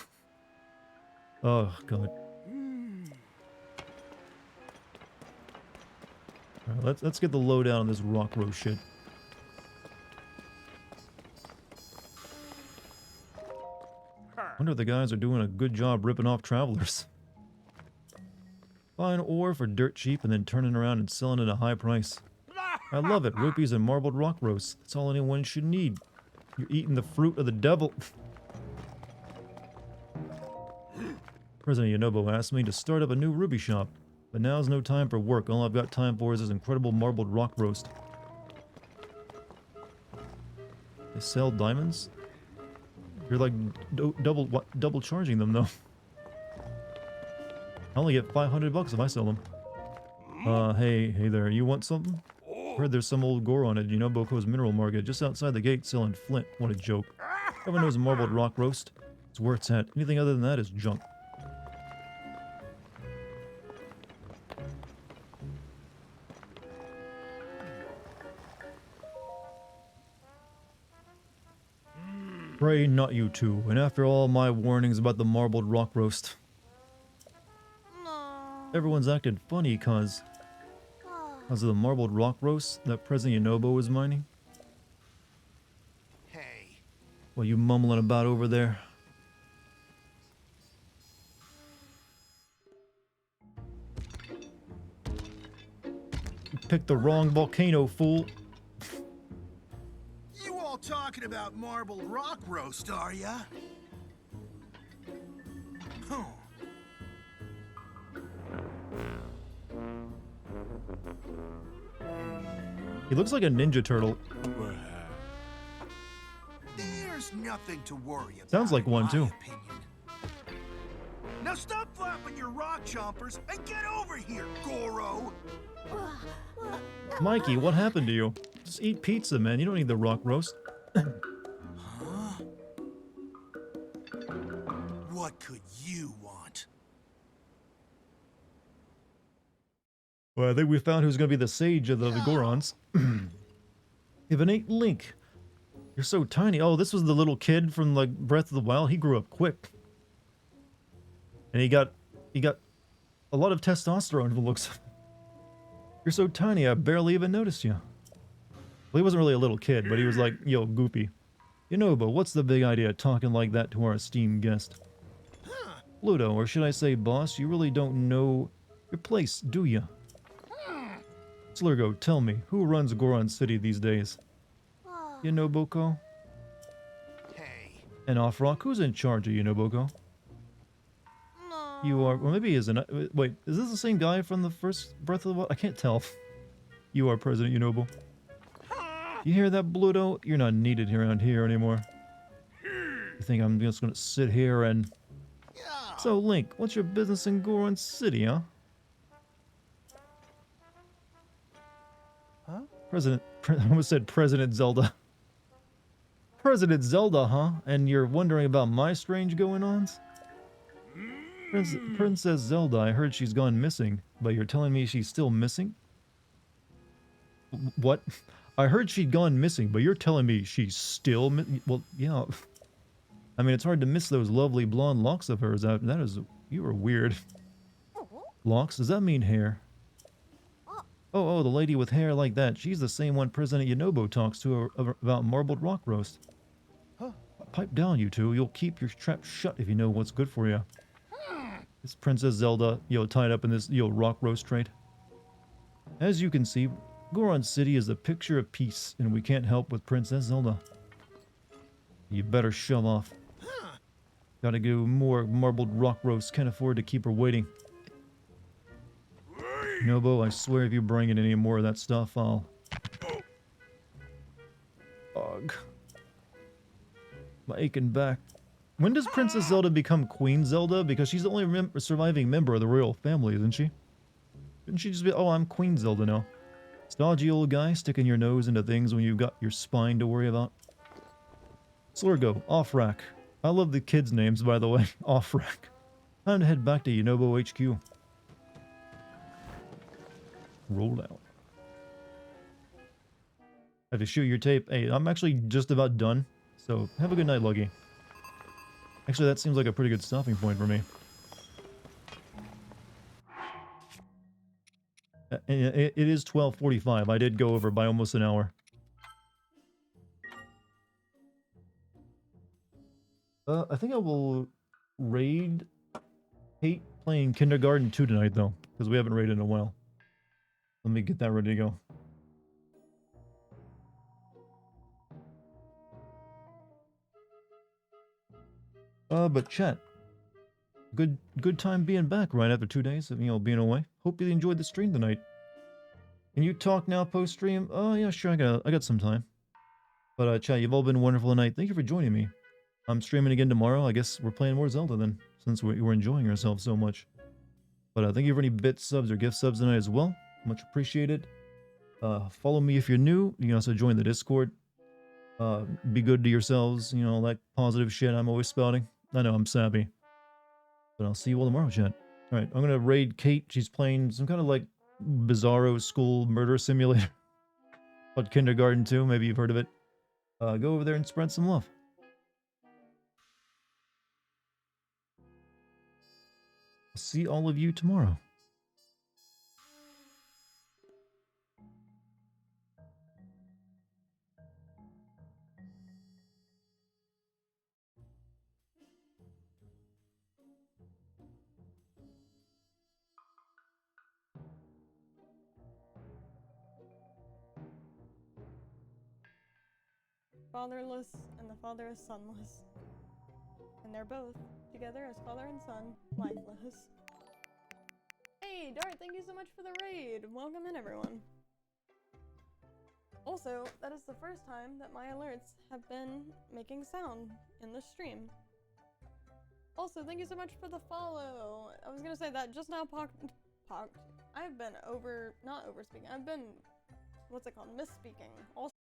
Oh, God. Alright, let's get the lowdown on this rock roast shit. Wonder if the guys are doing a good job ripping off travelers. Buying ore for dirt cheap and then turning around and selling it at a high price. I love it. Rupees and marbled rock roast. That's all anyone should need. You're eating the fruit of the devil. President Yonobo asked me to start up a new ruby shop, but now's no time for work. All I've got time for is this incredible marbled rock roast. They sell diamonds? You're like double charging them though. I only get 500 bucks if I sell them. Hey there, you want something? Heard there's some old Goron at Yunoboko's mineral market just outside the gate selling flint. What a joke. Everyone knows marbled rock roast. It's where it's at. Anything other than that is junk. Pray not you two, and after all my warnings about the marbled rock roast. Everyone's acted funny cause of the marbled rock roast that President Yonobo is mining. Hey. What you mumbling about over there? You picked the wrong volcano, fool. You all talking about marbled rock roast, are ya? Huh. He looks like a Ninja Turtle. There's nothing to worry about. Sounds like one, in my too. opinion. Now stop flapping your rock chompers and get over here, Goro. Mikey, what happened to you? Just eat pizza, man. You don't need the rock roast. Huh? What could you want? Well, I think we found who's going to be the sage of the Gorons. If it ain't Link. You're so tiny. Oh, this was the little kid from like Breath of the Wild. He grew up quick. And he got a lot of testosterone from the looks of it. You're so tiny, I barely even noticed you. Well, he wasn't really a little kid, but he was like, yo, goopy. Yonobo, what's the big idea of talking like that to our esteemed guest? Pluto, or should I say boss, you really don't know your place, do ya? Slurgo, tell me, who runs Goron City these days? Yonoboko? Hey. And Offrock, who's in charge of Yonoboko? You are, or maybe he isn't. Wait, is this the same guy from the first Breath of the Wild? I can't tell. You are President Yonobo. You hear that, Bluto? You're not needed around here anymore. You think I'm just gonna sit here and... So, Link, what's your business in Goron City, huh? I almost said President Zelda. President Zelda, huh? And you're wondering about my strange going-ons? Princess Zelda, I heard she's gone missing, but you're telling me she's still missing? What? I heard she'd gone missing, but you're telling me she's still well, yeah. I mean, it's hard to miss those lovely blonde locks of hers. That is... You are weird. Locks? Does that mean hair? Oh, the lady with hair like that. She's the same one President Yonobo talks to about marbled rock roast. Pipe down, you two. You'll keep your trap shut if you know what's good for you. It's Princess Zelda, tied up in this, rock roast trade. As you can see, Goron City is a picture of peace, and we can't help with Princess Zelda. You better shove off. Gotta go more marbled rock roast. Can't afford to keep her waiting. Nobo, I swear if you bring in any more of that stuff, I'll... Ugh. My aching back. When does Princess Zelda become Queen Zelda? Because she's the only surviving member of the royal family, isn't she? Shouldn't she just be, oh, I'm Queen Zelda now? Stodgy old guy sticking your nose into things when you've got your spine to worry about. Slurgo, off rack. I love the kids' names, by the way. Off rack. Time to head back to Yunobo HQ. Roll out. Have to shoot your tape. Hey, I'm actually just about done. So, have a good night, Luggy. Actually, that seems like a pretty good stopping point for me. It is 12:45. I did go over by almost an hour. I think I will raid Kate playing Kindergarten 2 tonight, though. Because we haven't raided in a while. Let me get that ready to go. But chat. Good time being back right after 2 days of, being away. Hope you enjoyed the stream tonight. Can you talk now post-stream? Oh, yeah, sure, I got some time. But, chat, you've all been wonderful tonight. Thank you for joining me. I'm streaming again tomorrow. I guess we're playing more Zelda then, since we're enjoying ourselves so much. But thank you for any bit subs or gift subs tonight as well. Much appreciated. Follow me if you're new. You can also join the Discord. Be good to yourselves. All that positive shit I'm always spouting. I know, I'm sappy. But I'll see you all tomorrow, chat. Alright, I'm gonna raid Kate. She's playing some kind of like bizarro school murder simulator. Called Kindergarten 2. Maybe you've heard of it. Go over there and spread some love. I'll see all of you tomorrow. Fatherless and the father is sonless. And they're both, together as father and son, lifeless. Hey, Dart, thank you so much for the raid! Welcome in, everyone. Also, that is the first time that my alerts have been making sound in the stream. Also, thank you so much for the follow! I was gonna say that just now I've been not over-speaking, I've been, what's it called, misspeaking. Also